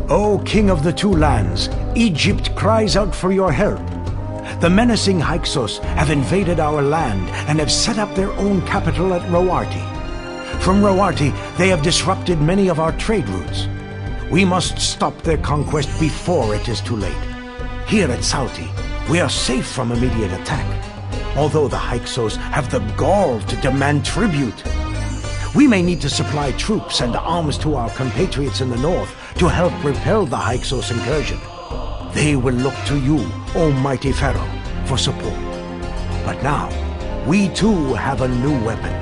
O King of the Two Lands, Egypt cries out for your help. The menacing Hyksos have invaded our land and have set up their own capital at Roarti. From Roarti, they have disrupted many of our trade routes. We must stop their conquest before it is too late. Here at Sauty, we are safe from immediate attack, although the Hyksos have the gall to demand tribute. We may need to supply troops and arms to our compatriots in the north to help repel the Hyksos incursion. They will look to you, O mighty Pharaoh, for support. But now, we too have a new weapon.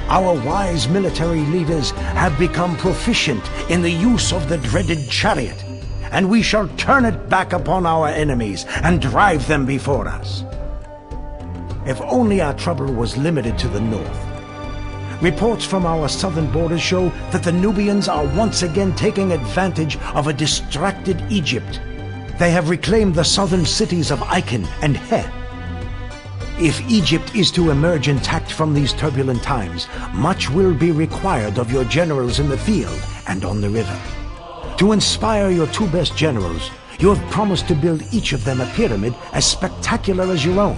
Our wise military leaders have become proficient in the use of the dreaded Chariot, and we shall turn it back upon our enemies and drive them before us. If only our trouble was limited to the north. Reports from our southern borders show that the Nubians are once again taking advantage of a distracted Egypt. They have reclaimed the southern cities of Icon and He. If Egypt is to emerge intact from these turbulent times, much will be required of your generals in the field and on the river. To inspire your two best generals, you have promised to build each of them a pyramid as spectacular as your own.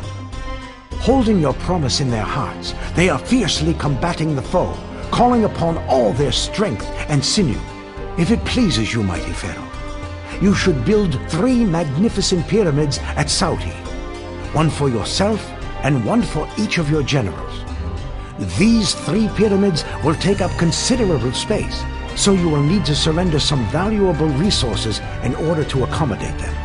Holding your promise in their hearts, they are fiercely combating the foe, calling upon all their strength and sinew. If it pleases you, mighty Pharaoh, you should build 3 magnificent pyramids at Sauty, one for yourself and one for each of your generals. These 3 pyramids will take up considerable space, so you will need to surrender some valuable resources in order to accommodate them.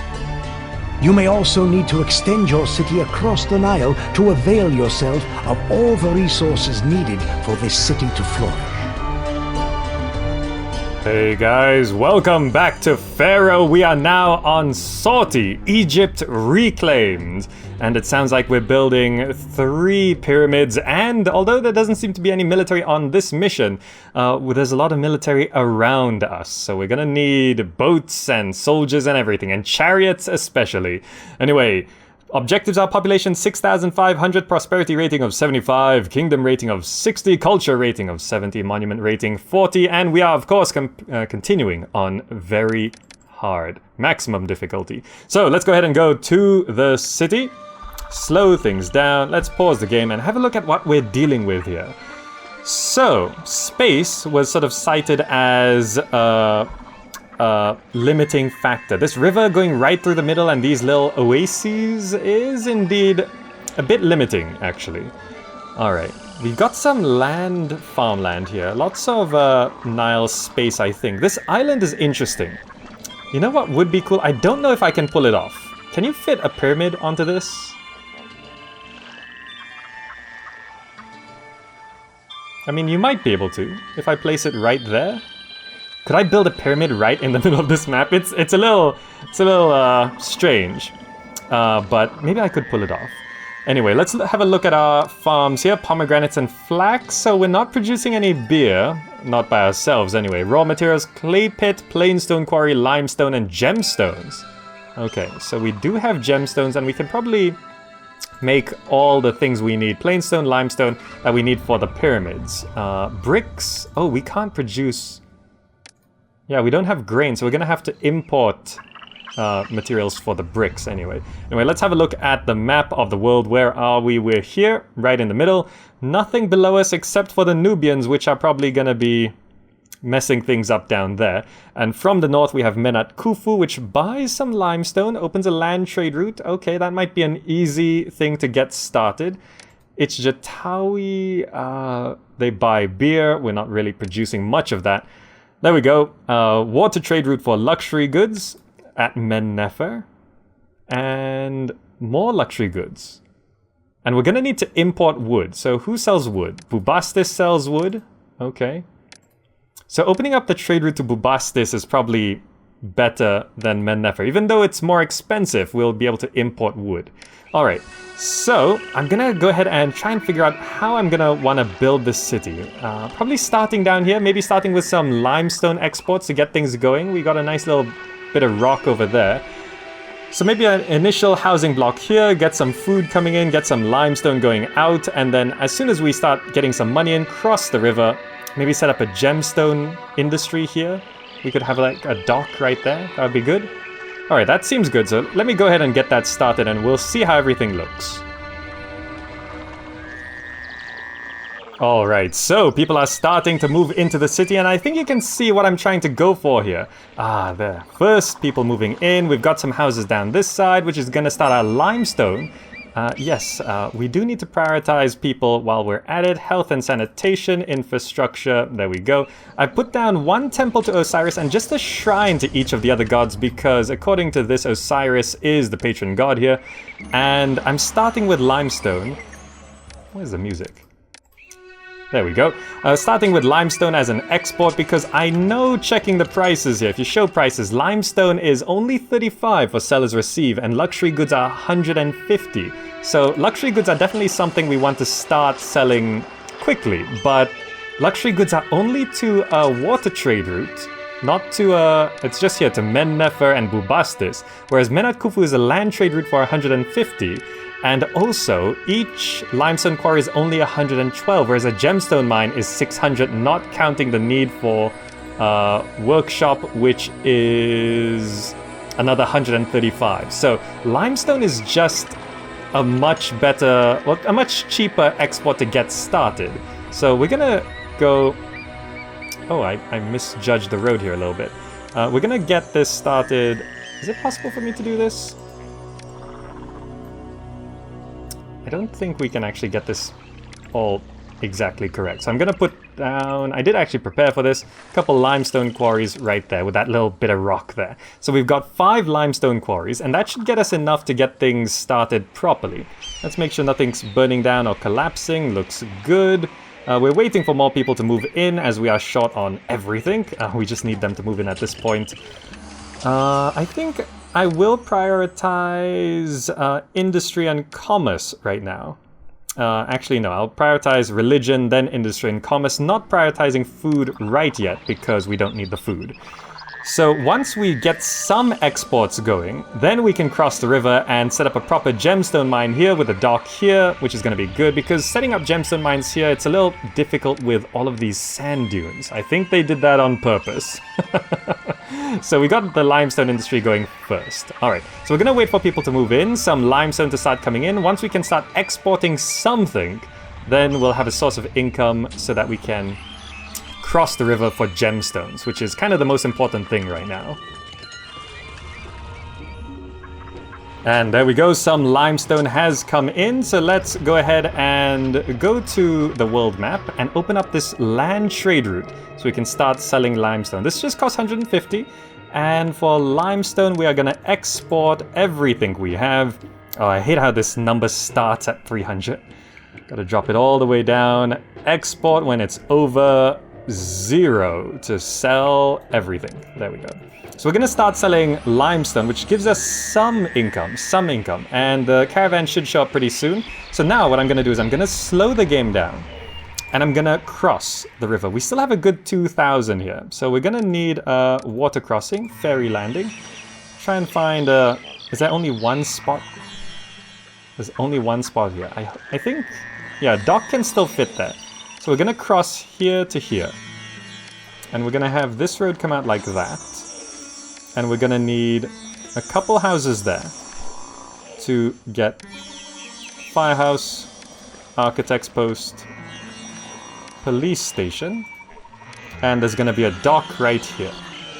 You may also need to extend your city across the Nile to avail yourself of all the resources needed for this city to flourish. Hey guys, welcome back to Pharaoh. We are now on Sauty, Egypt reclaimed. And it sounds like we're building 3 pyramids, and although there doesn't seem to be any military on this mission, there's a lot of military around us. So we're gonna need boats and soldiers and everything, and chariots especially. Anyway, objectives are population 6,500, prosperity rating of 75, kingdom rating of 60, culture rating of 70, monument rating 40, and we are of course continuing on very hard, maximum difficulty. So let's go ahead and go to the city. Slow things down. Let's pause the game and have a look at what we're dealing with here. So, space was sort of cited as a limiting factor. This river going right through the middle and these little oases is indeed a bit limiting, actually. Alright, we've got some farmland here. Lots of Nile space, I think. This island is interesting. You know what would be cool? I don't know if I can pull it off. Can you fit a pyramid onto this? I mean, you might be able to, if I place it right there. Could I build a pyramid right in the middle of this map? It's a little strange, but maybe I could pull it off. Anyway, let's have a look at our farms here. Pomegranates and flax. So we're not producing any beer, not by ourselves anyway. Raw materials, clay pit, plainstone quarry, limestone, and gemstones. Okay, so we do have gemstones, and we can probably make all the things we need. Plainstone, limestone, that we need for the pyramids. Bricks. Oh, we can't produce... Yeah, we don't have grain, so we're gonna have to import materials for the bricks anyway. Anyway, let's have a look at the map of the world. Where are we? We're here, right in the middle. Nothing below us except for the Nubians, which are probably gonna be messing things up down there. And from the north, we have Menat Khufu, which buys some limestone, opens a land trade route. Okay, that might be an easy thing to get started. It's Jatawi, they buy beer. We're not really producing much of that. There we go. Water trade route for luxury goods at Men-Nefer. And more luxury goods. And we're gonna need to import wood. So who sells wood? Bubastis sells wood. Okay. So opening up the trade route to Bubastis is probably better than Men-Nefer. Even though it's more expensive, we'll be able to import wood. Alright, so I'm gonna go ahead and try and figure out how I'm gonna want to build this city. Probably starting down here, maybe starting with some limestone exports to get things going. We got a nice little bit of rock over there. So maybe an initial housing block here, get some food coming in, get some limestone going out, and then as soon as we start getting some money in, cross the river, maybe set up a gemstone industry here. We could have like a dock right there. That would be good. Alright, that seems good. So let me go ahead and get that started and we'll see how everything looks. Alright, so people are starting to move into the city, and I think you can see what I'm trying to go for here. Ah, there. First, people moving in. We've got some houses down this side, which is going to start our limestone. Yes, we do need to prioritize people while we're at it. Health and sanitation, infrastructure, there we go. I put down one temple to Osiris and just a shrine to each of the other gods because according to this, Osiris is the patron god here. And I'm starting with limestone. Where's the music? There we go. Starting with limestone as an export because I know checking the prices here. If you show prices, limestone is only 35 for sellers receive and luxury goods are 150. So luxury goods are definitely something we want to start selling quickly, but luxury goods are only to a water trade route, not to it's just here to Men Nefer and Bubastis, whereas Menat Khufu is a land trade route for 150. And also, each limestone quarry is only 112, whereas a gemstone mine is 600, not counting the need for workshop, which is another 135. So limestone is just a much better, well, a much cheaper export to get started. So we're gonna go... Oh, I misjudged the road here a little bit. We're gonna get this started. Is it possible for me to do this? I don't think we can actually get this all exactly correct. So I'm going to put down... I did actually prepare for this. A couple limestone quarries right there with that little bit of rock there. So we've got 5 limestone quarries, and that should get us enough to get things started properly. Let's make sure nothing's burning down or collapsing. Looks good. We're waiting for more people to move in as we are short on everything. We just need them to move in at this point. I think I will prioritize industry and commerce right now. Actually, no, I'll prioritize religion, then industry and commerce, not prioritizing food right yet because we don't need the food. So once we get some exports going, then we can cross the river and set up a proper gemstone mine here with a dock here, which is going to be good because setting up gemstone mines here, it's a little difficult with all of these sand dunes. I think they did that on purpose. So we got the limestone industry going first. Alright, so we're going to wait for people to move in, some limestone to start coming in. Once we can start exporting something, then we'll have a source of income so that we can cross the river for gemstones, which is kind of the most important thing right now. And there we go, some limestone has come in, so let's go ahead and go to the world map and open up this land trade route so we can start selling limestone. This just costs 150, and for limestone we are going to export everything we have. Oh, I hate how this number starts at 300. Gotta drop it all the way down. Export when it's over 0 to sell everything. There we go. So we're going to start selling limestone, which gives us some income, and the caravan should show up pretty soon. So now what I'm going to do is I'm going to slow the game down, and I'm going to cross the river. We still have a good 2,000 here, so we're going to need a water crossing, ferry landing. Try and find a... Is there only one spot? There's only one spot here. I think... Yeah, dock can still fit there. So we're going to cross here to here. And we're going to have this road come out like that. And we're going to need a couple houses there to get firehouse, architect's post, police station, and there's going to be a dock right here.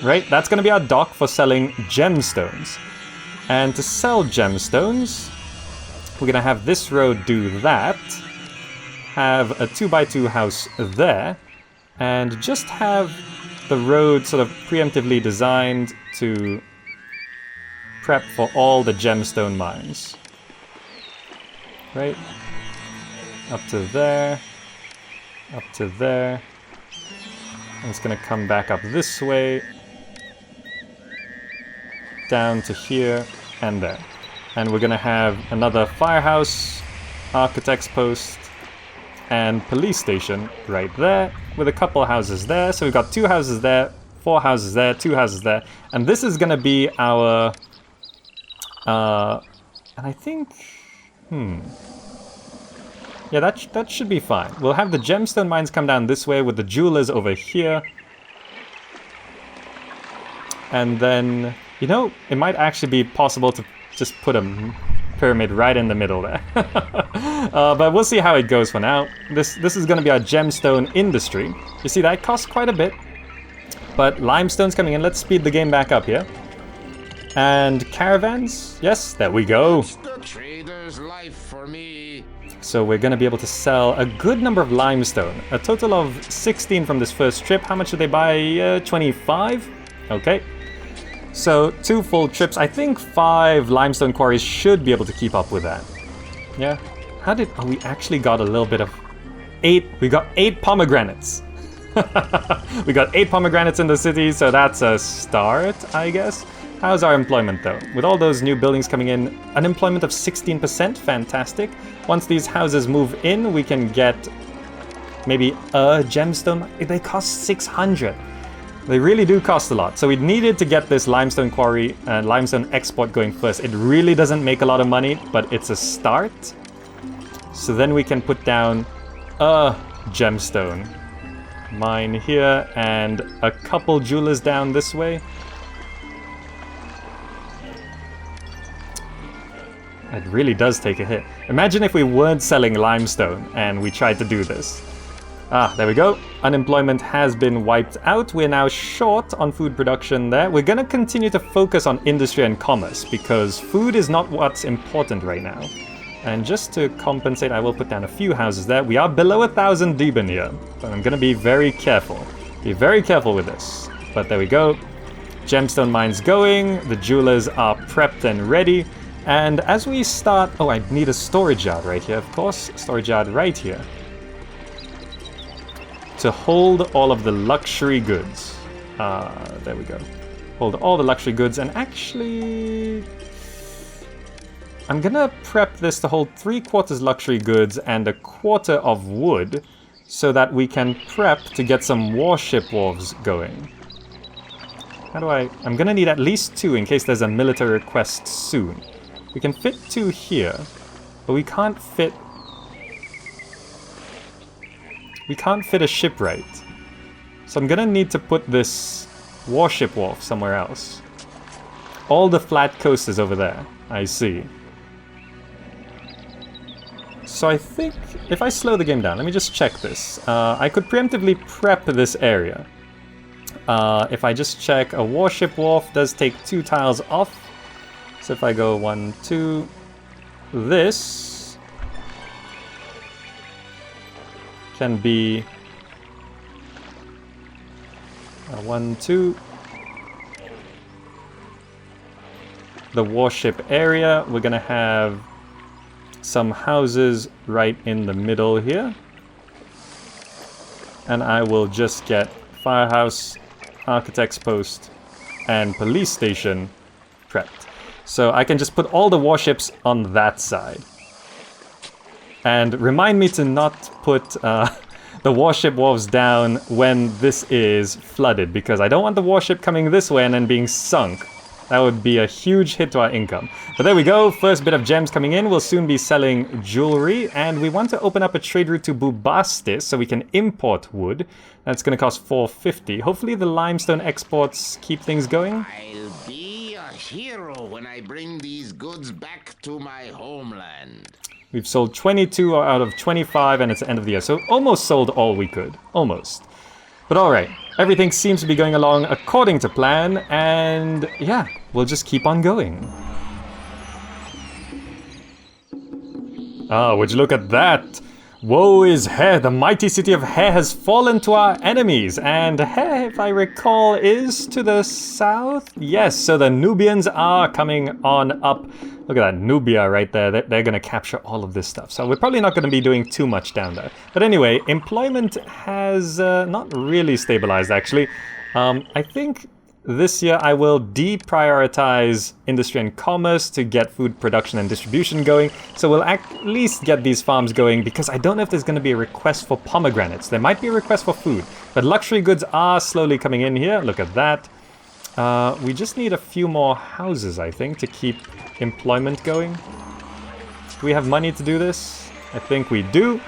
Right? That's going to be our dock for selling gemstones. And to sell gemstones, we're going to have this road do that, have a 2x2 house there, and just have the road sort of preemptively designed to prep for all the gemstone mines. Right? Up to there. Up to there. And it's going to come back up this way. Down to here and there. And we're going to have another firehouse, architect's post, and police station right there, with a couple houses there. So we've got 2 houses there, 4 houses there, 2 houses there, and this is gonna be our and I think yeah, that should be fine. We'll have the gemstone mines come down this way with the jewelers over here. And then, you know, it might actually be possible to just put a pyramid right in the middle there. But we'll see how it goes for now. This is going to be our gemstone industry. You see, that costs quite a bit. But limestone's coming in. Let's speed the game back up here. And caravans. Yes, there we go. It's the trader's life for me. So we're going to be able to sell a good number of limestone. A total of 16 from this first trip. How much did they buy? 25? Okay. So 2 full trips. I think 5 limestone quarries should be able to keep up with that. Yeah. How did... Oh, we actually got a little bit of... 8... We got 8 pomegranates. We got 8 pomegranates in the city, so that's a start, I guess. How's our employment, though? With all those new buildings coming in, unemployment of 16%, fantastic. Once these houses move in, we can get maybe a gemstone. They cost 600. They really do cost a lot. So we needed to get this limestone quarry and limestone export going first. It really doesn't make a lot of money, but it's a start. So then we can put down a gemstone mine here and a couple jewelers down this way. It really does take a hit. Imagine if we weren't selling limestone and we tried to do this. Ah, there we go. Unemployment has been wiped out. We're now short on food production there. We're going to continue to focus on industry and commerce because food is not what's important right now. And just to compensate, I will put down a few houses there. We are below 1,000 Deben here, but I'm going to be very careful. Be very careful with this. But there we go. Gemstone mines going. The jewelers are prepped and ready. And as we start... Oh, I need a storage yard right here, of course. Storage yard right here. To hold all of the luxury goods. There we go. Hold all the luxury goods. And actually... I'm gonna prep this to hold 3/4 luxury goods and 1/4 of wood. So that we can prep to get some warship wharves going. How do I... I'm gonna need at least 2 in case there's a military request soon. We can fit 2 here. But we can't fit... We can't fit a shipwright. So I'm gonna need to put this warship wharf somewhere else. All the flat coast is over there. I see. So I think if I slow the game down, let me just check this. I could preemptively prep this area. If I just check, a warship wharf does take 2 tiles off. So if I go 1, 2, this can be 1, 2. The warship area, we're gonna have some houses right in the middle here. And I will just get firehouse, architect's post, and police station prepped. So I can just put all the warships on that side. And remind me to not put the warship wharves down when this is flooded, because I don't want the warship coming this way and then being sunk. That would be a huge hit to our income. But there we go, first bit of gems coming in. We'll soon be selling jewelry, and we want to open up a trade route to Bubastis so we can import wood. That's going to cost 450. Hopefully the limestone exports keep things going. I'll be a hero when I bring these goods back to my homeland. We've sold 22 out of 25, and it's the end of the year. So almost sold all we could. Almost. But alright, everything seems to be going along according to plan, and yeah, we'll just keep on going. Ah, would you look at that? Woe is He, the mighty city of He has fallen to our enemies, and He, if I recall, is to the south? Yes, so the Nubians are coming on up. Look at that, Nubia right there. They're going to capture all of this stuff. So we're probably not going to be doing too much down there. But anyway, employment has not really stabilized, actually. I think this year I will deprioritize industry and commerce to get food production and distribution going. So we'll at least get these farms going, because I don't know if there's going to be a request for pomegranates. There might be a request for food. But luxury goods are slowly coming in here. Look at that. We just need a few more houses, I think, to keep employment going. Do we have money to do this? I think we do.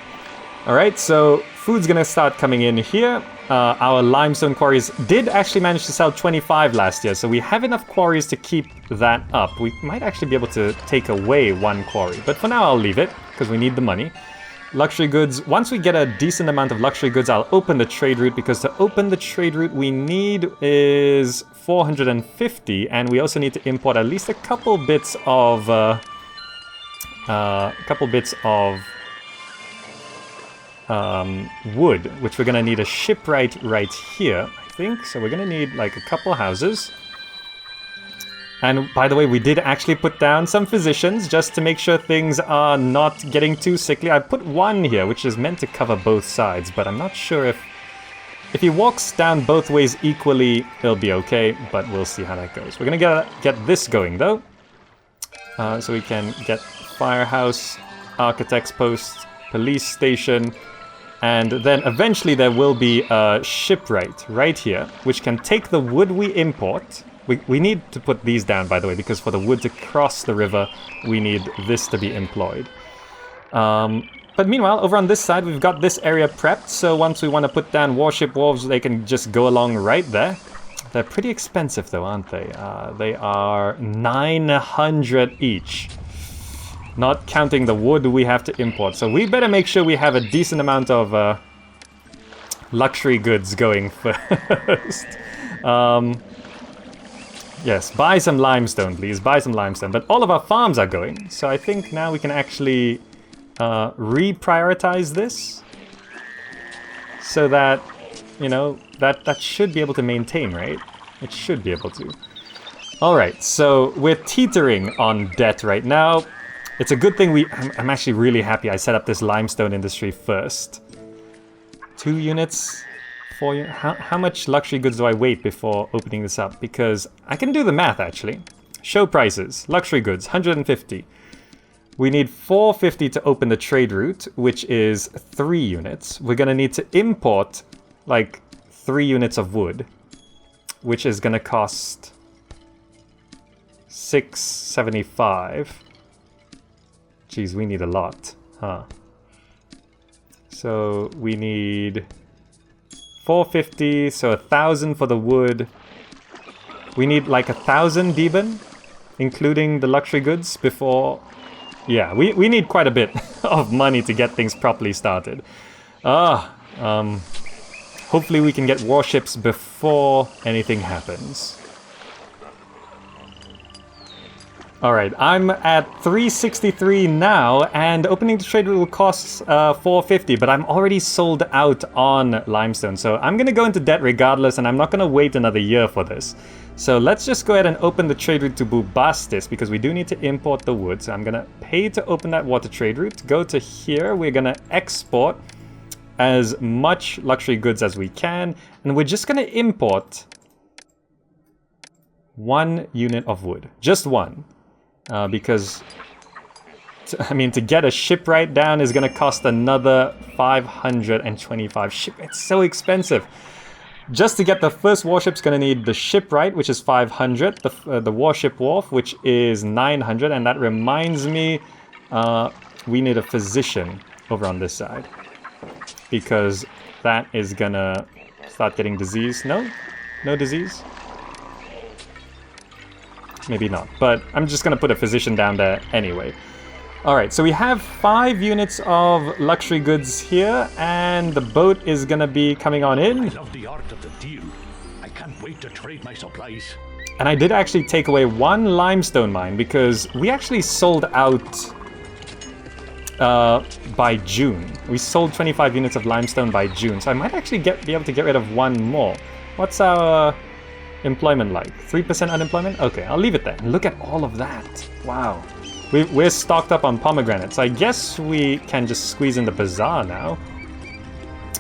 Alright, so food's gonna start coming in here. our limestone quarries did actually manage to sell 25 last year, so we have enough quarries to keep that up. We might actually be able to take away one quarry, but for now I'll leave it, because we need the money. Luxury goods, once we get a decent amount of luxury goods, I'll open the trade route, because to open the trade route we need is 450, and we also need to import at least a couple bits of wood, which we're gonna need a shipwright right here, I think. So we're gonna need like a couple houses. And by the way, we did actually put down some physicians just to make sure things are not getting too sickly. I put one here, which is meant to cover both sides, but I'm not sure if he walks down both ways equally, he'll be okay, but we'll see how that goes. We're gonna get this going though, so we can get firehouse, architect's post, police station, and then eventually there will be a shipwright right here, which can take the wood we import. We need to put these down, by the way, because for the wood to cross the river, we need this to be employed. But meanwhile, over on this side, we've got this area prepped, so once we want to put down warship wharves, they can just go along right there. They're pretty expensive though, aren't they? They are 900 each. Not counting the wood we have to import. So we better make sure we have a decent amount of luxury goods going first. Yes, buy some limestone, please. Buy some limestone. But all of our farms are going. So I think now we can actually reprioritize this. So that, you know, that should be able to maintain, right? It should be able to. Alright, so we're teetering on debt right now. It's a good thing I'm actually really happy I set up this limestone industry first. 2 units, 4 units. How much luxury goods do I wait before opening this up? Because I can do the math actually. Show prices, luxury goods, 150. We need 450 to open the trade route, which is 3 units. We're gonna need to import like 3 units of wood, which is gonna cost 675. Geez, we need a lot, huh? So we need 450, so 1,000 for the wood. We need like 1,000 Deben, including the luxury goods before... Yeah, we need quite a bit of money to get things properly started. Hopefully we can get warships before anything happens. Alright, I'm at 363 now, and opening the trade route will cost 450, but I'm already sold out on limestone, so I'm gonna go into debt regardless, and I'm not gonna wait another year for this. So let's just go ahead and open the trade route to Bubastis, because we do need to import the wood, so I'm gonna pay to open that water trade route. Go to here, we're gonna export as much luxury goods as we can, and we're just gonna import 1 unit of wood, just one. Because, to get a shipwright down is going to cost another 525. It's so expensive. Just to get the first warship's going to need the shipwright, which is 500, the warship wharf, which is 900, and that reminds me, we need a physician over on this side. Because that is going to start getting disease. No? No disease? Maybe not, but I'm just gonna put a physician down there anyway. Alright, so we have 5 units of luxury goods here, and the boat is gonna be coming on in. I love the art of the deal. I can't wait to trade my supplies. And I did actually take away 1 limestone mine, because we actually sold out by June. We sold 25 units of limestone by June, so I might actually be able to get rid of 1 more. What's our... employment like? 3% unemployment? Okay, I'll leave it there. Look at all of that. Wow. We're stocked up on pomegranates. I guess we can just squeeze in the bazaar now.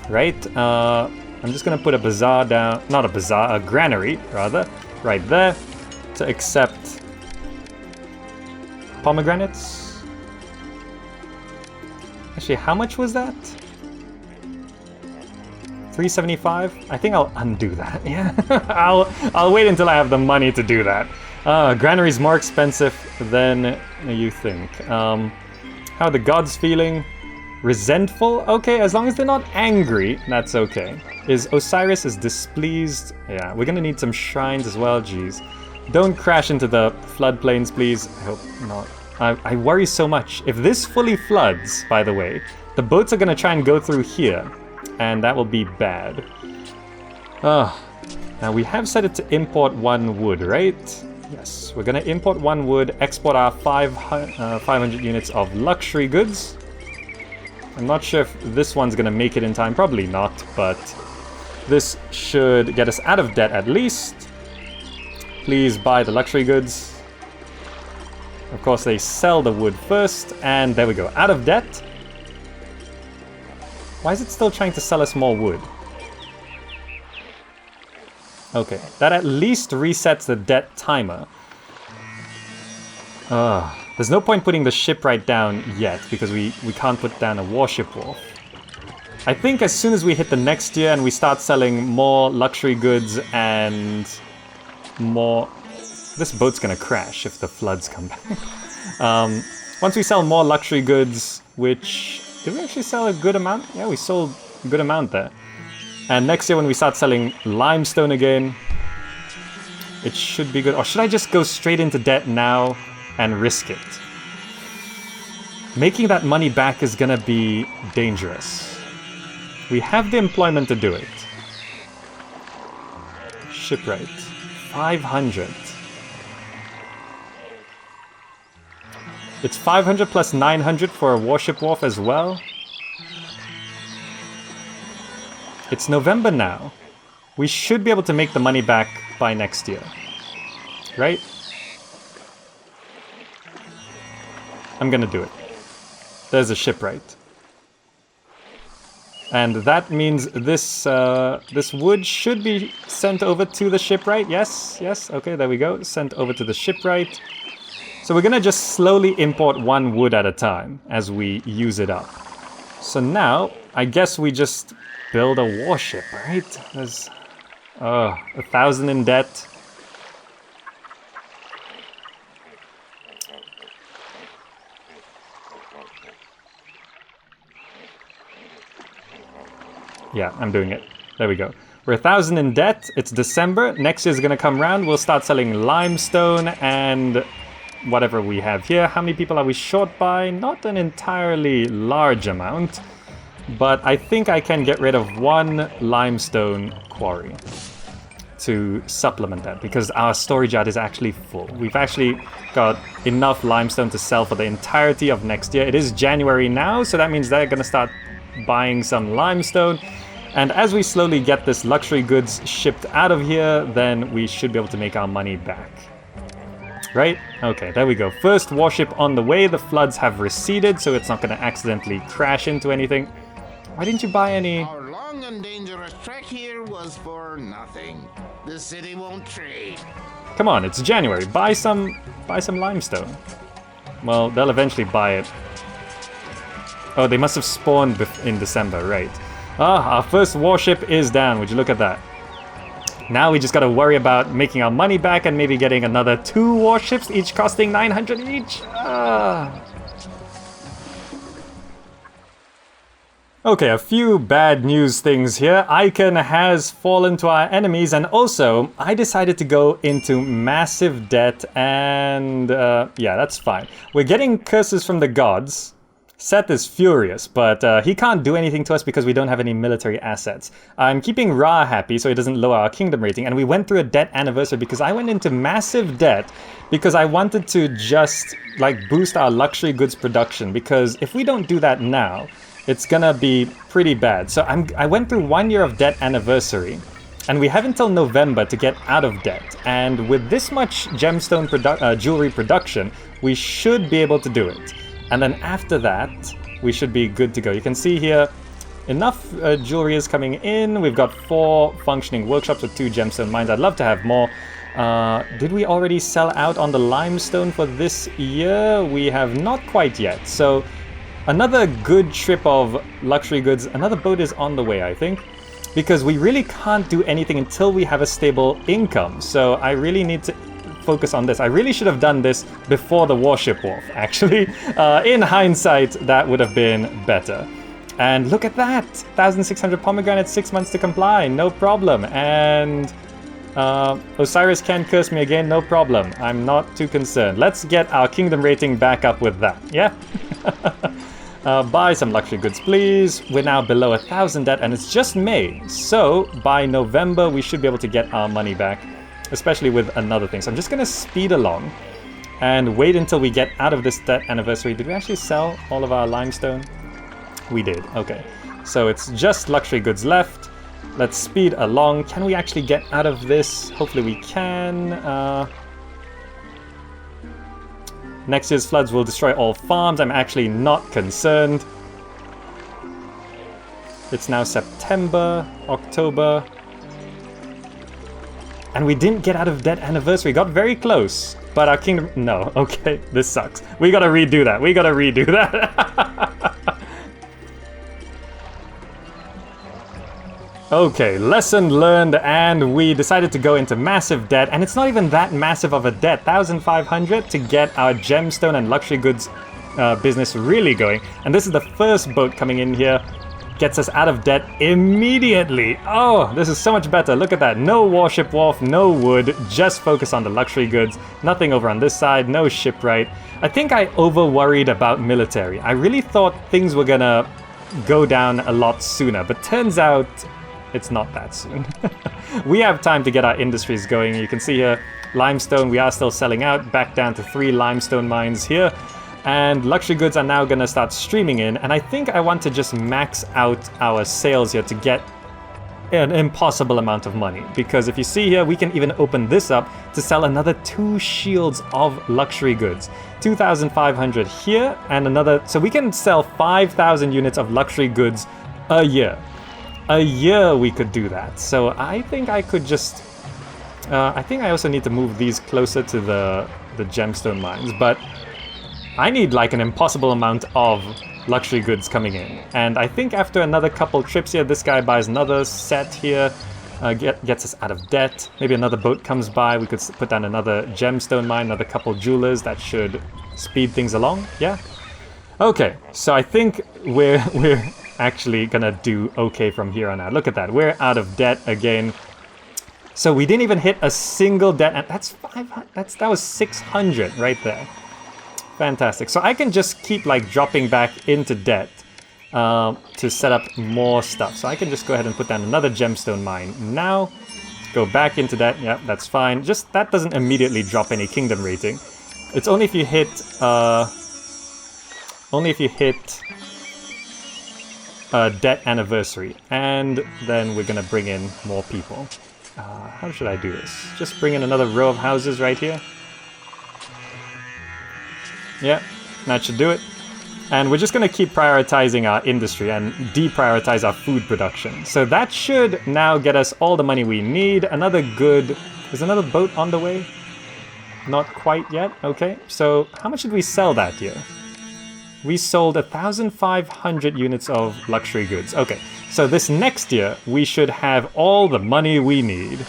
Right? I'm just gonna put a bazaar down, not a bazaar, a granary, rather, right there, to accept pomegranates. Actually, how much was that? 375? I think I'll undo that. Yeah, I'll wait until I have the money to do that. Granary's more expensive than you think. How are the gods feeling? Resentful? Okay, as long as they're not angry, that's okay. Osiris is displeased? Yeah, we're gonna need some shrines as well, jeez. Don't crash into the floodplains, please. I hope not. I worry so much. If this fully floods, by the way, the boats are gonna try and go through here, and that will be bad. Now we have set it to import 1 wood, right? Yes, we're gonna import 1 wood, export our 500 units of luxury goods. I'm not sure if this one's gonna make it in time, probably not, but this should get us out of debt at least. Please buy the luxury goods. Of course, they sell the wood first, and there we go, out of debt. Why is it still trying to sell us more wood? Okay, that at least resets the debt timer. There's no point putting the shipwright down yet, because we can't put down a warship wharf. I think as soon as we hit the next year and we start selling more luxury goods and more... This boat's gonna crash if the floods come back. Once we sell more luxury goods, which... Did we actually sell a good amount? Yeah, we sold a good amount there. And next year when we start selling limestone again, it should be good. Or should I just go straight into debt now and risk it? Making that money back is gonna be dangerous. We have the employment to do it. Shipwright. 500. It's 500 plus 900 for a warship wharf as well. It's November now. We should be able to make the money back by next year. Right? I'm gonna do it. There's a shipwright. And that means this this wood should be sent over to the shipwright. Yes, yes, okay, there we go. Sent over to the shipwright. So we're gonna just slowly import 1 wood at a time as we use it up. So now, I guess we just build a warship, right? There's 1,000 in debt. Yeah, I'm doing it. There we go. We're 1,000 in debt. It's December. Next year's gonna come around. We'll start selling limestone and whatever we have here. How many people are we short by? Not an entirely large amount, but I think I can get rid of 1 limestone quarry to supplement that, because our storage yard is actually full. We've actually got enough limestone to sell for the entirety of next year. It is January now, so that means they're gonna start buying some limestone. And as we slowly get this luxury goods shipped out of here, then we should be able to make our money back. Right? Okay, there we go. First warship on the way. The floods have receded, so it's not going to accidentally crash into anything. Why didn't you buy any? Our long and dangerous trek here was for nothing. The city won't trade. Come on, it's January. Buy some limestone. Well, they'll eventually buy it. Oh, they must have spawned in December, right. Our first warship is down. Would you look at that? Now we just gotta worry about making our money back and maybe getting another 2 warships, each costing 900 each. Okay, a few bad news things here. Icon has fallen to our enemies, and also, I decided to go into massive debt, and yeah, that's fine. We're getting curses from the gods. Seth is furious, but he can't do anything to us because we don't have any military assets. I'm keeping Ra happy so he doesn't lower our kingdom rating, and we went through a debt anniversary because I went into massive debt because I wanted to just like boost our luxury goods production, because if we don't do that now, it's gonna be pretty bad. So I went through 1 year of debt anniversary, and we have until November to get out of debt. And with this much gemstone jewelry production, we should be able to do it. And then after that, we should be good to go. You can see here, enough jewelry is coming in. We've got 4 functioning workshops with 2 gemstone mines. I'd love to have more. Did we already sell out on the limestone for this year? We have not quite yet. So another good trip of luxury goods. Another boat is on the way, I think, because we really can't do anything until we have a stable income. So I really need to focus on this. I really should have done this before the warship wharf, actually. In hindsight, that would have been better. And look at that! 1,600 pomegranates, 6 months to comply, no problem. And Osiris can curse me again, no problem. I'm not too concerned. Let's get our kingdom rating back up with that, yeah? Buy some luxury goods, please. We're now below 1,000 debt, and it's just May. So, by November, we should be able to get our money back, especially with another thing. So I'm just going to speed along and wait until we get out of this debt anniversary. Did we actually sell all of our limestone? We did, okay. So it's just luxury goods left. Let's speed along. Can we actually get out of this? Hopefully we can. Next year's floods will destroy all farms. I'm actually not concerned. It's now September, October. And we didn't get out of debt anniversary. Got very close. But our kingdom... No, okay, this sucks. We gotta redo that. We gotta redo that. Okay, lesson learned, and we decided to go into massive debt, and it's not even that massive of a debt, 1,500 to get our gemstone and luxury goods business really going. And this is the first boat coming in here, gets us out of debt immediately. Oh, this is so much better. Look at that. No warship wharf, no wood, just focus on the luxury goods. Nothing over on this side, no shipwright. I think I over-worried about military. I really thought things were gonna go down a lot sooner, but turns out it's not that soon. We have time to get our industries going. You can see here, limestone, we are still selling out, back down to 3 limestone mines here. And luxury goods are now gonna start streaming in, and I think I want to just max out our sales here to get an impossible amount of money. Because if you see here, we can even open this up to sell another 2 shields of luxury goods. 2,500 here, and another, so we can sell 5,000 units of luxury goods a year. A year we could do that. So I think I could just... I think I also need to move these closer to the gemstone mines, but I need like an impossible amount of luxury goods coming in. And I think after another couple trips here, this guy buys another set here, gets us out of debt. Maybe another boat comes by, we could put down another gemstone mine, another couple jewelers. That should speed things along, yeah? Okay, so I think we're actually gonna do okay from here on out. Look at that, we're out of debt again. So we didn't even hit a single debt, and that's 500, that was 600 right there. Fantastic. So I can just keep like dropping back into debt to set up more stuff. So I can just go ahead and put down another gemstone mine now, go back into debt. Yeah, that's fine. Just that doesn't immediately drop any kingdom rating. It's only if you hit debt anniversary, and then we're gonna bring in more people. How should I do this? Just bring in another row of houses right here. Yeah, that should do it. And we're just gonna keep prioritizing our industry and deprioritize our food production. So that should now get us all the money we need. Another good... Is another boat on the way? Not quite yet, okay. So how much did we sell that year? We sold 1,500 units of luxury goods. Okay, so this next year, we should have all the money we need.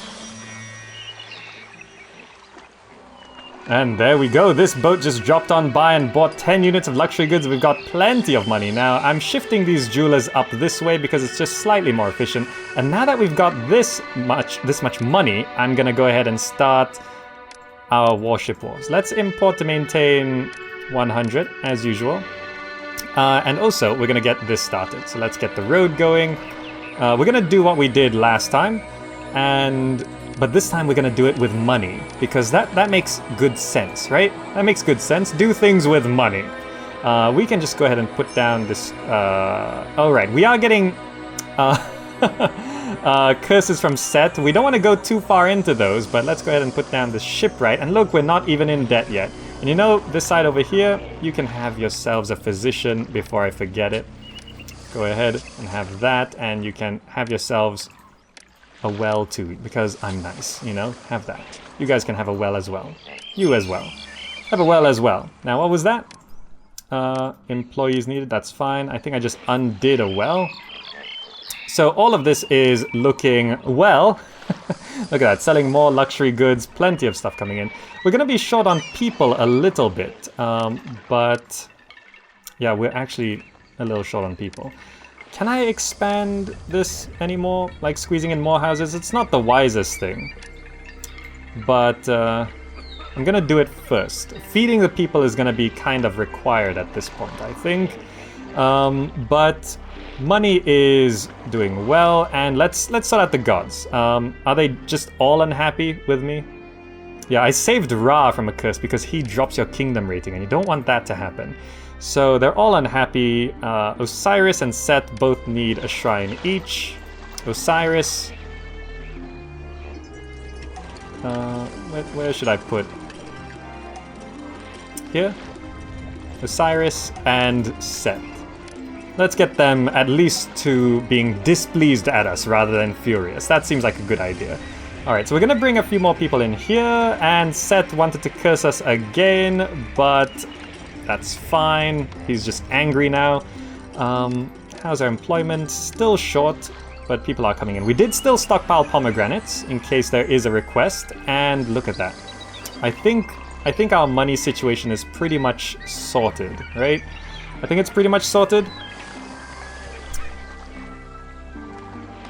And there we go. This boat just dropped on by and bought 10 units of luxury goods. We've got plenty of money now. I'm shifting these jewelers up this way because it's just slightly more efficient. And now that we've got this much money, I'm gonna go ahead and start our warship wars. Let's import to maintain 100 as usual. And also, we're gonna get this started. So let's get the road going. We're gonna do what we did last time, but this time we're gonna do it with money, because that makes good sense, right? That makes good sense. Do things with money. We can just go ahead and put down this... all right, we are getting curses from Set. We don't want to go too far into those, but let's go ahead and put down this shipwright. And look, we're not even in debt yet. And you know, this side over here, you can have yourselves a physician before I forget it. Go ahead and have that, and you can have yourselves a well too, because I'm nice, you know? Have that. You guys can have a well as well. You as well. Have a well as well. Now, what was that? Employees needed, that's fine. I think I just undid a well. So all of this is looking well. Look at that, selling more luxury goods, plenty of stuff coming in. We're going to be short on people a little bit, but yeah, we're actually a little short on people. Can I expand this anymore? Like squeezing in more houses? It's not the wisest thing, but I'm going to do it first. Feeding the people is going to be kind of required at this point, I think, but money is doing well, and let's sort out the gods. Are they just all unhappy with me? Yeah, I saved Ra from a curse because he drops your kingdom rating, and you don't want that to happen. So they're all unhappy. Osiris and Set both need a shrine each. Osiris... where should I put? Here? Osiris and Set. Let's get them at least to being displeased at us rather than furious. That seems like a good idea. Alright, so we're gonna bring a few more people in here, and Seth wanted to curse us again, but that's fine. He's just angry now. How's our employment? Still short, but people are coming in. We did still stockpile pomegranates in case there is a request, and look at that. I think our money situation is pretty much sorted, right? I think it's pretty much sorted.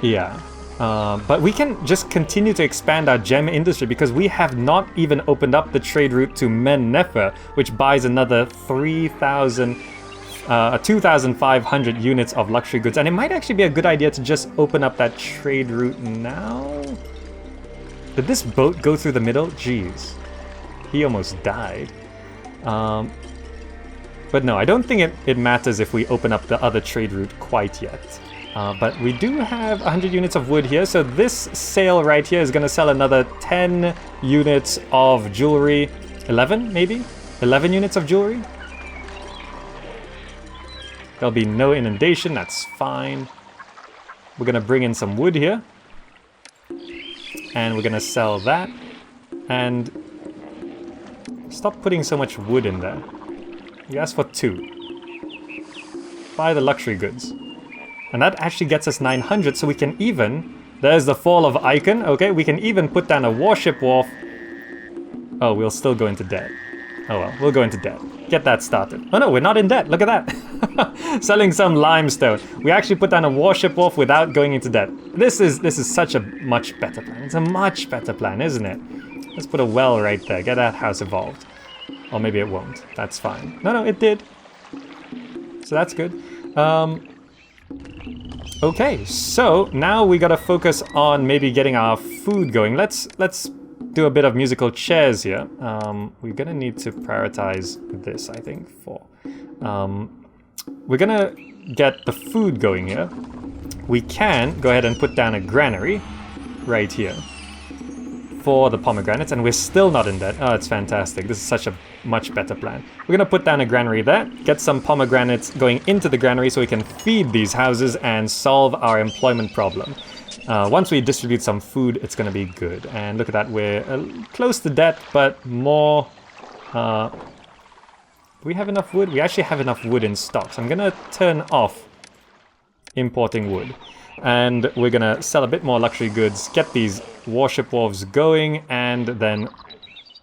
Yeah, but we can just continue to expand our gem industry because we have not even opened up the trade route to Men-Nefer, which buys another 2,500 units of luxury goods. And it might actually be a good idea to just open up that trade route now. Did this boat go through the middle? Jeez, he almost died. But no, I don't think it matters if we open up the other trade route quite yet. But we do have 100 units of wood here, so this sale right here is going to sell another 10 units of jewelry. 11, maybe? 11 units of jewelry? There'll be no inundation, that's fine. We're going to bring in some wood here. And we're going to sell that. And stop putting so much wood in there. You asked for 2. Buy the luxury goods. And that actually gets us 900, so we can even... There's the fall of Icon. Okay, we can even put down a warship wharf. Oh, we'll still go into debt. Oh well, we'll go into debt. Get that started. Oh no, we're not in debt. Look at that. Selling some limestone. We actually put down a warship wharf without going into debt. This is such a much better plan. It's a much better plan, isn't it? Let's put a well right there. Get that house evolved. Or maybe it won't. That's fine. No, it did. So that's good. Okay, so now we gotta focus on maybe getting our food going. Let's do a bit of musical chairs here. We're gonna need to prioritize this, I think, for... we're gonna get the food going here. We can go ahead and put down a granary right here for the pomegranates, and we're still not in debt. Oh, it's fantastic. This is such a much better plan. We're gonna put down a granary there, get some pomegranates going into the granary so we can feed these houses and solve our employment problem. Once we distribute some food, it's gonna be good. And look at that, we're close to debt, but more... do we have enough wood? We actually have enough wood in stock, so I'm gonna turn off importing wood. And we're gonna sell a bit more luxury goods, get these warship wharves going, and then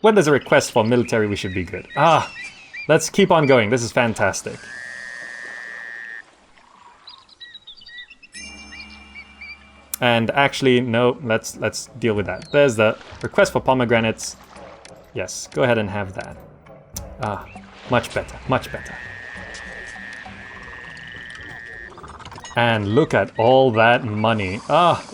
when there's a request for military, we should be good. Let's keep on going. This is fantastic. And actually, no, let's deal with that. There's the request for pomegranates. Yes, go ahead and have that. Much better, much better. And look at all that money.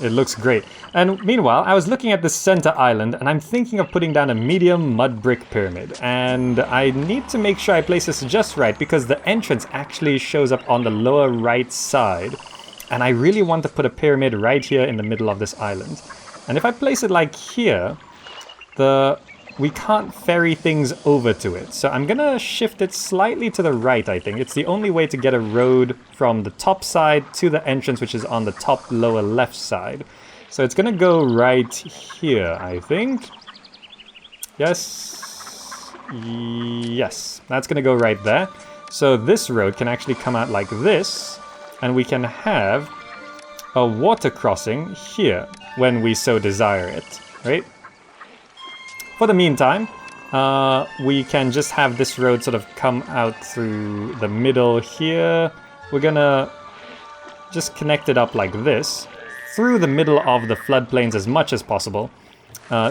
It looks great. And meanwhile, I was looking at the center island, and I'm thinking of putting down a medium mud brick pyramid. And I need to make sure I place this just right, because the entrance actually shows up on the lower right side. And I really want to put a pyramid right here in the middle of this island. And if I place it like here, we can't ferry things over to it. So I'm gonna shift it slightly to the right, I think. It's the only way to get a road from the top side to the entrance, which is on the top lower left side. So it's gonna go right here, I think. Yes. Yes, that's gonna go right there. So this road can actually come out like this, and we can have a water crossing here when we so desire it, right? For the meantime, we can just have this road sort of come out through the middle here. We're gonna just connect it up like this, through the middle of the floodplains as much as possible,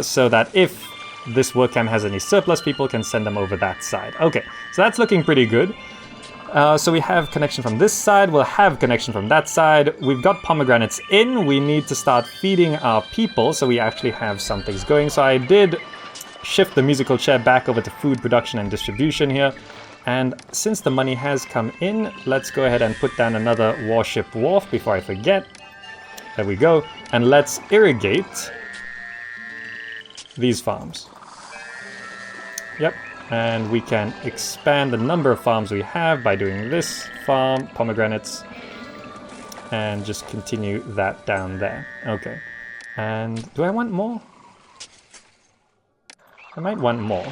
so that if this work camp has any surplus, people can send them over that side. Okay, so that's looking pretty good. So we have connection from this side, we'll have connection from that side. We've got pomegranates in, we need to start feeding our people, so we actually have some things going. So I did shift the musical chair back over to food production and distribution here. And since the money has come in, let's go ahead and put down another warship wharf before I forget. There we go. And let's irrigate these farms. Yep. And we can expand the number of farms we have by doing this farm, pomegranates, and just continue that down there. Okay. And do I want more? I might want more.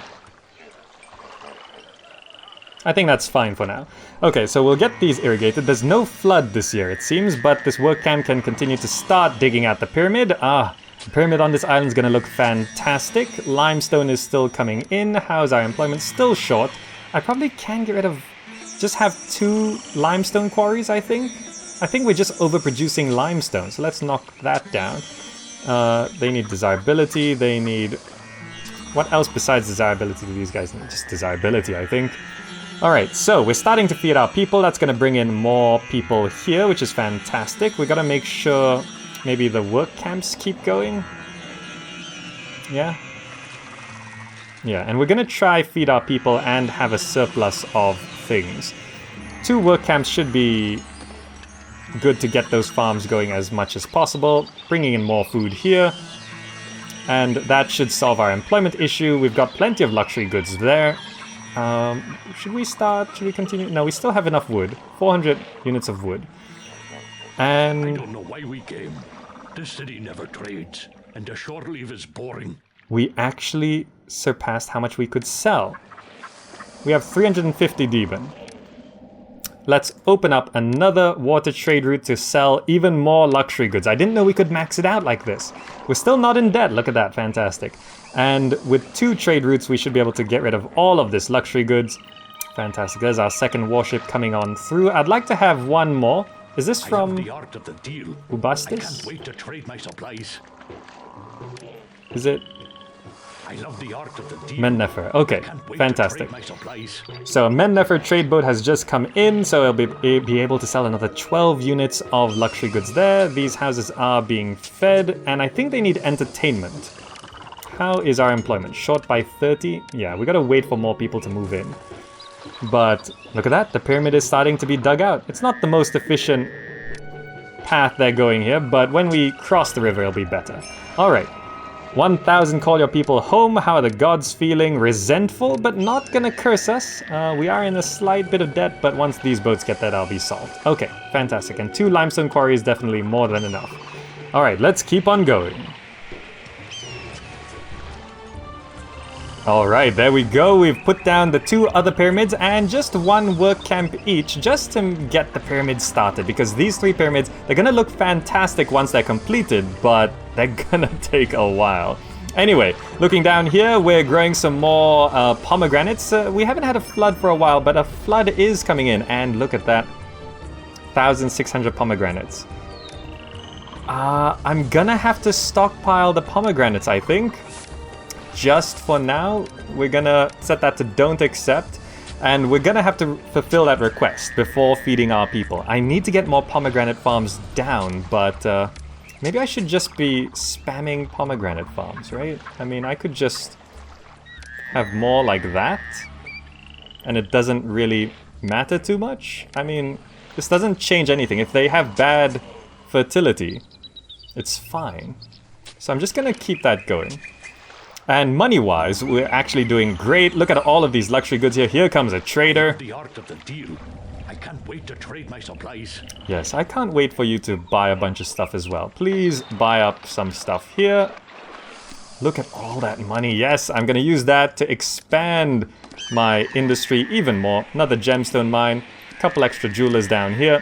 I think that's fine for now. Okay, so we'll get these irrigated. There's no flood this year, it seems, but this work camp can continue to start digging out the pyramid. The pyramid on this island is going to look fantastic. Limestone is still coming in. How's our employment? Still short. I probably can get rid of... just have 2 limestone quarries, I think. I think we're just overproducing limestone, so let's knock that down. They need desirability, they need... what else besides desirability do these guys need? Just desirability, I think. Alright, so we're starting to feed our people. That's going to bring in more people here, which is fantastic. We got to make sure maybe the work camps keep going. Yeah? Yeah, and we're going to try feed our people and have a surplus of things. 2 work camps should be good to get those farms going as much as possible. Bringing in more food here. And that should solve our employment issue. We've got plenty of luxury goods there. Should we continue? No, we still have enough wood. 400 units of wood. And... I don't know why we came. This city never trades, and the shore leave is boring. We actually surpassed how much we could sell. We have 350 Deben. Let's open up another water trade route to sell even more luxury goods. I didn't know we could max it out like this. We're still not in debt. Look at that. Fantastic. And with 2 trade routes, we should be able to get rid of all of this luxury goods. Fantastic. There's our second warship coming on through. I'd like to have one more. Is this from the art of the deal. Ubastis? I can't wait to trade my supplies. Is it? I love the art of the deal. Mennefer. Okay, fantastic. My supplies. So a Mennefer trade boat has just come in, so it'll be able to sell another 12 units of luxury goods there. These houses are being fed, and I think they need entertainment. How is our employment? Short by 30? Yeah, we gotta wait for more people to move in. But look at that, the pyramid is starting to be dug out. It's not the most efficient path they're going here, but when we cross the river, it'll be better. Alright. 1,000 call your people home. How are the gods feeling? Resentful, but not gonna curse us. We are in a slight bit of debt, but once these boats get there, that'll be solved. Okay, fantastic. And 2 limestone quarries is definitely more than enough. Alright, let's keep on going. Alright, there we go. We've put down the 2 other pyramids and just 1 work camp each just to get the pyramids started, because these 3 pyramids, they're gonna look fantastic once they're completed, but they're gonna take a while. Anyway, looking down here, we're growing some more pomegranates. We haven't had a flood for a while, but a flood is coming in, and look at that. 1,600 pomegranates. I'm gonna have to stockpile the pomegranates, I think. Just for now, we're gonna set that to don't accept, and we're gonna have to fulfill that request before feeding our people. I need to get more pomegranate farms down, but maybe I should just be spamming pomegranate farms, right? I mean, I could just have more like that, and it doesn't really matter too much. I mean, this doesn't change anything. If they have bad fertility, it's fine. So I'm just gonna keep that going. And money-wise, we're actually doing great. Look at all of these luxury goods here. Here comes a trader. The art of the deal. I can't wait to trade my supplies. Yes, I can't wait for you to buy a bunch of stuff as well. Please buy up some stuff here. Look at all that money. Yes, I'm going to use that to expand my industry even more. Another gemstone mine. A couple extra jewelers down here.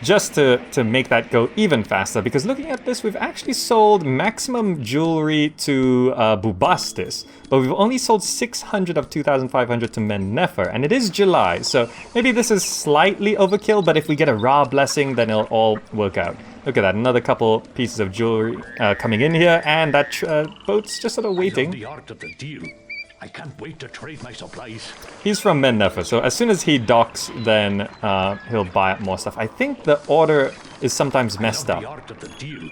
just to make that go even faster, because looking at this, we've actually sold maximum jewelry to Bubastis, but we've only sold 600 of 2,500 to Men-Nefer, and it is July, so maybe this is slightly overkill, but if we get a Ra blessing, then it'll all work out. Look at that, another couple pieces of jewelry coming in here, and that boat's just sort of waiting. The art of the deal. I can't wait to trade my supplies. He's from Men-Nefer, so as soon as he docks, then he'll buy up more stuff. I think the order is sometimes messed up. The art of the deal.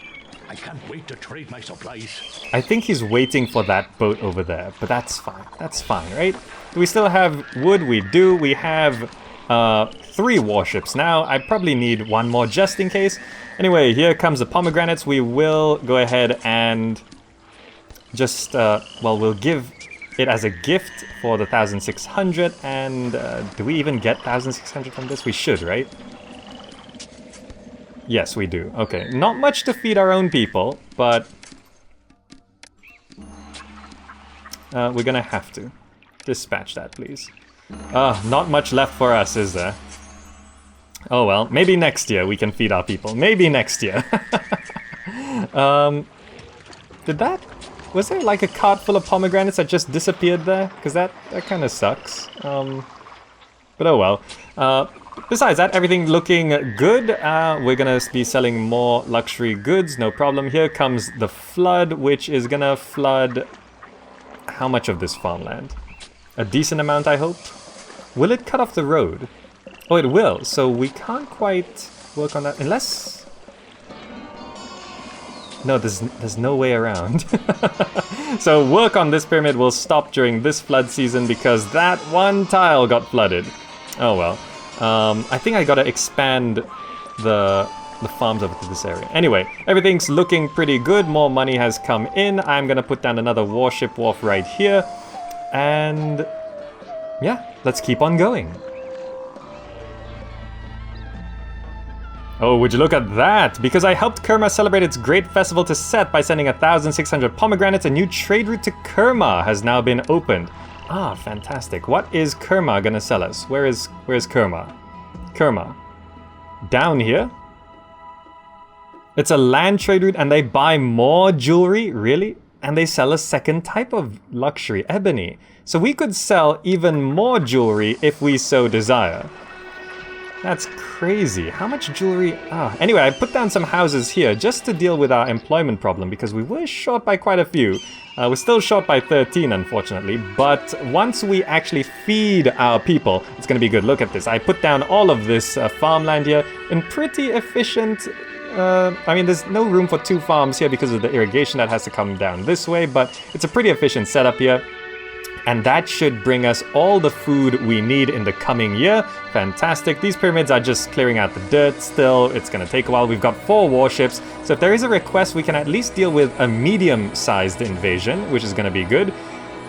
I can't wait to trade my supplies. I think he's waiting for that boat over there, but that's fine. That's fine, right? Do we still have wood? We do. We have 3 warships now. I probably need 1 more just in case. Anyway, here comes the pomegranates. We will go ahead and just, well, we'll give it as a gift for the 1,600, and do we even get 1,600 from this? We should, right? Yes, we do. Okay, not much to feed our own people, but we're gonna have to. Dispatch that, please. Not much left for us, is there? Oh well, maybe next year we can feed our people. Maybe next year. Did that... Was there like a cart full of pomegranates that just disappeared there? Because that kind of sucks. But oh well. Besides that, everything looking good. We're going to be selling more luxury goods, no problem. Here comes the flood, which is going to flood... How much of this farmland? A decent amount, I hope? Will it cut off the road? Oh, it will. So we can't quite work on that unless... No, there's no way around. So work on this pyramid will stop during this flood season because that one tile got flooded. Oh well. I think I gotta expand the farms over to this area. Anyway, everything's looking pretty good. More money has come in. I'm gonna put down another warship wharf right here. And yeah, let's keep on going. Oh, would you look at that? Because I helped Kerma celebrate its great festival to Set by sending 1,600 pomegranates, a new trade route to Kerma has now been opened. Ah, fantastic. What is Kerma gonna sell us? Where's Kerma? Kerma. Down here? It's a land trade route and they buy more jewelry? Really? And they sell a second type of luxury, ebony. So we could sell even more jewelry if we so desire. That's crazy. How much jewelry? Anyway, I put down some houses here just to deal with our employment problem because we were short by quite a few. We're still short by 13, unfortunately, but once we actually feed our people, it's going to be good. Look at this. I put down all of this farmland here in pretty efficient... I mean, there's no room for 2 farms here because of the irrigation that has to come down this way, but it's a pretty efficient setup here. And that should bring us all the food we need in the coming year. Fantastic. These pyramids are just clearing out the dirt still. It's going to take a while. We've got 4 warships. So if there is a request, we can at least deal with a medium-sized invasion, which is going to be good.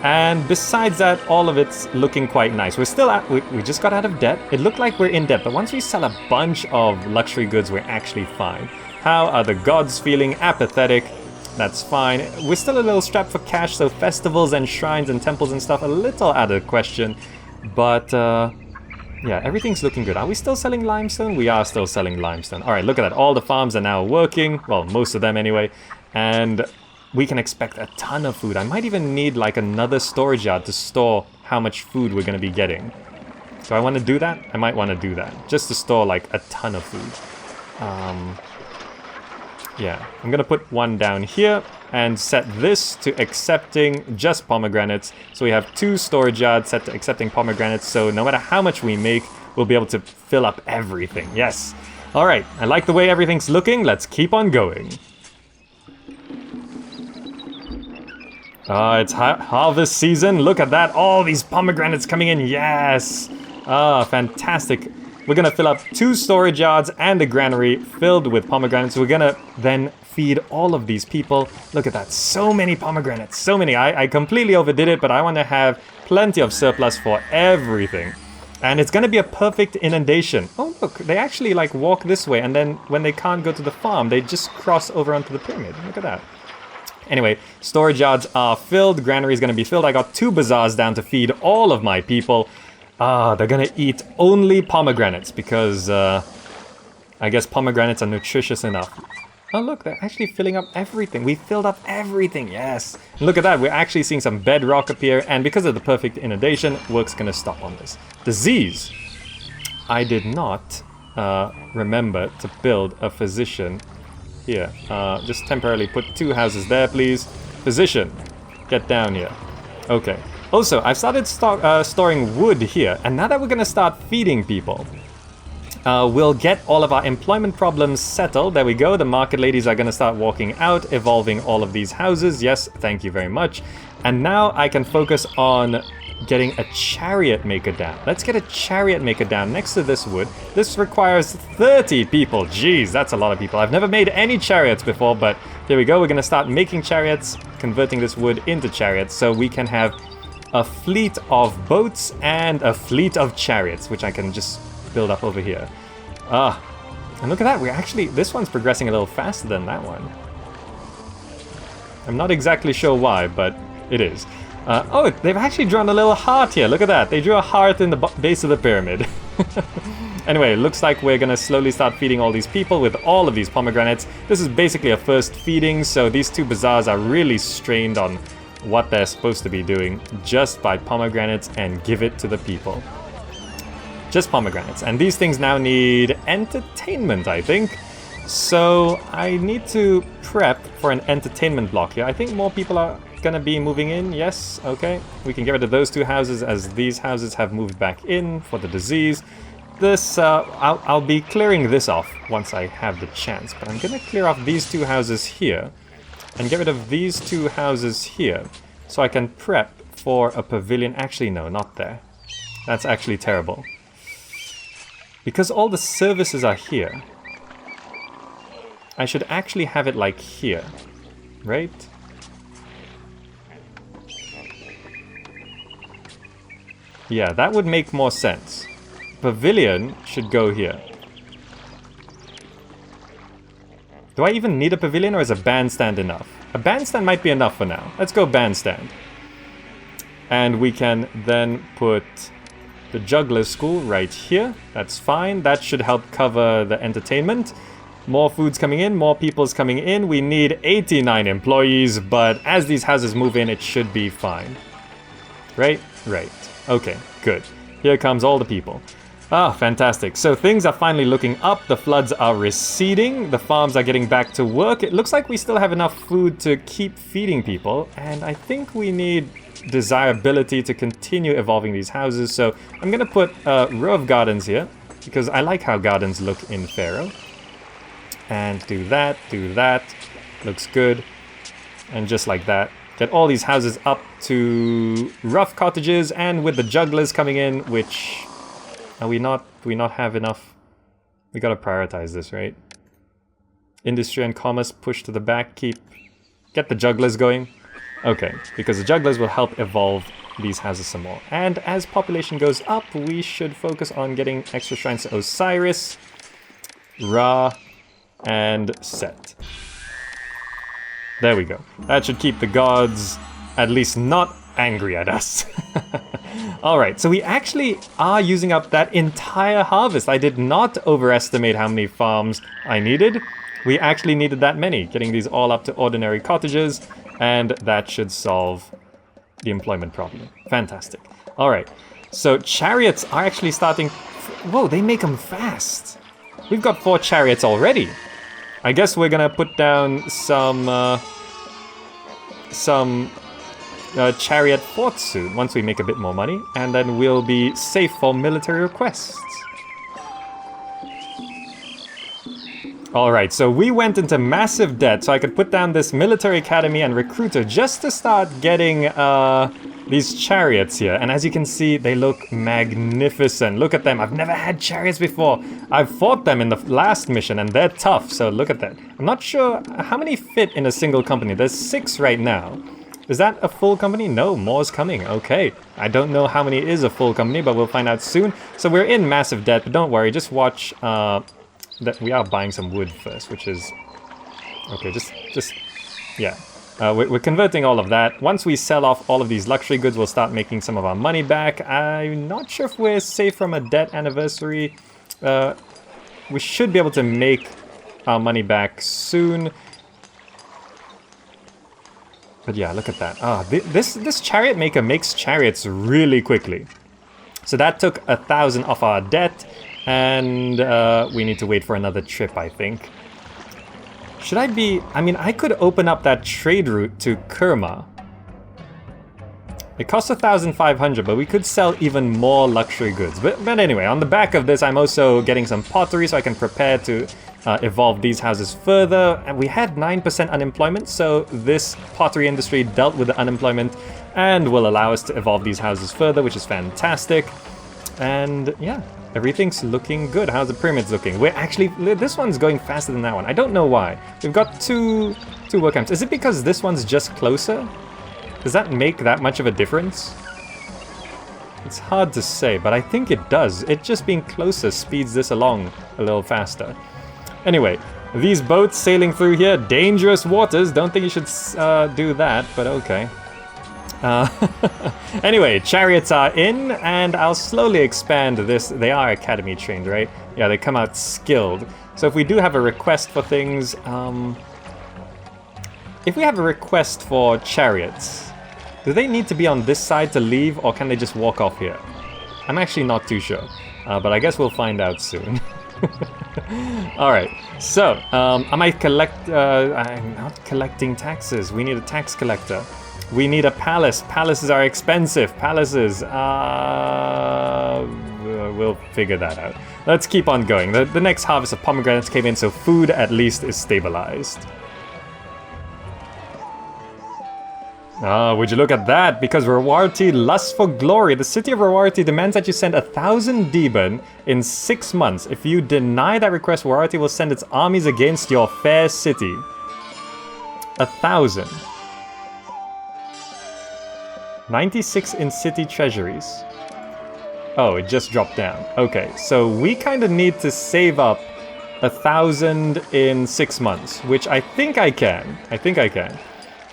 And besides that, all of it's looking quite nice. We're still at... We just got out of debt. It looked like we're in debt, but once we sell a bunch of luxury goods, we're actually fine. How are the gods feeling? Apathetic. That's fine. We're still a little strapped for cash, so festivals and shrines and temples and stuff, a little out of question. But, yeah, everything's looking good. Are we still selling limestone? We are still selling limestone. Alright, look at that. All the farms are now working. Well, most of them anyway. And we can expect a ton of food. I might even need, like, another storage yard to store how much food we're going to be getting. Do I want to do that? I might want to do that. Just to store, like, a ton of food. Yeah, I'm gonna put one down here and set this to accepting just pomegranates. So we have 2 storage yards set to accepting pomegranates, so no matter how much we make, we'll be able to fill up everything. Yes. Alright, I like the way everything's looking. Let's keep on going. It's harvest season. Look at that. All these pomegranates coming in. Yes. Fantastic. We're going to fill up 2 storage yards and a granary filled with pomegranates. We're going to then feed all of these people. Look at that. So many pomegranates. So many. I completely overdid it, but I want to have plenty of surplus for everything. And it's going to be a perfect inundation. Oh, look. They actually, like, walk this way. And then when they can't go to the farm, they just cross over onto the pyramid. Look at that. Anyway, storage yards are filled. Granary is going to be filled. I got 2 bazaars down to feed all of my people. They're gonna eat only pomegranates because I guess pomegranates are nutritious enough. Oh look, they're actually filling up everything. We filled up everything, yes. Look at that, we're actually seeing some bedrock appear, and because of the perfect inundation, work's gonna stop on this. Disease. I did not remember to build a physician here. Just temporarily put 2 houses there, please. Physician, get down here. Okay. Also, I've started storing wood here, and now that we're gonna start feeding people, we'll get all of our employment problems settled. There we go. The market ladies are going to start walking out, evolving all of these houses. Yes, thank you very much. And now I can focus on getting a chariot maker down. Let's get a chariot maker down next to this wood. This requires 30 people. Jeez, that's a lot of people. I've never made any chariots before, but here we go. We're going to start making chariots, converting this wood into chariots, so we can have a fleet of boats and a fleet of chariots, which I can just build up over here. And look at that, we're actually, this one's progressing a little faster than that one. I'm not exactly sure why, but it is. Oh, they've actually drawn a little heart here. Look at that, they drew a heart in the base of the pyramid. Anyway, looks like we're gonna slowly start feeding all these people with all of these pomegranates. This is basically a first feeding, so these 2 bazaars are really strained on what they're supposed to be doing. Just buy pomegranates and give it to the people. Just pomegranates. And these things now need entertainment, I think. So I need to prep for an entertainment block here. I think more people are gonna be moving in. Yes, okay. We can get rid of those 2 houses as these houses have moved back in for the disease. This, I'll be clearing this off once I have the chance. But I'm gonna clear off these 2 houses here and get rid of these 2 houses here so I can prep for a pavilion. Actually, no, not there. That's actually terrible. Because all the services are here, I should actually have it like here, right? Yeah, that would make more sense. Pavilion should go here. Do I even need a pavilion, or is a bandstand enough? A bandstand might be enough for now. Let's go bandstand. And we can then put the juggler's school right here. That's fine. That should help cover the entertainment. More food's coming in, more people's coming in. We need 89 employees, but as these houses move in, it should be fine. Right? Right. Okay, good. Here comes all the people. Ah, fantastic. So things are finally looking up. The floods are receding. The farms are getting back to work. It looks like we still have enough food to keep feeding people, and I think we need desirability to continue evolving these houses. So I'm gonna put a row of gardens here because I like how gardens look in Pharaoh. And do that, looks good. And just like that, get all these houses up to rough cottages, and with the jugglers coming in, which do we not have enough? We gotta prioritize this, right? Industry and commerce push to the back, get the jugglers going. Okay, because the jugglers will help evolve these houses some more. And as population goes up, we should focus on getting extra shrines to Osiris, Ra, and Set. There we go. That should keep the gods at least not angry at us. Alright, so we actually are using up that entire harvest. I did not overestimate how many farms I needed. We actually needed that many, getting these all up to ordinary cottages, and that should solve the employment problem. Fantastic. Alright, so chariots are actually starting... Whoa, they make them fast. We've got 4 chariots already. I guess we're gonna put down some chariot forts soon, once we make a bit more money, and then we'll be safe for military requests. Alright, so we went into massive debt so I could put down this military academy and recruiter just to start getting these chariots here. And as you can see, they look magnificent. Look at them. I've never had chariots before. I've fought them in the last mission and they're tough, so look at that. I'm not sure how many fit in a single company. There's 6 right now. Is that a full company? No, more's coming. Okay. I don't know how many is a full company, but we'll find out soon. So we're in massive debt, but don't worry. Just watch that we are buying some wood first, which is... Okay, yeah. We're converting all of that. Once we sell off all of these luxury goods, we'll start making some of our money back. I'm not sure if we're safe from a debt anniversary we should be able to make our money back soon. But yeah, look at that. This chariot maker makes chariots really quickly. So that took 1,000 off our debt, and we need to wait for another trip, I think. Should I be... I mean, I could open up that trade route to Kerma. It costs 1,500, but we could sell even more luxury goods. But anyway, on the back of this, I'm also getting some pottery so I can prepare to evolve these houses further. And we had 9% unemployment, so this pottery industry dealt with the unemployment and will allow us to evolve these houses further, which is fantastic. And yeah, everything's looking good. How's the pyramids looking? We're actually... This one's going faster than that one. I don't know why. We've got two work camps. Is it because this one's just closer? Does that make that much of a difference? It's hard to say, but I think it does. It just being closer speeds this along a little faster. Anyway, these boats sailing through here, dangerous waters. Don't think you should do that, but okay. Anyway, chariots are in, and I'll slowly expand this. They are academy trained, right? Yeah, they come out skilled. So if we do have a request for things, if we have a request for chariots, do they need to be on this side to leave, or can they just walk off here? I'm actually not too sure, but I guess we'll find out soon. Alright, so, I might collect, I'm not collecting taxes. We need a tax collector. We need a palace. Palaces are expensive. Palaces, we'll figure that out. Let's keep on going. The next harvest of pomegranates came in, so food at least is stabilized. Would you look at that? Because Rawarti lusts for glory. The city of Rawarti demands that you send 1,000 Deben in 6 months. If you deny that request, Rawarti will send its armies against your fair city. 1,000. 96 in city treasuries. Oh, it just dropped down. Okay, so we kind of need to save up 1,000 in 6 months, which I think I can.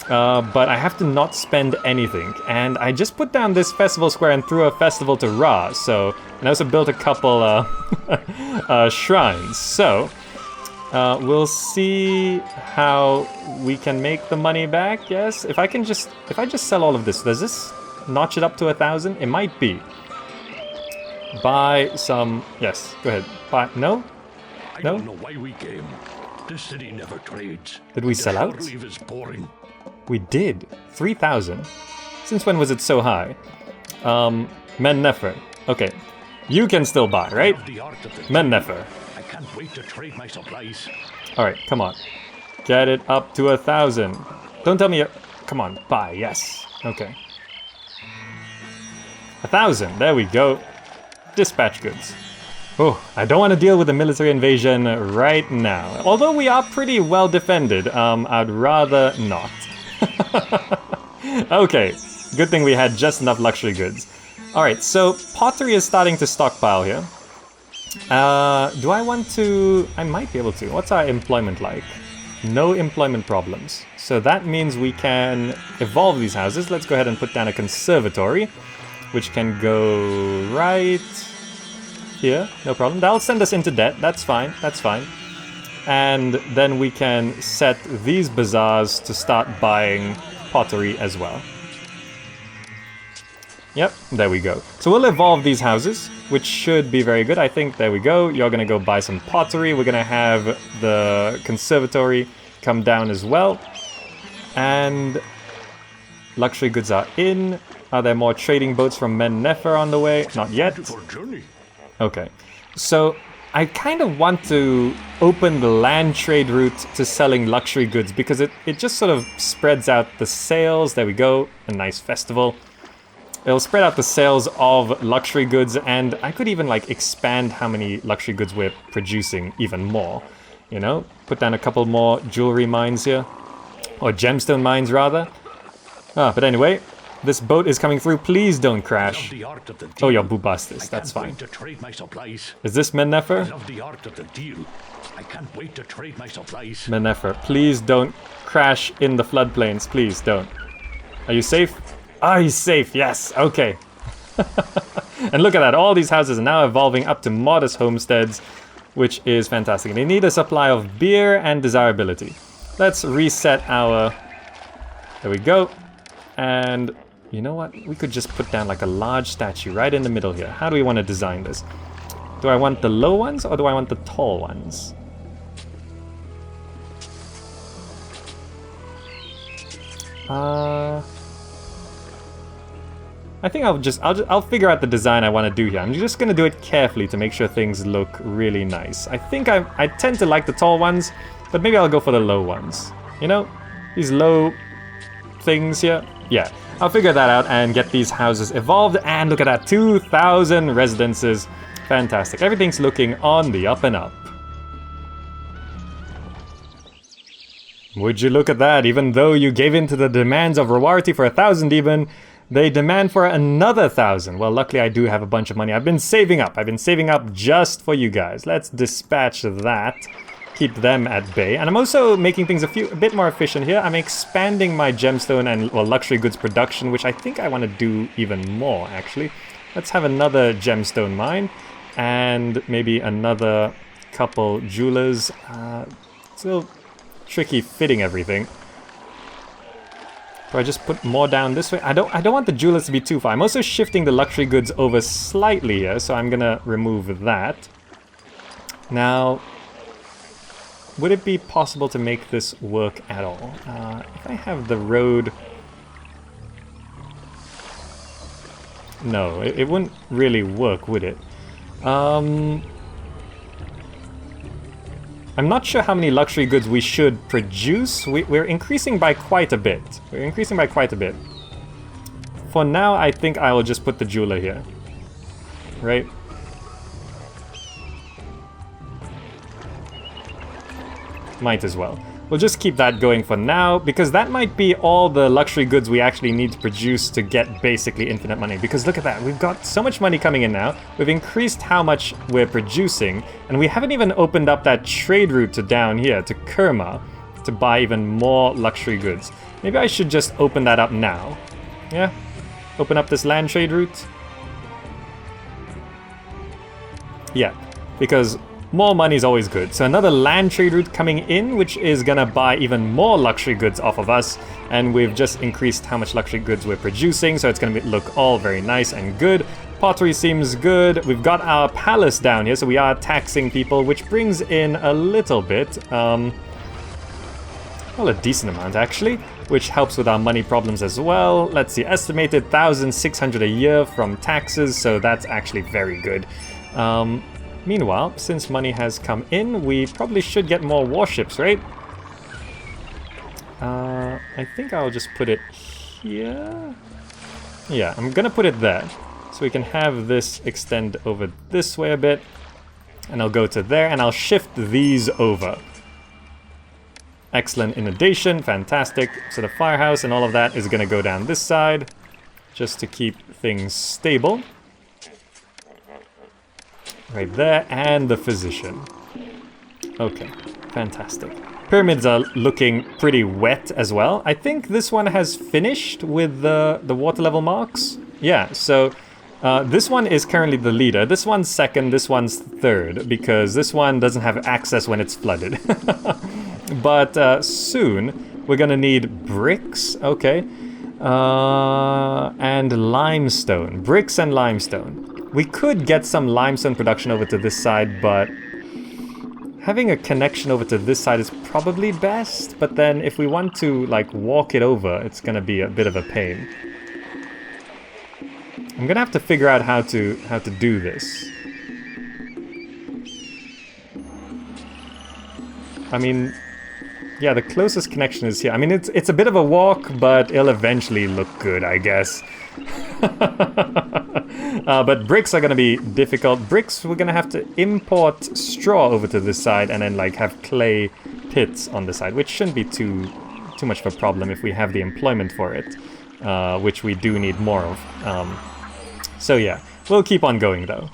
But I have to not spend anything. And I just put down this festival square and threw a festival to Ra. So, and I also built a couple shrines. So, we'll see how we can make the money back. Yes, if I just sell all of this, does this notch it up to 1,000? It might be. Buy some. Yes, go ahead. Buy. No. I don't know why we came. This city never trades. Did we sell out? Leave is boring. We did. 3,000. Since when was it so high? Men Nefer. Okay. You can still buy, right? Men Nefer. I can't wait to trade my supplies. Alright, come on. Get it up to 1,000. Don't tell me you're... Come on, buy, yes. Okay. 1,000, there we go. Dispatch goods. Oh, I don't want to deal with the military invasion right now. Although we are pretty well defended, I'd rather not. Okay, good thing we had just enough luxury goods. Alright, so pottery is starting to stockpile here. Do I want to... I might be able to. What's our employment like? No employment problems. So that means we can evolve these houses. Let's go ahead and put down a conservatory, which can go right here. No problem. That'll send us into debt. That's fine. That's fine. And then we can set these bazaars to start buying pottery as well. Yep, there we go. So we'll evolve these houses, which should be very good. I think, there we go. You're gonna go buy some pottery. We're gonna have the conservatory come down as well. And luxury goods are in. Are there more trading boats from Men Nefer on the way? Not yet. Okay. So I kind of want to open the land trade route to selling luxury goods because it just sort of spreads out the sales. There we go. A nice festival. It'll spread out the sales of luxury goods, and I could even like expand how many luxury goods we're producing even more. You know, put down a couple more jewelry mines here, or gemstone mines rather. But anyway, this boat is coming through. Please don't crash. Oh, you're Bubastis. That's fine. Is this Men Nefer? Men Nefer, please don't crash in the floodplains. Please don't. Are you safe? Ah, he's safe, yes, okay. And look at that, all these houses are now evolving up to modest homesteads. which is fantastic. They need a supply of beer and desirability. Let's reset our... There we go. And you know what? We could just put down like a large statue right in the middle here. How do we want to design this? Do I want the low ones or do I want the tall ones? I think I'll figure out the design I want to do here. I'm just going to do it carefully to make sure things look really nice. I think I tend to like the tall ones, but maybe I'll go for the low ones. You know, these low things here. Yeah, I'll figure that out and get these houses evolved. And look at that, 2,000 residences. Fantastic. Everything's looking on the up and up. Would you look at that? Even though you gave in to the demands of Rowarty for 1,000 even, they demand for another 1,000. Well, luckily I do have a bunch of money. I've been saving up. I've been saving up just for you guys. Let's dispatch that. Keep them at bay. And I'm also making things a bit more efficient here. I'm expanding my gemstone and, well, luxury goods production, which I think I want to do even more, actually. Let's have another gemstone mine. And maybe another couple jewelers. It's a little tricky fitting everything. Do I just put more down this way? I don't want the jewelers to be too far. I'm also shifting the luxury goods over slightly here, so I'm gonna remove that. Now, would it be possible to make this work at all? If I have the road... No, it wouldn't really work, would it? I'm not sure how many luxury goods we should produce. We're increasing by quite a bit. For now, I think I will just put the jeweler here. Right? Might as well. We'll just keep that going for now, because that might be all the luxury goods we actually need to produce to get basically infinite money. Because look at that, we've got so much money coming in now, we've increased how much we're producing, and we haven't even opened up that trade route to down here, to Kerma, to buy even more luxury goods. Maybe I should just open that up now. Yeah? Open up this land trade route. Yeah, because more money is always good. So another land trade route coming in, which is gonna buy even more luxury goods off of us. And we've just increased how much luxury goods we're producing, so it's gonna look all very nice and good. Pottery seems good. We've got our palace down here, so we are taxing people, which brings in a little bit. Well, a decent amount actually, which helps with our money problems as well. Let's see, estimated 1,600 a year from taxes, so that's actually very good. Meanwhile, since money has come in, we probably should get more warships, right? I think I'll just put it here. Yeah, I'm gonna put it there. So we can have this extend over this way a bit. And I'll go to there, and I'll shift these over. Excellent inundation, fantastic. So the firehouse and all of that is gonna go down this side, just to keep things stable. Right there, and the physician. Okay, fantastic. Pyramids are looking pretty wet as well. I think this one has finished with the water level marks. Yeah, so this one is currently the leader. This one's second, this one's third, because this one doesn't have access when it's flooded. But soon, we're gonna need bricks, okay, and limestone. Bricks and limestone. We could get some limestone production over to this side, but having a connection over to this side is probably best. But then if we want to, like, walk it over, it's gonna be a bit of a pain. I'm gonna have to figure out how to do this. I mean, yeah, the closest connection is here. I mean, it's a bit of a walk, but it'll eventually look good, I guess. But bricks are gonna be difficult. Bricks, we're gonna have to import straw over to this side and then like have clay pits on the side, which shouldn't be too much of a problem if we have the employment for it, which we do need more of. So yeah, we'll keep on going though.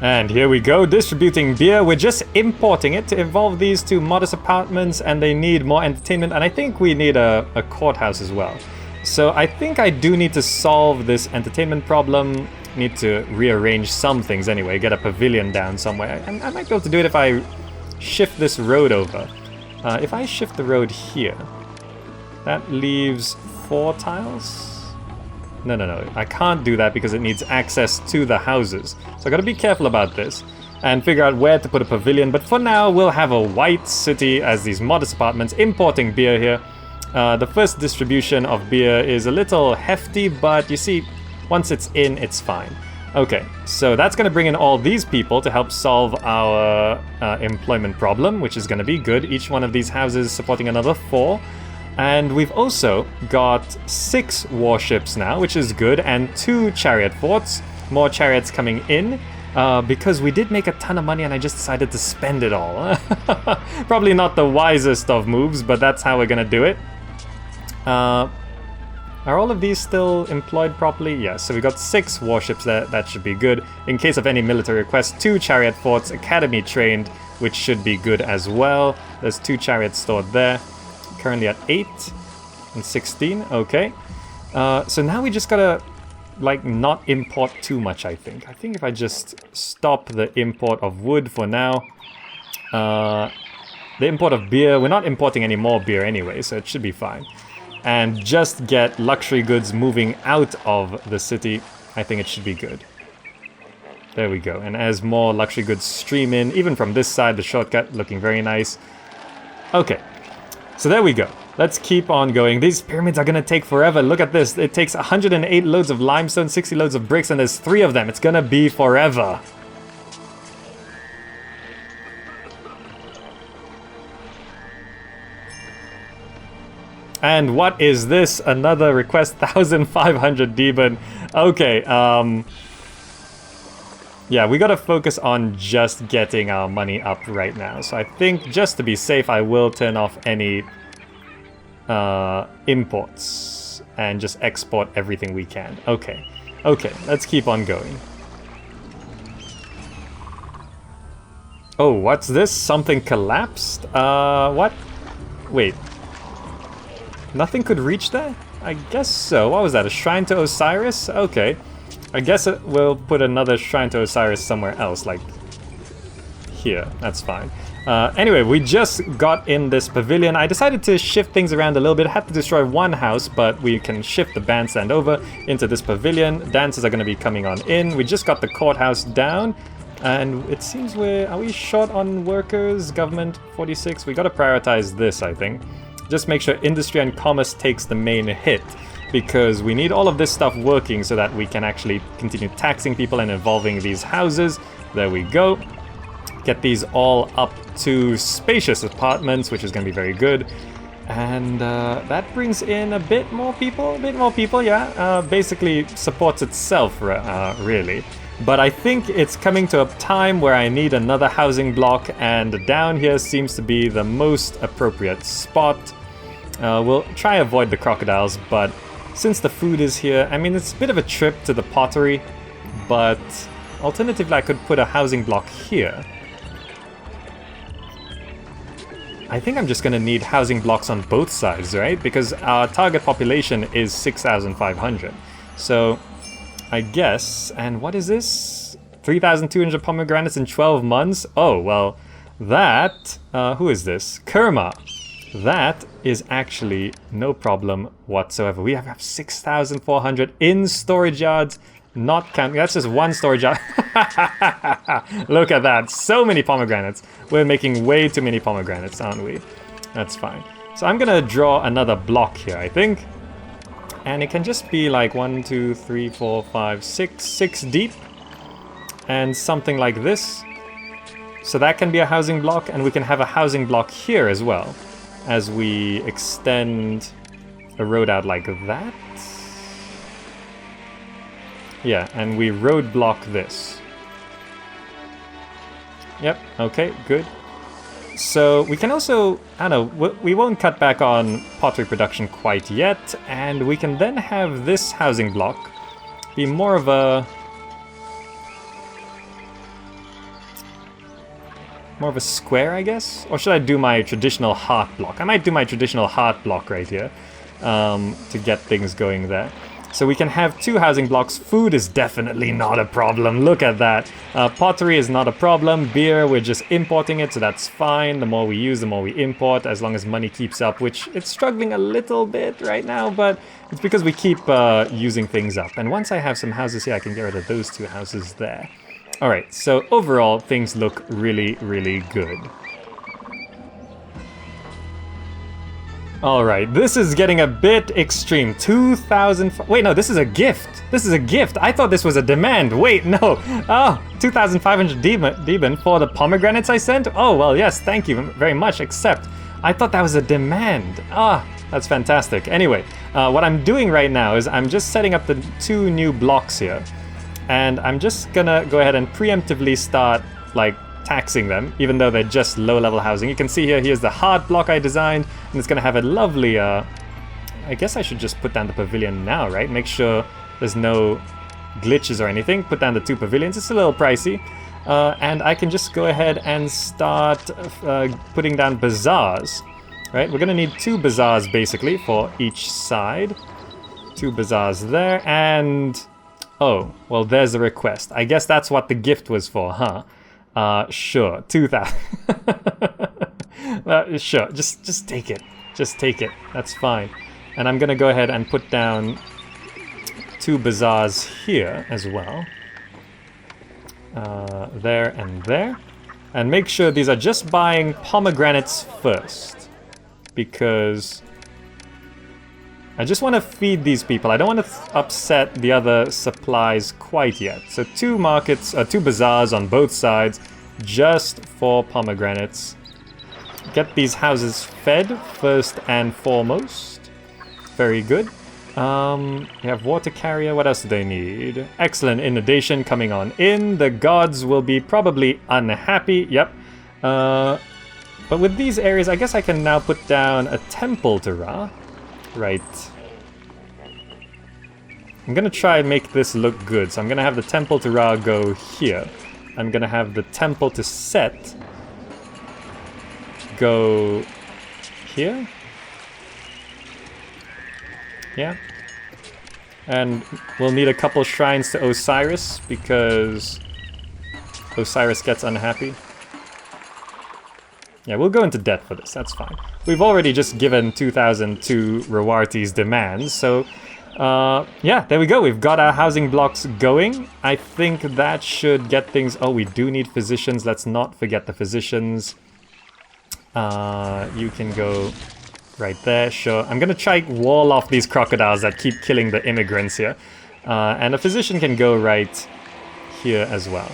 And here we go, distributing beer. We're just importing it to evolve these to modest apartments, and they need more entertainment, and I think we need a courthouse as well. So I think I do need to solve this entertainment problem. need to rearrange some things anyway, get a pavilion down somewhere. I might be able to do it if I shift this road over. If I shift the road here, that leaves 4 tiles? No, I can't do that because it needs access to the houses. So I gotta be careful about this and figure out where to put a pavilion. But for now, we'll have a white city as these modest apartments, importing beer here. The first distribution of beer is a little hefty, but you see, once it's in, it's fine. Okay, so that's going to bring in all these people to help solve our employment problem, which is going to be good. Each one of these houses supporting another 4. And we've also got 6 warships now, which is good, and 2 chariot forts. More chariots coming in, because we did make a ton of money and I just decided to spend it all. Probably not the wisest of moves, but that's how we're going to do it. Are all of these still employed properly? Yes, so we got 6 warships there, that should be good. In case of any military requests, 2 chariot forts, academy trained, which should be good as well. There's 2 chariots stored there. Currently at 8 and 16, okay. So now we just gotta, like, not import too much, I think. I think if I just stop the import of wood for now. The import of beer, we're not importing any more beer anyway, so it should be fine. And just get luxury goods moving out of the city, I think it should be good. There we go. And as more luxury goods stream in, even from this side, the shortcut looking very nice. Okay. So there we go. Let's keep on going. These pyramids are gonna take forever. Look at this. It takes 108 loads of limestone, 60 loads of bricks, and there's 3 of them. It's gonna be forever. And what is this? Another request, 1,500 Deben. Okay, yeah, we gotta focus on just getting our money up right now. So I think, just to be safe, I will turn off any imports and just export everything we can. Okay, let's keep on going. Oh, what's this? Something collapsed? What? Wait. Nothing could reach there? I guess so. What was that? A shrine to Osiris? Okay. I guess we'll put another shrine to Osiris somewhere else, like here. That's fine. Anyway, we just got in this pavilion. I decided to shift things around a little bit. I had to destroy one house, but we can shift the bandstand over into this pavilion. Dancers are going to be coming on in. We just got the courthouse down, and it seems are we short on workers? Government 46. We got to prioritize this, I think. Just make sure industry and commerce takes the main hit, because we need all of this stuff working so that we can actually continue taxing people and involving these houses. There we go. Get these all up to spacious apartments, which is going to be very good. And that brings in a bit more people, yeah. Basically supports itself, really. But I think it's coming to a time where I need another housing block, and down here seems to be the most appropriate spot. We'll try avoid the crocodiles, but since the food is here, I mean, it's a bit of a trip to the pottery, but alternatively I could put a housing block here. I think I'm just gonna need housing blocks on both sides, right? Because our target population is 6,500. So I guess, and what is this? 3,200 pomegranates in 12 months? Oh, well, that, who is this? Kerma. That is actually no problem whatsoever. We have 6,400 in storage yards, not counting. That's just one storage yard. Look at that. So many pomegranates. We're making way too many pomegranates, aren't we? That's fine. So I'm gonna draw another block here, I think. And it can just be like 1, 2, 3, 4, 5, 6 deep. And something like this. So that can be a housing block, and we can have a housing block here as well, as we extend a road out like that. Yeah, and we road block this. Yep, okay, good. So we can also, I don't know, we won't cut back on pottery production quite yet, and we can then have this housing block be more of a square, I guess? Or should I do my traditional heart block? I might do my traditional heart block right here to get things going there. So we can have 2 housing blocks. Food is definitely not a problem. Look at that. Pottery is not a problem. Beer, we're just importing it, so that's fine. The more we use, the more we import, as long as money keeps up, which it's struggling a little bit right now, but it's because we keep using things up. And once I have some houses here, I can get rid of those 2 houses there. All right, so overall, things look really, really good. Alright, this is getting a bit extreme. 2,000... Wait, no, this is a gift. This is a gift. I thought this was a demand. Wait, no. Oh, 2,500 demon for the pomegranates I sent? Oh, well, yes, thank you very much, except I thought that was a demand. Ah, that's fantastic. Anyway, what I'm doing right now is I'm just setting up the 2 new blocks here. And I'm just gonna go ahead and preemptively start, like, taxing them, even though they're just low-level housing. You can see here, here's the hard block I designed, and it's gonna have a lovely, I guess I should just put down the pavilion now, right? Make sure there's no glitches or anything. Put down the 2 pavilions. It's a little pricey. And I can just go ahead and start putting down bazaars, right? We're gonna need 2 bazaars, basically, for each side. 2 bazaars there, and... Oh, well, there's the request. I guess that's what the gift was for, huh? Sure, 2,000. Sure, just take it. Just take it. That's fine. And I'm gonna go ahead and put down 2 bazaars here as well. There and there. And make sure these are just buying pomegranates first. Because I just want to feed these people. I don't want to upset the other supplies quite yet. So 2 markets, 2 bazaars on both sides, just for pomegranates. Get these houses fed first and foremost. Very good. We have water carrier. What else do they need? Excellent inundation coming on in. The gods will be probably unhappy. Yep. But with these areas, I guess I can now put down a temple to Ra. Right. I'm gonna try and make this look good. So I'm gonna have the temple to Ra go here. I'm gonna have the temple to Set go here. Yeah. And we'll need a couple shrines to Osiris because Osiris gets unhappy. Yeah, we'll go into debt for this, that's fine. We've already just given 2,000 to Rewarti's demands, so yeah, there we go. We've got our housing blocks going. I think that should get things... Oh, we do need physicians. Let's not forget the physicians. You can go right there, sure. I'm gonna try wall off these crocodiles that keep killing the immigrants here. And a physician can go right here as well.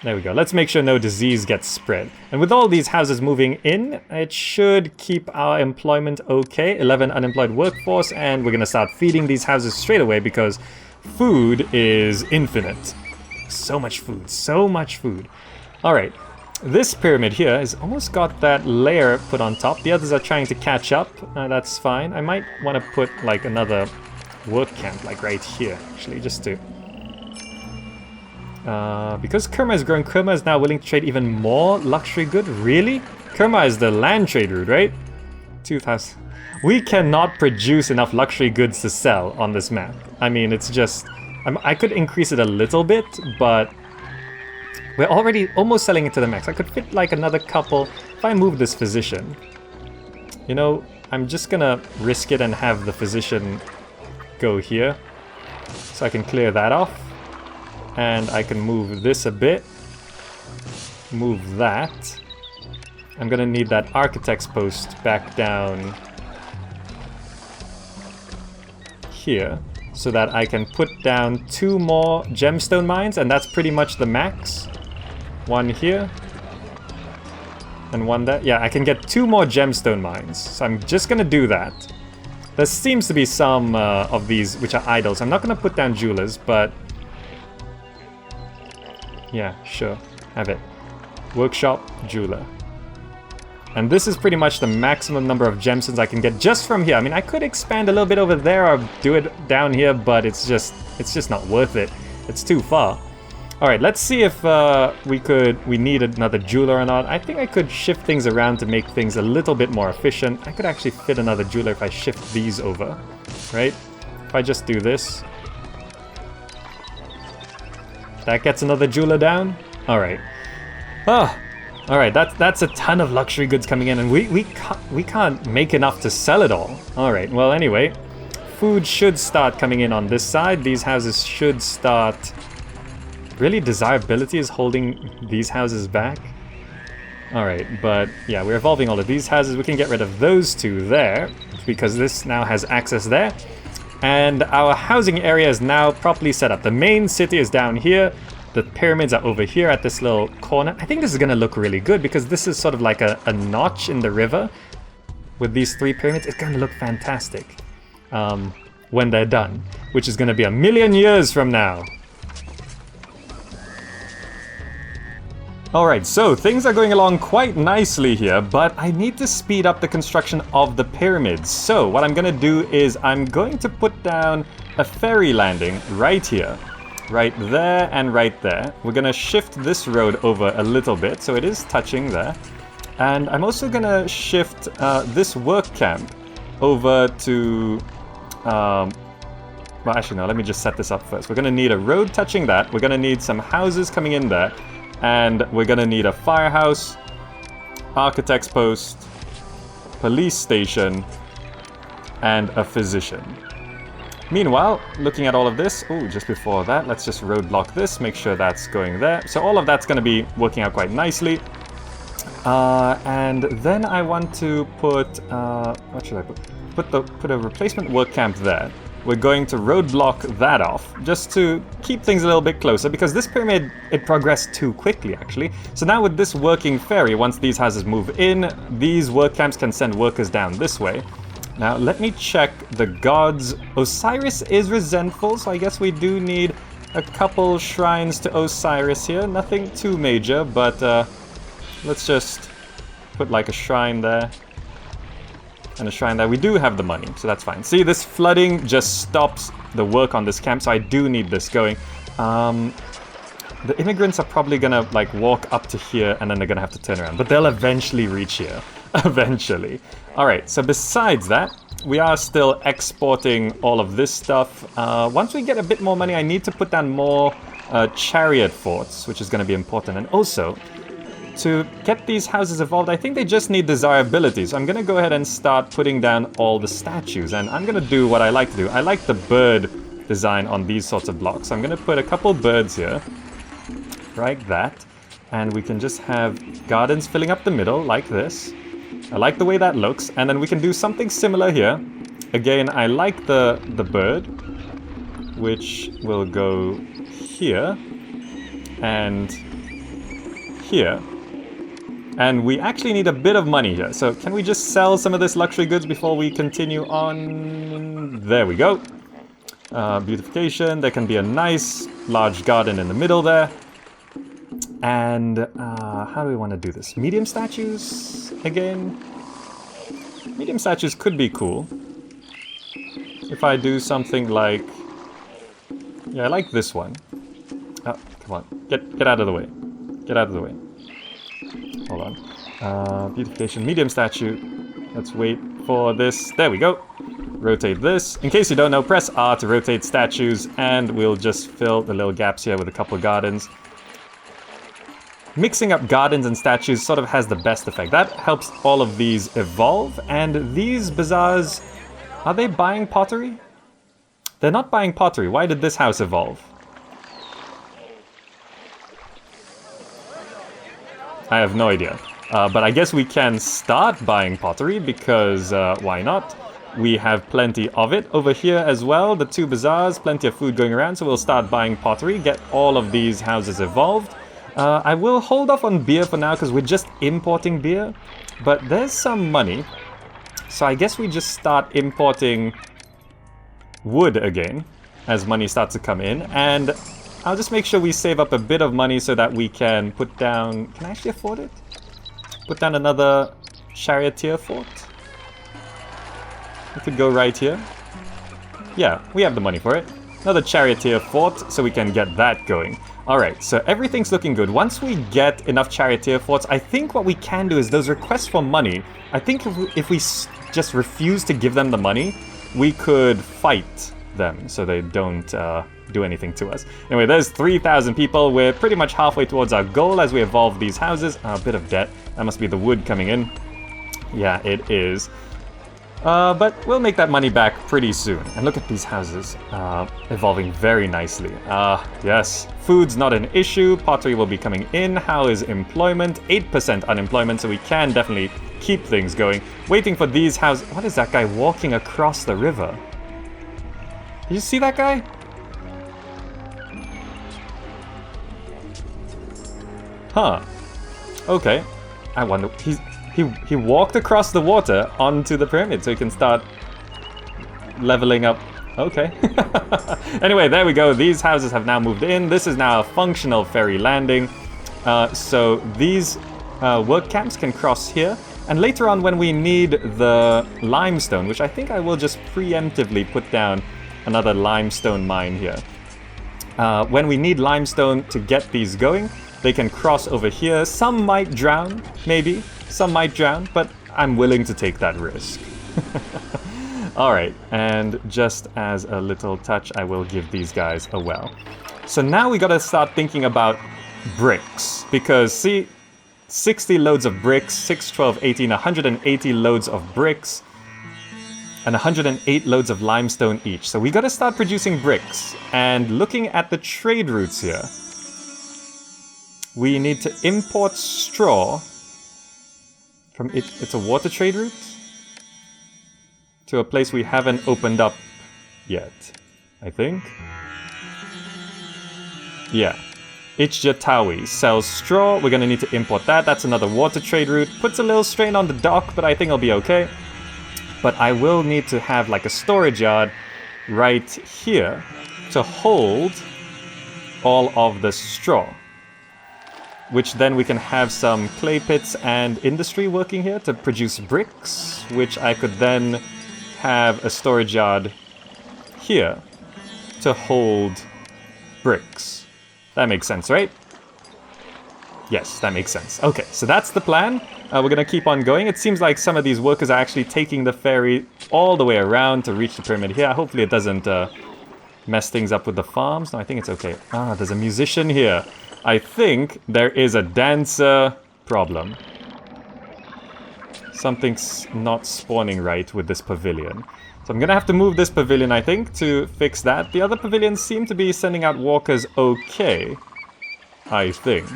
There we go. Let's make sure no disease gets spread. And with all these houses moving in, it should keep our employment okay. 11 unemployed workforce, and we're going to start feeding these houses straight away because food is infinite. So much food. So much food. All right. This pyramid here has almost got that layer put on top. The others are trying to catch up. That's fine. I might want to put like another work camp like right here, actually, just to... because Kerma is growing, Kerma is now willing to trade even more luxury good? Really? Kerma is the land trade route, right? 2,000. We cannot produce enough luxury goods to sell on this map. I mean, it's just... I could increase it a little bit, but... We're already almost selling it to the max. I could fit like another couple. If I move this physician... You know, I'm just gonna risk it and have the physician go here. So I can clear that off. And I can move this a bit. Move that. I'm gonna need that architect's post back down here so that I can put down 2 more gemstone mines, and that's pretty much the max. 1 here and 1 there. Yeah, I can get 2 more gemstone mines, so I'm just gonna do that. There seems to be some of these which are idle, so I'm not gonna put down jewelers, but yeah, sure. Have it. Workshop, jeweler. And this is pretty much the maximum number of gemstones I can get just from here. I mean, I could expand a little bit over there or do it down here, but it's just not worth it. It's too far. All right, let's see if we need another jeweler or not. I think I could shift things around to make things a little bit more efficient. I could actually fit another jeweler if I shift these over, right? If I just do this. That gets another jeweler down. Alright. Oh, alright, that's a ton of luxury goods coming in, and we can't make enough to sell it all. Alright, well anyway. Food should start coming in on this side. These houses should start... Really, desirability is holding these houses back? Alright, but yeah, we're evolving all of these houses. We can get rid of those two there, because this now has access there. And our housing area is now properly set up. The main city is down here. The pyramids are over here at this little corner. I think this is going to look really good, because this is sort of like a notch in the river. With these 3 pyramids, it's going to look fantastic. When they're done, which is going to be 1,000,000 years from now. Alright, so things are going along quite nicely here, but I need to speed up the construction of the pyramids. So what I'm going to do is I'm going to put down a ferry landing right here. Right there and right there. We're going to shift this road over a little bit, so it is touching there. And I'm also going to shift this work camp over to... well, actually, no, let me just set this up first. We're going to need a road touching that. We're going to need some houses coming in there. And we're going to need a firehouse, architect's post, police station, and a physician. Meanwhile, looking at all of this, just before that, let's just roadblock this, make sure that's going there. So all of that's going to be working out quite nicely. And then I want to put, what should I put? Put a replacement work camp there. We're going to roadblock that off, just to keep things a little bit closer, because this pyramid, it progressed too quickly, actually. So now with this working ferry, once these houses move in, these work camps can send workers down this way. Now, let me check the gods. Osiris is resentful, so I guess we do need a couple shrines to Osiris here. Nothing too major, but let's just put like a shrine there. And a shrine there. We do have the money, so that's fine. See, this flooding just stops the work on this camp, so I do need this going. The immigrants are probably gonna like walk up to here and then they're gonna have to turn around, but they'll eventually reach here. Eventually. Alright, so besides that, we are still exporting all of this stuff. Once we get a bit more money, I need to put down more chariot forts, which is going to be important. And also, to get these houses evolved, I think they just need desirability. So I'm going to go ahead and start putting down all the statues. And I'm going to do what I like to do. I like the bird design on these sorts of blocks. So I'm going to put a couple birds here, like that. And we can just have gardens filling up the middle, like this. I like the way that looks. And then we can do something similar here. Again, I like the bird, which will go here and here. And we actually need a bit of money here. So can we just sell some of this luxury goods before we continue on? There we go. Beautification. There can be a nice large garden in the middle there. And how do we want to do this? Medium statues again? Medium statues could be cool. If I do something like... Yeah, I like this one. Oh, come on. Get out of the way. Get out of the way. Hold on. Beautification, medium statue. Let's wait for this. There we go. Rotate this. In case you don't know, press R to rotate statues, and we'll just fill the little gaps here with a couple of gardens. Mixing up gardens and statues sort of has the best effect. That helps all of these evolve, and these bazaars... Are they buying pottery? They're not buying pottery. Why did this house evolve? I have no idea. But I guess we can start buying pottery because why not? We have plenty of it over here as well. The two bazaars, plenty of food going around. So we'll start buying pottery, get all of these houses evolved. I will hold off on beer for now because we're just importing beer. But there's some money. So I guess we just start importing wood again as money starts to come in. And I'll just make sure we save up a bit of money so that we can put down... Can I actually afford it? Put down another charioteer fort. We could go right here. Yeah, we have the money for it. Another charioteer fort so we can get that going. Alright, so everything's looking good. Once we get enough charioteer forts, I think what we can do is those requests for money, I think if we just refuse to give them the money, we could fight them so they don't do anything to us. Anyway, there's 3,000 people. We're pretty much halfway towards our goal as we evolve these houses. A bit of debt. That must be the wood coming in. Yeah, it is. But we'll make that money back pretty soon. And look at these houses, evolving very nicely. Yes, food's not an issue. Pottery will be coming in. How is employment? 8% unemployment, so we can definitely keep things going. Waiting for these houses. What is that guy walking across the river? Did you see that guy? Huh. Okay. I wonder. He walked across the water onto the pyramid so he can start leveling up. Okay. Anyway, there we go. These houses have now moved in. This is now a functional ferry landing. So these work camps can cross here. And later on when we need the limestone, which I think I will just preemptively put down another limestone mine here. When we need limestone to get these going, they can cross over here. Some might drown, maybe. Some might drown, but I'm willing to take that risk. Alright, and just as a little touch, I will give these guys a well. So now we gotta start thinking about bricks. Because, see, 60 loads of bricks, 6, 12, 18, 180 loads of bricks, and 108 loads of limestone each. So we gotta start producing bricks. And looking at the trade routes here, we need to import straw from it's a water trade route to a place we haven't opened up yet, I think. Yeah. Ichjatawi sells straw. We're gonna need to import that. That's another water trade route. Puts a little strain on the dock, but I think it'll be okay. But I will need to have like a storage yard right here to hold all of the straw. Which then we can have some clay pits and industry working here to produce bricks, which I could then have a storage yard here to hold bricks. That makes sense, right? Yes, that makes sense. Okay, so that's the plan. We're gonna keep on going. It seems like some of these workers are actually taking the ferry all the way around to reach the pyramid here. Hopefully it doesn't mess things up with the farms. No, I think it's okay. Ah, there's a musician here. I think there is a dancer problem. Something's not spawning right with this pavilion. So I'm gonna have to move this pavilion, I think, to fix that. The other pavilions seem to be sending out walkers okay, I think.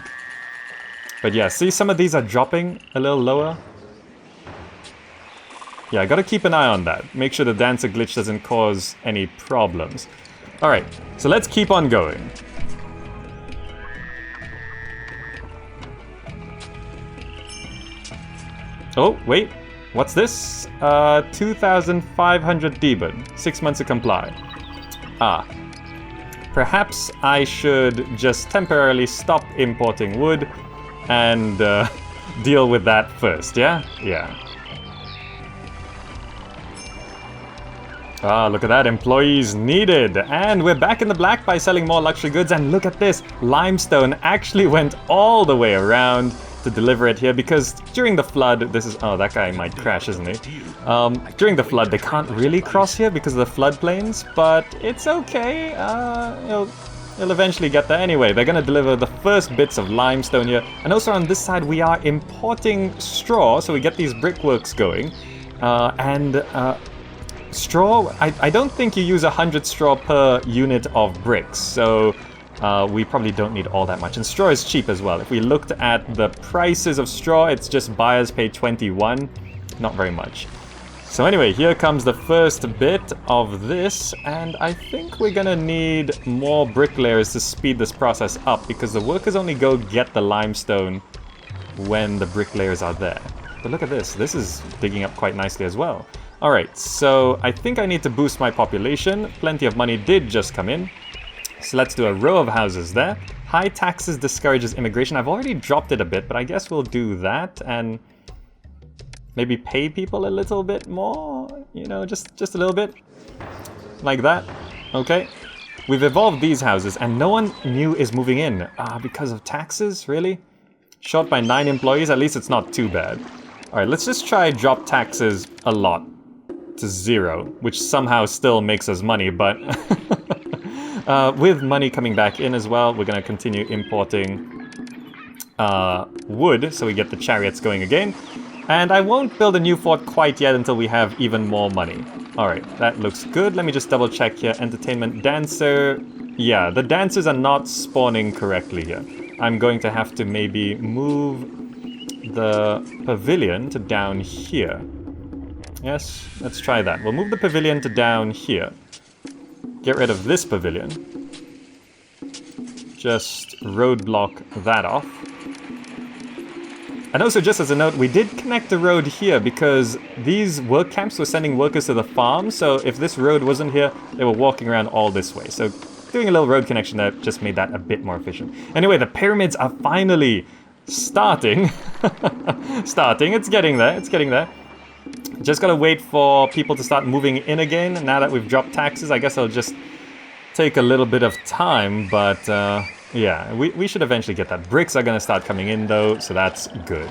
But yeah, see, some of these are dropping a little lower. Yeah, I gotta keep an eye on that. Make sure the dancer glitch doesn't cause any problems. Alright, so let's keep on going. Oh, wait. What's this? 2,500 Deben. 6 months to comply. Ah. Perhaps I should just temporarily stop importing wood and deal with that first, yeah? Yeah. Ah, look at that. Employees needed. And we're back in the black by selling more luxury goods. And look at this. Limestone actually went all the way around to deliver it here because during the flood, this is... Oh, that guy might crash, isn't he? During the flood, they can't really cross here because of the floodplains, but it's okay. He'll eventually get there anyway. They're going to deliver the first bits of limestone here. And also on this side, we are importing straw, so we get these brickworks going. Straw, I don't think you use 100 straw per unit of bricks, so we probably don't need all that much. And straw is cheap as well. If we looked at the prices of straw, it's just buyers pay 21, not very much. So anyway, here comes the first bit of this, and I think we're gonna need more bricklayers to speed this process up, because the workers only go get the limestone when the bricklayers are there. But look at this, this is digging up quite nicely as well. Alright, so I think I need to boost my population. Plenty of money did just come in. So let's do a row of houses there. High taxes discourages immigration. I've already dropped it a bit, but I guess we'll do that and maybe pay people a little bit more, you know, just a little bit. Like that. Okay. We've evolved these houses and no one new is moving in. Because of taxes? Really? Short by 9 employees? At least it's not too bad. Alright, let's just try drop taxes a lot. to 0, which somehow still makes us money, but with money coming back in as well, we're going to continue importing wood, so we get the chariots going again. And I won't build a new fort quite yet until we have even more money. Alright, that looks good. Let me just double check here. Entertainment dancer. Yeah, the dancers are not spawning correctly here. I'm going to have to maybe move the pavilion to down here. Yes, let's try that. We'll move the pavilion to down here. Get rid of this pavilion. Just roadblock that off. And also, just as a note, we did connect the road here because these work camps were sending workers to the farm, so if this road wasn't here, they were walking around all this way. So doing a little road connection there just made that a bit more efficient. Anyway, the pyramids are finally starting. It's getting there, it's getting there. Just gotta wait for people to start moving in again. Now that we've dropped taxes, I guess it'll just take a little bit of time, but yeah, we should eventually get that. Bricks are gonna start coming in though, so that's good.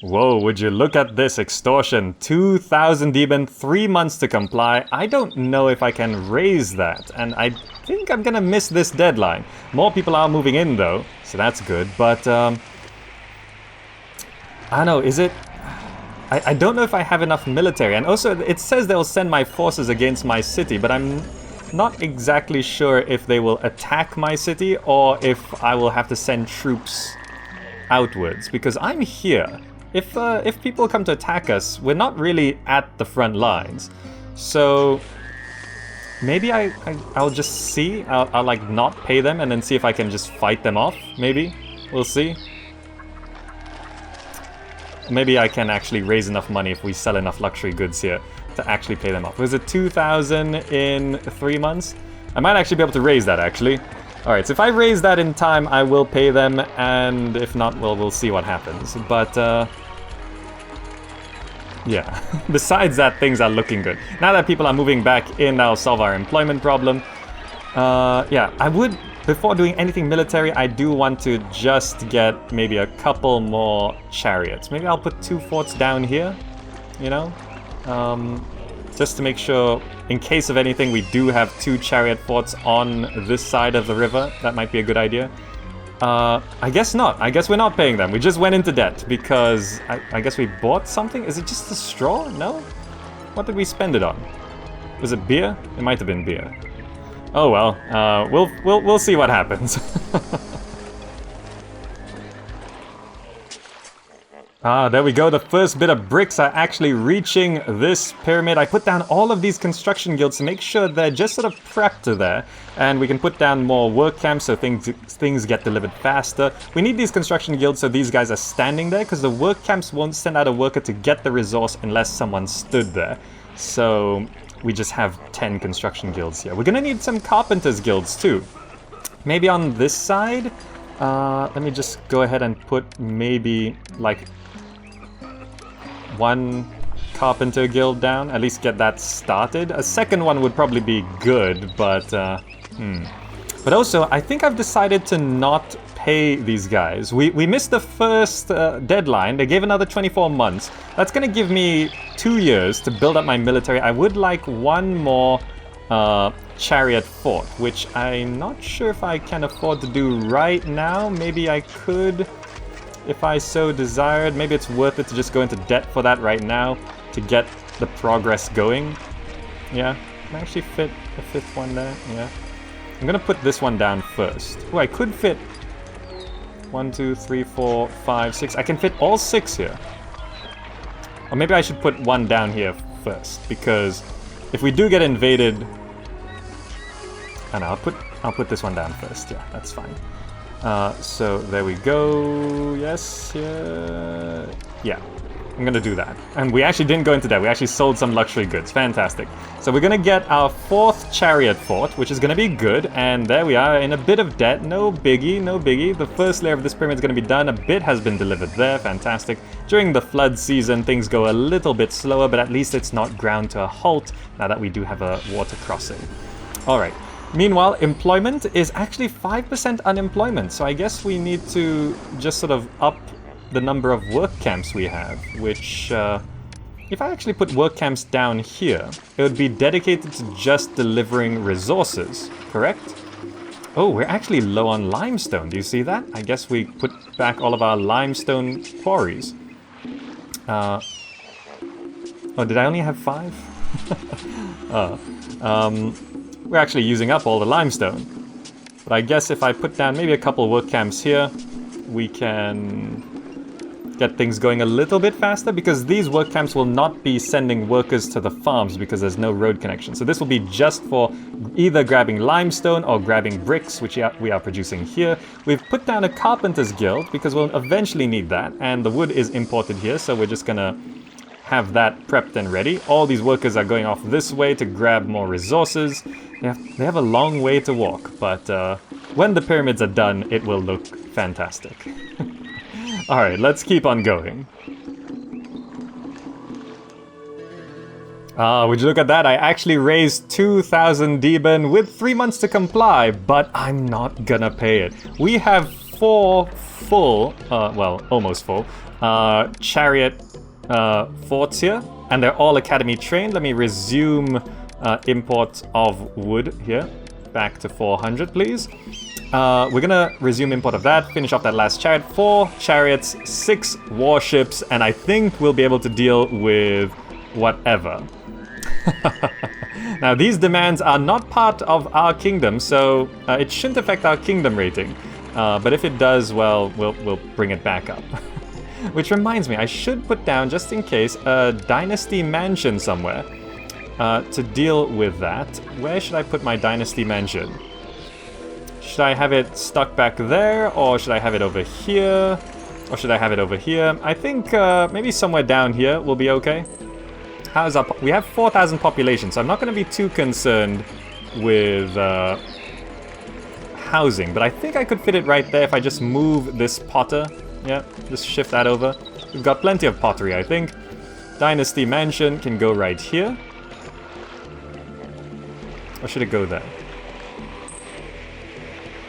Whoa, would you look at this extortion. 2,000 demon, 3 months to comply. I don't know if I can raise that, and I think I'm gonna miss this deadline. More people are moving in though, so that's good, but I don't know, is it... I don't know if I have enough military, and also it says they'll send my forces against my city, but I'm not exactly sure if they will attack my city or if I will have to send troops outwards, because I'm here. If people come to attack us, we're not really at the front lines. So maybe I'll just see. I'll like not pay them and then see if I can just fight them off, maybe. We'll see. Maybe I can actually raise enough money if we sell enough luxury goods here to actually pay them off. Was it 2,000 in 3 months? I might actually be able to raise that, actually. Alright, so if I raise that in time, I will pay them, and if not, well, we'll see what happens. But, yeah. Besides that, things are looking good. Now that people are moving back in, that'll solve our employment problem. Yeah, I would... Before doing anything military, I do want to just get maybe a couple more chariots. Maybe I'll put 2 forts down here, you know? Just to make sure, in case of anything, we do have 2 chariot forts on this side of the river. That might be a good idea. I guess not. I guess we're not paying them. We just went into debt because I guess we bought something? Is it just a straw? No? What did we spend it on? Was it beer? It might have been beer. Oh well, we'll see what happens. There we go. The first bit of bricks are actually reaching this pyramid. I put down all of these construction guilds to make sure they're just sort of prepped there, and we can put down more work camps so things get delivered faster. We need these construction guilds so these guys are standing there, because the work camps won't send out a worker to get the resource unless someone stood there. So we just have 10 construction guilds here. We're gonna need some carpenters guilds too. Maybe on this side? Let me just go ahead and put maybe like 1 carpenter guild down. At least get that started. A second one would probably be good, but But also, I think I've decided to not pay these guys. We missed the first deadline. They gave another 24 months. That's gonna give me 2 years to build up my military. I would like 1 more chariot fort, which I'm not sure if I can afford to do right now. Maybe I could, if I so desired. Maybe it's worth it to just go into debt for that right now to get the progress going. Yeah, can I actually fit a 5th one there? Yeah. I'm gonna put this one down first. Oh, I could fit 1, 2, 3, 4, 5, 6. I can fit all 6 here. Or maybe I should put 1 down here first, because if we do get invaded, I don't know, I'll put this one down first. Yeah, that's fine. So there we go. Yes, yeah. I'm gonna do that. And we actually didn't go into debt. We actually sold some luxury goods. Fantastic. So we're gonna get our 4th chariot fort, which is gonna be good. And there we are in a bit of debt. No biggie, no biggie. The first layer of this pyramid is gonna be done. A bit has been delivered there. Fantastic. During the flood season, things go a little bit slower, but at least it's not ground to a halt now that we do have a water crossing. All right. Meanwhile, employment is actually 5% unemployment. So I guess we need to just sort of up the number of work camps we have, which, if I actually put work camps down here, it would be dedicated to just delivering resources, correct? Oh, we're actually low on limestone. Do you see that? I guess we put back all of our limestone quarries. Oh, did I only have 5? We're actually using up all the limestone. But I guess if I put down maybe a couple work camps here, we can get things going a little bit faster, because these work camps will not be sending workers to the farms because there's no road connection. So this will be just for either grabbing limestone or grabbing bricks, which we are producing here. We've put down a carpenter's guild because we'll eventually need that, and the wood is imported here, so we're just gonna have that prepped and ready. All these workers are going off this way to grab more resources. They have a long way to walk, but when the pyramids are done, it will look fantastic. Alright, let's keep on going. Would you look at that? I actually raised 2,000 Deben with 3 months to comply, but I'm not gonna pay it. We have 4 full, well, almost full, Chariot forts here, and they're all academy trained. Let me resume import of wood here. Back to 400, please. We're gonna resume import of that, finish off that last chariot. 4 chariots, 6 warships, and I think we'll be able to deal with whatever. Now, these demands are not part of our kingdom, so it shouldn't affect our kingdom rating. But if it does, well, we'll bring it back up. Which reminds me, I should put down, just in case, a dynasty mansion somewhere to deal with that. Where should I put my dynasty mansion? Should I have it stuck back there, or should I have it over here? Or should I have it over here? I think maybe somewhere down here will be okay. How's our we have 4,000 population, so I'm not going to be too concerned with housing. But I think I could fit it right there if I just move this potter. Yeah, just shift that over. We've got plenty of pottery, I think. Dynasty mansion can go right here. Or should it go there?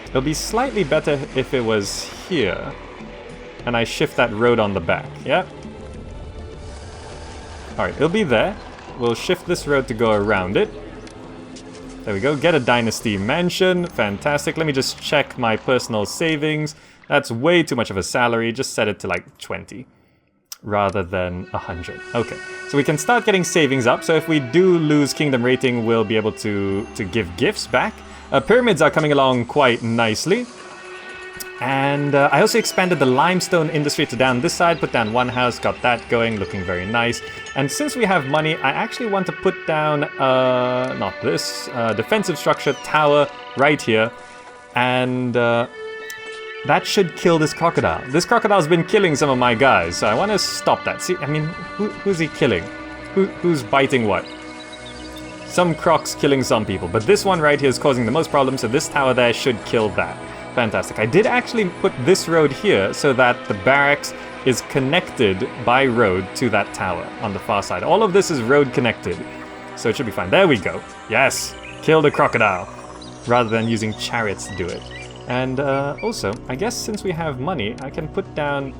It'll be slightly better if it was here. And I shift that road on the back, yeah? Alright, it'll be there. We'll shift this road to go around it. There we go, get a dynasty mansion. Fantastic. Let me just check my personal savings. That's way too much of a salary. Just set it to like 20 rather than 100. Okay, so we can start getting savings up. So if we do lose kingdom rating, we'll be able to give gifts back. Pyramids are coming along quite nicely. And I also expanded the limestone industry to down this side, put down one house, got that going, looking very nice. And since we have money, I actually want to put down, not this, defensive structure tower right here. And that should kill this crocodile. This crocodile's been killing some of my guys, so I want to stop that. See, I mean, who's he killing? Who's biting what? Some crocs killing some people, but this one right here is causing the most problems, so this tower there should kill that. Fantastic. I did actually put this road here so that the barracks is connected by road to that tower on the far side. All of this is road connected, so it should be fine. There we go. Yes, kill the crocodile, rather than using chariots to do it. And also, I guess since we have money, I can put down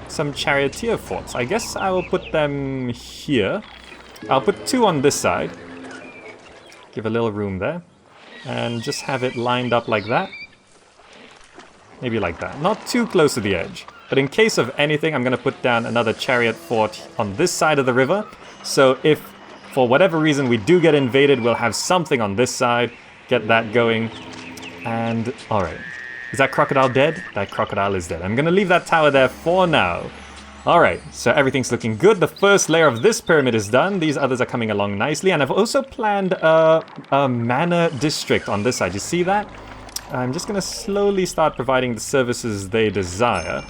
some charioteer forts. I guess I will put them here. I'll put 2 on this side. Give a little room there. And just have it lined up like that. Maybe like that. Not too close to the edge. But in case of anything, I'm going to put down another chariot fort on this side of the river. So if, for whatever reason, we do get invaded, we'll have something on this side. Get that going. And, alright. Is that crocodile dead? That crocodile is dead. I'm going to leave that tower there for now. Alright, so everything's looking good. The first layer of this pyramid is done. These others are coming along nicely. And I've also planned a manor district on this side. You see that? I'm just going to slowly start providing the services they desire.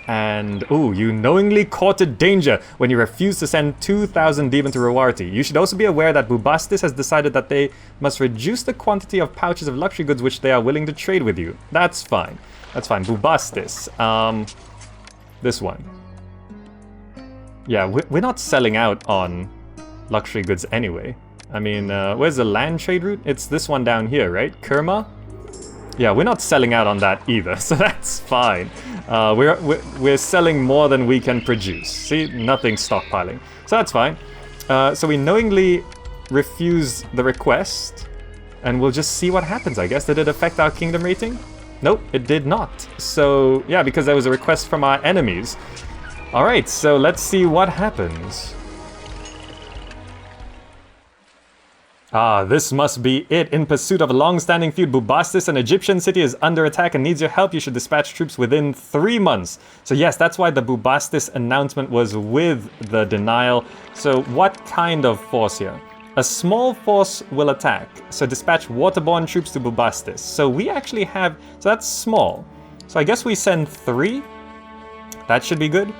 And, ooh, you knowingly courted danger when you refused to send 2,000 Deben to Roarty. You should also be aware that Bubastis has decided that they must reduce the quantity of pouches of luxury goods which they are willing to trade with you. That's fine. That's fine. Bubastis. This one. Yeah, we're not selling out on luxury goods anyway. I mean, where's the land trade route? It's this one down here, right? Kerma? Yeah, we're not selling out on that either, so that's fine. We're selling more than we can produce. See, nothing stockpiling, so that's fine. So we knowingly refuse the request, and we'll just see what happens, I guess. Did it affect our kingdom rating? Nope, it did not. So yeah, because there was a request from our enemies. All right, so let's see what happens. Ah, this must be it. In pursuit of a long-standing feud, Bubastis, an Egyptian city, is under attack and needs your help. You should dispatch troops within 3 months. So yes, that's why the Bubastis announcement was with the denial. So what kind of force here? A small force will attack. So dispatch waterborne troops to Bubastis. So we actually have... So that's small. So I guess we send 3. That should be good.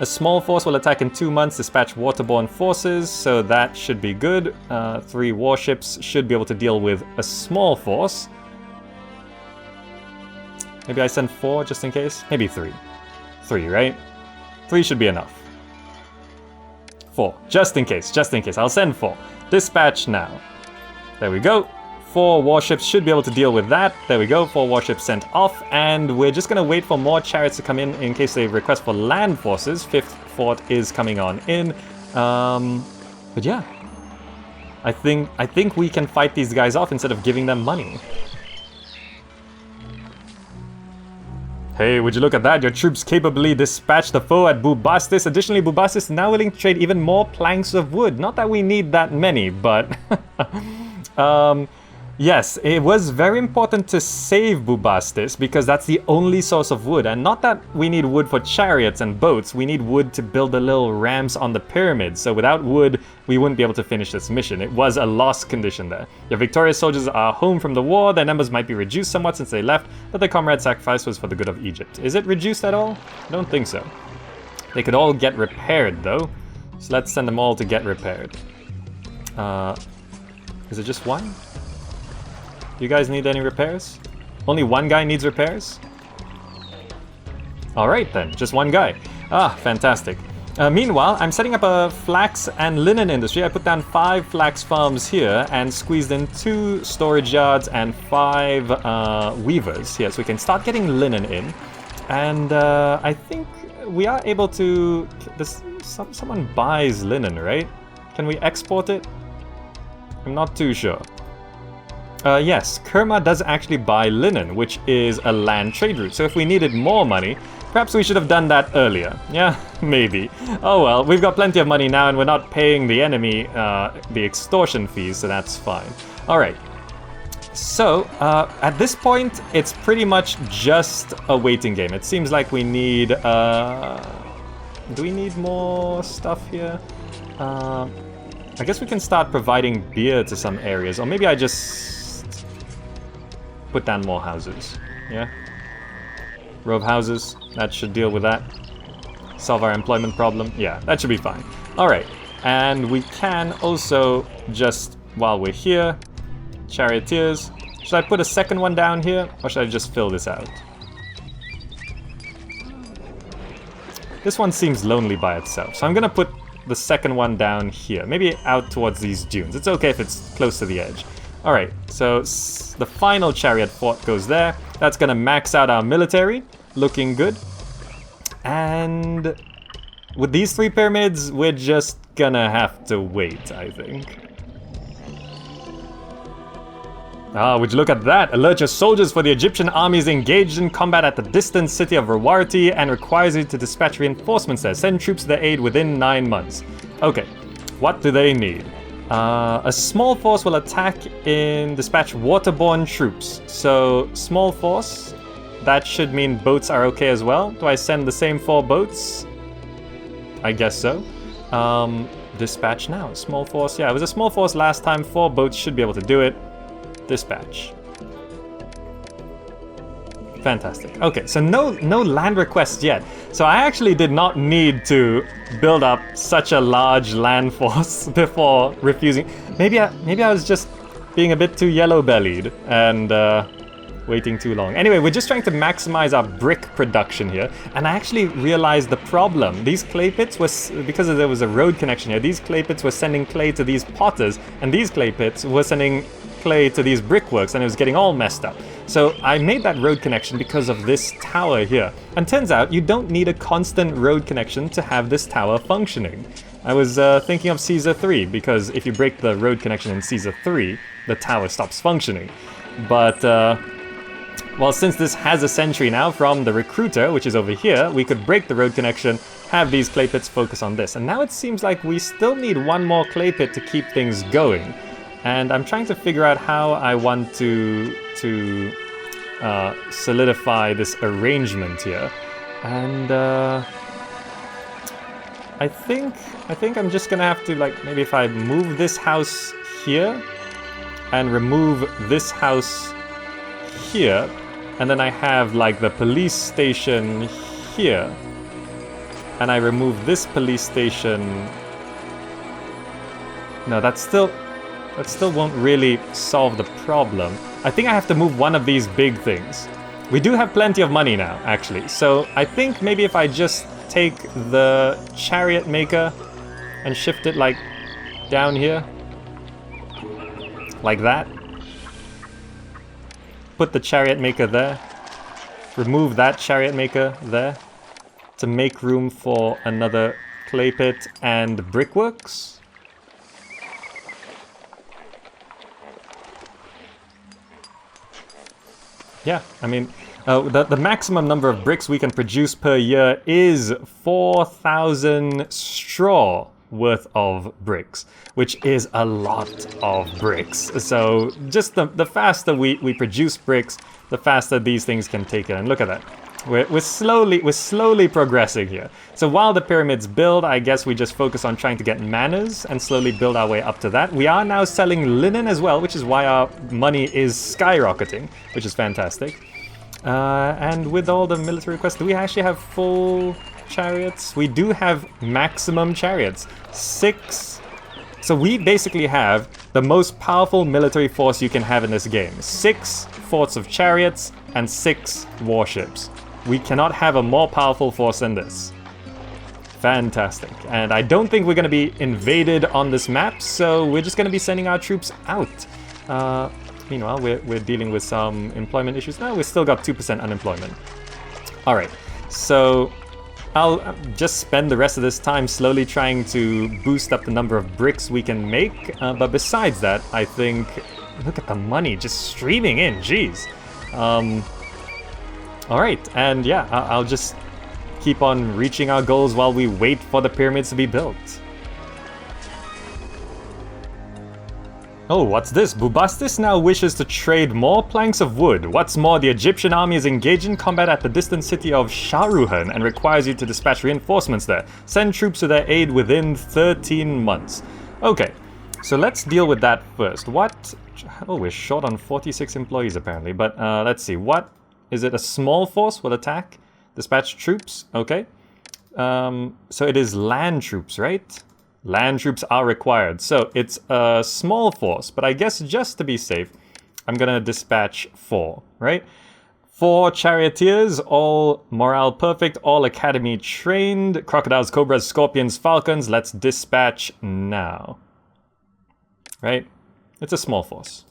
A small force will attack in 2 months, dispatch waterborne forces, so that should be good. 3 warships should be able to deal with a small force. Maybe I send 4 just in case? Maybe 3. 3, right? 3 should be enough. 4, just in case, I'll send 4. Dispatch now. There we go. 4 warships should be able to deal with that. There we go, 4 warships sent off, and we're just gonna wait for more chariots to come in case they request for land forces. 5th fort is coming on in. But yeah, I think we can fight these guys off instead of giving them money. Hey, would you look at that? Your troops capably dispatched the foe at Bubastis. Additionally, Bubastis is now willing to trade even more planks of wood. Not that we need that many, but... yes, it was very important to save Bubastis because that's the only source of wood. And not that we need wood for chariots and boats, we need wood to build the little ramps on the pyramids. So without wood, we wouldn't be able to finish this mission. It was a lost condition there. Your victorious soldiers are home from the war. Their numbers might be reduced somewhat since they left, but their comrade sacrifice was for the good of Egypt. Is it reduced at all? I don't think so. They could all get repaired though. So let's send them all to get repaired. Is it just one? Do you guys need any repairs? Only one guy needs repairs? Alright then, just one guy. Ah, fantastic. Meanwhile, I'm setting up a flax and linen industry. I put down 5 flax farms here and squeezed in 2 storage yards and 5 weavers here, so we can start getting linen in. And I think we are able to... someone buys linen, right? Can we export it? I'm not too sure. Yes, Kerma does actually buy linen, which is a land trade route. So if we needed more money, perhaps we should have done that earlier. Yeah, maybe. Oh well, we've got plenty of money now and we're not paying the enemy the extortion fees, so that's fine. Alright. So, at this point, it's pretty much just a waiting game. It seems like we need... do we need more stuff here? I guess we can start providing beer to some areas, or maybe I just... put down more houses, yeah? Row of houses, that should deal with that. Solve our employment problem, yeah, that should be fine. Alright, and we can also just, while we're here, charioteers. Should I put a second one down here, or should I just fill this out? This one seems lonely by itself, so I'm gonna put the second one down here, maybe out towards these dunes. It's okay if it's close to the edge. Alright, so the final chariot fort goes there. That's gonna max out our military. Looking good. And with these 3 pyramids, we're just gonna have to wait, I think. Ah, would you look at that? Alert your soldiers, for the Egyptian army is engaged in combat at the distant city of Rawarti and requires you to dispatch reinforcements there. Send troops to their aid within 9 months. Okay, what do they need? A small force will attack in dispatch waterborne troops. So, small force, that should mean boats are okay as well. Do I send the same 4 boats? I guess so. Dispatch now. Small force, yeah, it was a small force last time. 4 boats should be able to do it. Dispatch. Fantastic. Okay, so no land requests yet. So I actually did not need to build up such a large land force before refusing. Maybe I was just being a bit too yellow-bellied and waiting too long. Anyway, we're just trying to maximize our brick production here, and I actually realized the problem. These clay pits was, because there was a road connection here, these clay pits were sending clay to these potters, and these clay pits were sending clay to these brickworks, and it was getting all messed up. So I made that road connection because of this tower here. And turns out you don't need a constant road connection to have this tower functioning. I was thinking of Caesar 3, because if you break the road connection in Caesar 3, the tower stops functioning. But, well, since this has a sentry now from the recruiter, which is over here, we could break the road connection, have these clay pits focus on this. And now it seems like we still need one more clay pit to keep things going. And I'm trying to figure out how I want to solidify this arrangement here. And I think I'm just gonna have to, like, maybe if I move this house here and remove this house here, and then I have like the police station here, and I remove this police station. No, that still won't really solve the problem. I think I have to move one of these big things. We do have plenty of money now, actually, so I think maybe if I just take the chariot maker and shift it like down here, like that. Put the chariot maker there. Remove that chariot maker there to make room for another clay pit and brickworks. Yeah, I mean, the maximum number of bricks we can produce per year is 4,000 straw worth of bricks, which is a lot of bricks. So just the faster we produce bricks, the faster these things can take it. And look at that. We're slowly progressing here. So while the pyramids build, I guess we just focus on trying to get manors and slowly build our way up to that. We are now selling linen as well, which is why our money is skyrocketing, which is fantastic. And with all the military requests, do we actually have full chariots? We do have maximum chariots. 6. So we basically have the most powerful military force you can have in this game. 6 forts of chariots and 6 warships. We cannot have a more powerful force than this. Fantastic. And I don't think we're going to be invaded on this map, so we're just going to be sending our troops out. Meanwhile, we're dealing with some employment issues. No, we still got 2% unemployment. Alright, so I'll just spend the rest of this time slowly trying to boost up the number of bricks we can make. But besides that, I think... Look at the money just streaming in, jeez. Alright, and yeah, I'll just keep on reaching our goals while we wait for the pyramids to be built. Oh, what's this? Bubastis now wishes to trade more planks of wood. What's more, the Egyptian army is engaged in combat at the distant city of Sharuhan and requires you to dispatch reinforcements there. Send troops to their aid within 13 months. Okay, so let's deal with that first. What? Oh, we're short on 46 employees apparently, but let's see. What? Is it a small force will attack? Dispatch troops? Okay. So it is land troops, right? Land troops are required. So it's a small force, but I guess just to be safe, I'm gonna dispatch 4, right? 4 charioteers, all morale perfect, all academy trained, crocodiles, cobras, scorpions, falcons. Let's dispatch now. Right? It's a small force.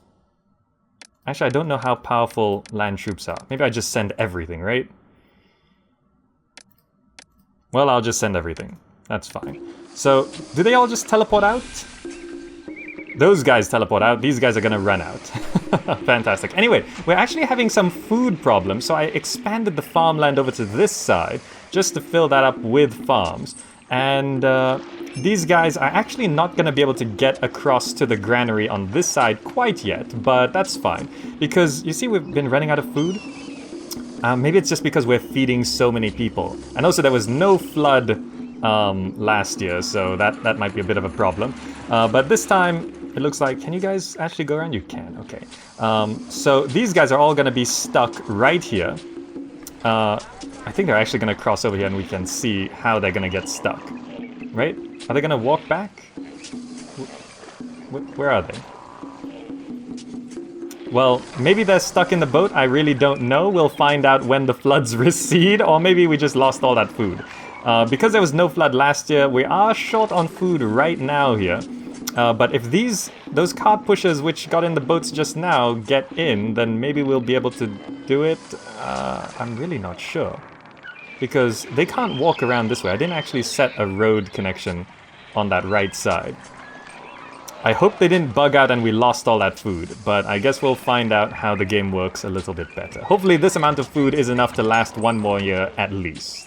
Actually, I don't know how powerful land troops are. Maybe I just send everything, right? Well, I'll just send everything. That's fine. So, do they all just teleport out? Those guys teleport out. These guys are gonna run out. Fantastic. Anyway, we're actually having some food problems, so I expanded the farmland over to this side just to fill that up with farms. And these guys are actually not gonna be able to get across to the granary on this side quite yet, but that's fine. Because, you see, we've been running out of food. Maybe it's just because we're feeding so many people. And also there was no flood last year, so that might be a bit of a problem. But this time, it looks like... Can you guys actually go around? You can, okay. So these guys are all going to be stuck right here. I think they're actually going to cross over here and we can see how they're going to get stuck. Right? Are they going to walk back? Where are they? Well, maybe they're stuck in the boat. I really don't know. We'll find out when the floods recede, or maybe we just lost all that food. Because there was no flood last year, we are short on food right now here. But if those cart pushers which got in the boats just now get in, then maybe we'll be able to do it. I'm really not sure. Because they can't walk around this way. I didn't actually set a road connection on that right side. I hope they didn't bug out and we lost all that food, but I guess we'll find out how the game works a little bit better. Hopefully this amount of food is enough to last 1 more year at least.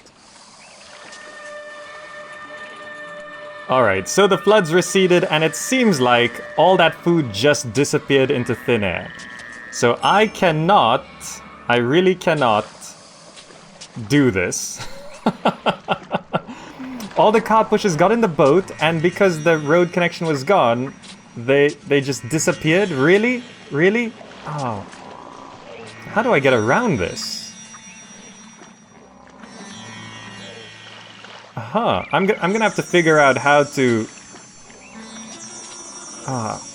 Alright, so the floods receded and it seems like all that food just disappeared into thin air. So I really cannot do this. All the cart pushers got in the boat, and because the road connection was gone, they just disappeared? Really? Really? Oh. How do I get around this? Aha. I'm gonna have to figure out how to...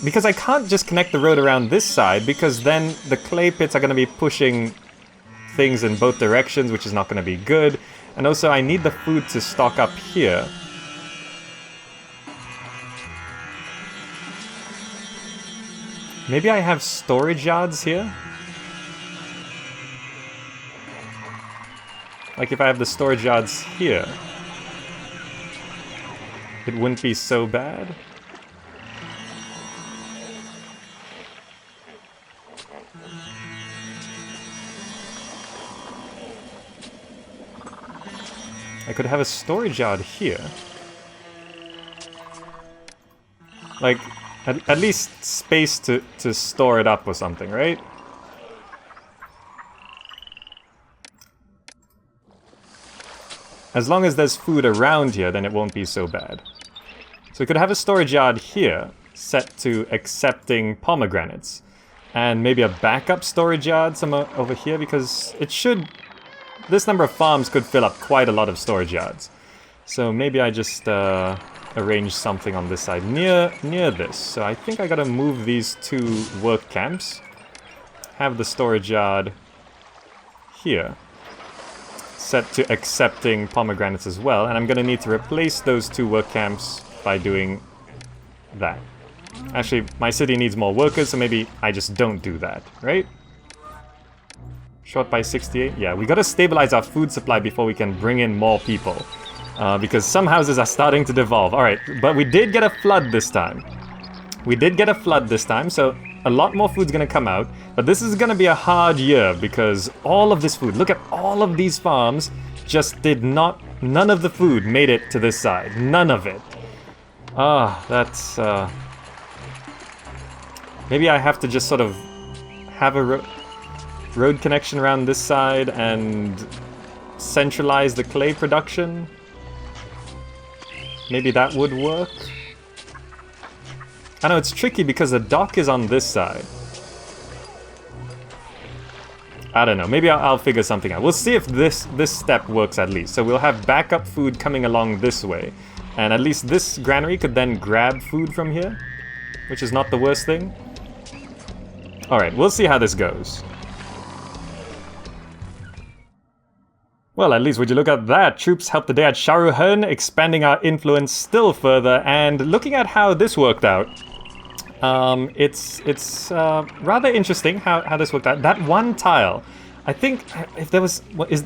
because I can't just connect the road around this side, because then the clay pits are gonna be pushing things in both directions, which is not gonna be good. And also, I need the food to stock up here. Maybe I have storage yards here? Like if I have the storage yards here, it wouldn't be so bad. I could have a storage yard here. Like, at least space to store it up or something, right? As long as there's food around here, then it won't be so bad. So we could have a storage yard here, set to accepting pomegranates. And maybe a backup storage yard somewhere over here, because it should... This number of farms could fill up quite a lot of storage yards. So maybe I just arrange something on this side, near this. So I think I gotta move these 2 work camps. Have the storage yard here, set to accepting pomegranates as well. And I'm gonna need to replace those 2 work camps by doing that. Actually, my city needs more workers, so maybe I just don't do that, right? Short by 68? Yeah, we gotta stabilize our food supply before we can bring in more people. Because some houses are starting to devolve. Alright, but we did get a flood this time. So a lot more food's gonna come out. But this is gonna be a hard year because all of this food, look at all of these farms, just did not, none of the food made it to this side. None of it. That's... Maybe I have to just sort of have a road connection around this side and centralize the clay production. Maybe that would work. I know it's tricky because the dock is on this side. I don't know, maybe I'll figure something out. We'll see if this step works at least. So we'll have backup food coming along this way. And at least this granary could then grab food from here, which is not the worst thing. Alright, we'll see how this goes. Well, at least would you look at that? Troops helped the day at Shariot, expanding our influence still further, and looking at how this worked out, it's rather interesting how this worked out. That one tile, I think if there was,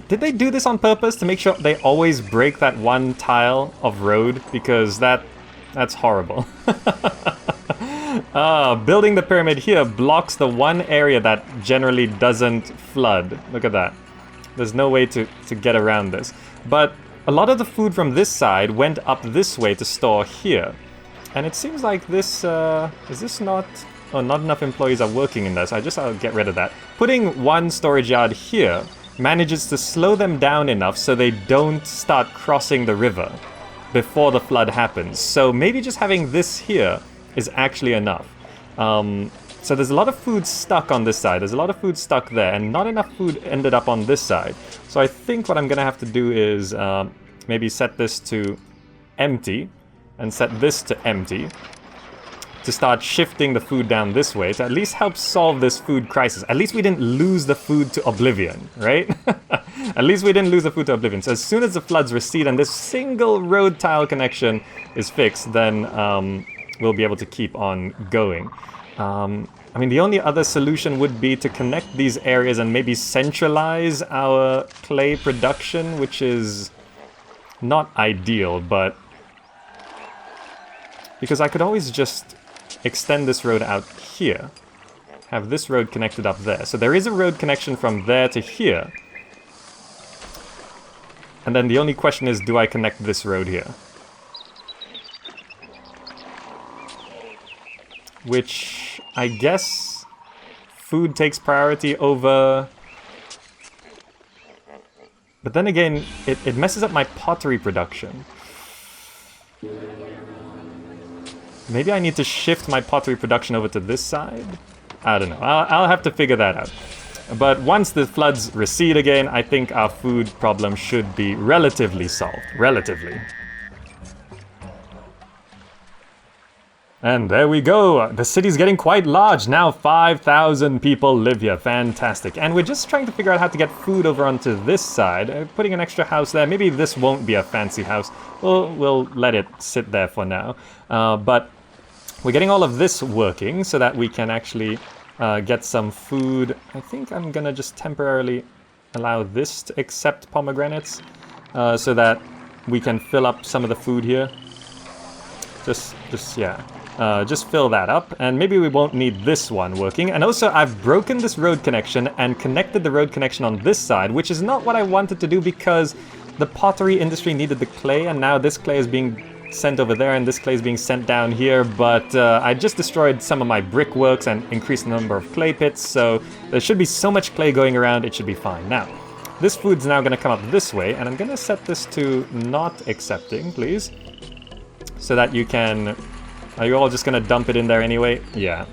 did they do this on purpose to make sure they always break that one tile of road? Because that's horrible. Building the pyramid here blocks the one area that generally doesn't flood. Look at that. There's no way to get around this. But a lot of the food from this side went up this way to store here. And it seems like this, is this not... Oh, not enough employees are working in there, so I'll get rid of that. Putting one storage yard here manages to slow them down enough so they don't start crossing the river before the flood happens. So maybe just having this here is actually enough. So there's a lot of food stuck on this side, there's a lot of food stuck there, and not enough food ended up on this side. So I think what I'm gonna have to do is maybe set this to empty, and set this to empty, to start shifting the food down this way, to at least help solve this food crisis. At least we didn't lose the food to oblivion, right? At least we didn't lose the food to oblivion. So as soon as the floods recede and this single road tile connection is fixed, then we'll be able to keep on going. I mean, the only other solution would be to connect these areas and maybe centralize our clay production, which is not ideal, but... because I could always just extend this road out here. Have this road connected up there. So there is a road connection from there to here. And then the only question is, do I connect this road here? Which, I guess, food takes priority over... But then again, it messes up my pottery production. Maybe I need to shift my pottery production over to this side? I don't know. I'll have to figure that out. But once the floods recede again, I think our food problem should be relatively solved. Relatively. And there we go. The city's getting quite large. Now 5,000 people live here. Fantastic. And we're just trying to figure out how to get food over onto this side. Putting an extra house there. Maybe this won't be a fancy house. We'll let it sit there for now. But we're getting all of this working so that we can actually get some food. I think I'm gonna just temporarily allow this to accept pomegranates so that we can fill up some of the food here. Just fill that up, and maybe we won't need this one working. And also, I've broken this road connection and connected the road connection on this side, which is not what I wanted to do because the pottery industry needed the clay, and now this clay is being sent over there, and this clay is being sent down here. But I just destroyed some of my brickworks and increased the number of clay pits, so there should be so much clay going around, it should be fine. Now, this food's now going to come up this way, and I'm going to set this to not accepting, please, so that you can... Are you all just gonna dump it in there anyway? Yeah.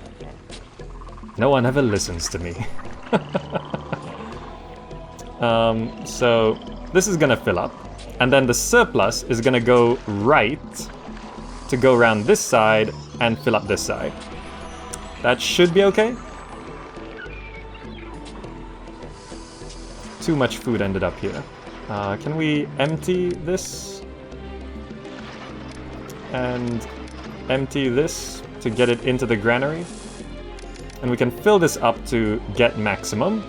No one ever listens to me. So this is gonna fill up, and then the surplus is gonna go right to go around this side and fill up this side. That should be okay. Too much food ended up here. Can we empty this? And empty this to get it into the granary. And we can fill this up to get maximum.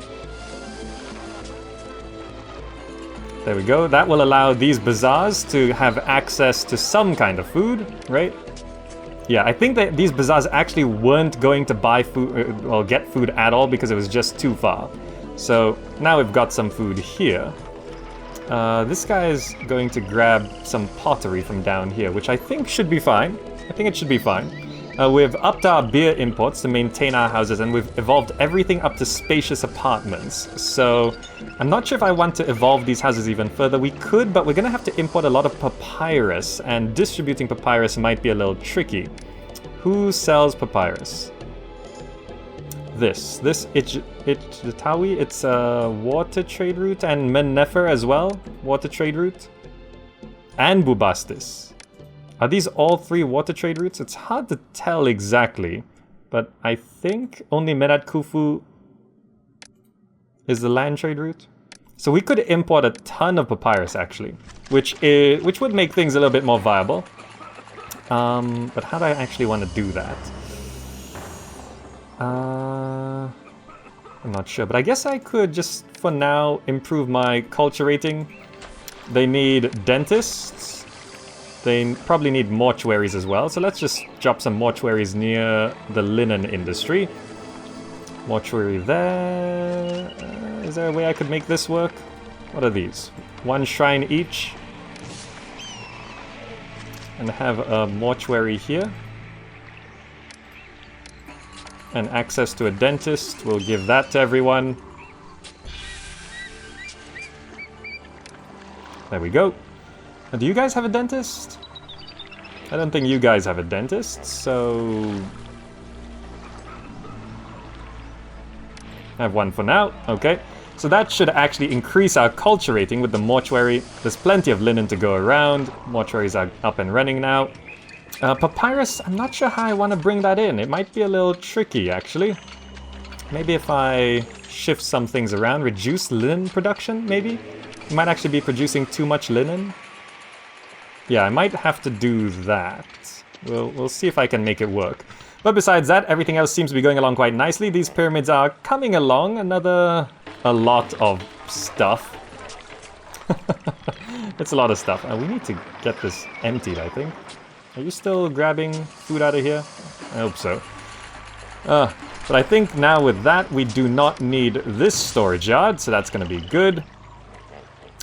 There we go. That will allow these bazaars to have access to some kind of food, right? Yeah, I think that these bazaars actually weren't going to buy food or get food at all because it was just too far. So now we've got some food here. This guy is going to grab some pottery from down here, which I think should be fine. I think it should be fine. We've upped our beer imports to maintain our houses, and we've evolved everything up to spacious apartments. So I'm not sure if I want to evolve these houses even further. We could, but we're going to have to import a lot of papyrus, and distributing papyrus might be a little tricky. Who sells papyrus? This Itjatawi, it's a water trade route, and Mennefer as well, water trade route. And Bubastis. Are these all three water trade routes? It's hard to tell exactly, but I think only Menad Kufu is the land trade route. So we could import a ton of papyrus actually, which would make things a little bit more viable. But how do I actually want to do that? I'm not sure, but I guess I could just, for now, improve my culture rating. They need dentists. They probably need mortuaries as well, so let's just drop some mortuaries near the linen industry. Mortuary there. Is there a way I could make this work? What are these? One shrine each. And have a mortuary here. And access to a dentist. We'll give that to everyone. There we go. Do you guys have a dentist? I don't think you guys have a dentist, so... I have one for now, okay. So that should actually increase our culture rating with the mortuary. There's plenty of linen to go around. Mortuaries are up and running now. Papyrus, I'm not sure how I want to bring that in. It might be a little tricky, actually. Maybe if I shift some things around, reduce linen production, maybe? We might actually be producing too much linen. Yeah, I might have to do that. We'll see if I can make it work. But besides that, everything else seems to be going along quite nicely. These pyramids are coming along. A lot of stuff. It's a lot of stuff. We need to get this emptied, I think. Are you still grabbing food out of here? I hope so. But I think now with that, we do not need this storage yard, so that's going to be good.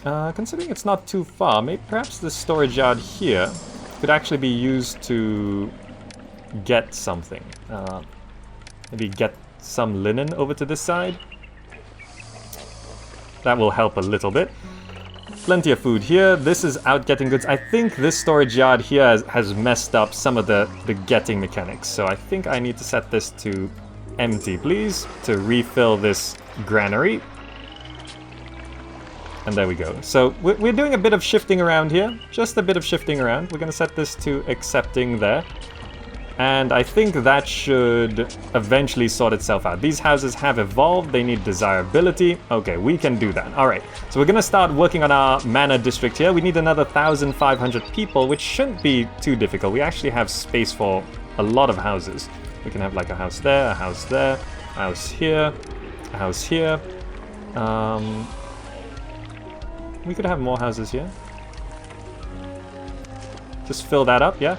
Considering it's not too far, maybe perhaps the storage yard here could actually be used to get something. Maybe get some linen over to this side. That will help a little bit. Plenty of food here. This is out getting goods. I think this storage yard here has messed up some of the getting mechanics. So I think I need to set this to empty, please, to refill this granary. And there we go. So we're doing a bit of shifting around here. Just a bit of shifting around. We're going to set this to accepting there. And I think that should eventually sort itself out. These houses have evolved. They need desirability. Okay, we can do that. All right. So we're going to start working on our manor district here. We need another 1,500 people, which shouldn't be too difficult. We actually have space for a lot of houses. We can have like a house there, a house there, a house here, a house here. We could have more houses here. Just fill that up, yeah?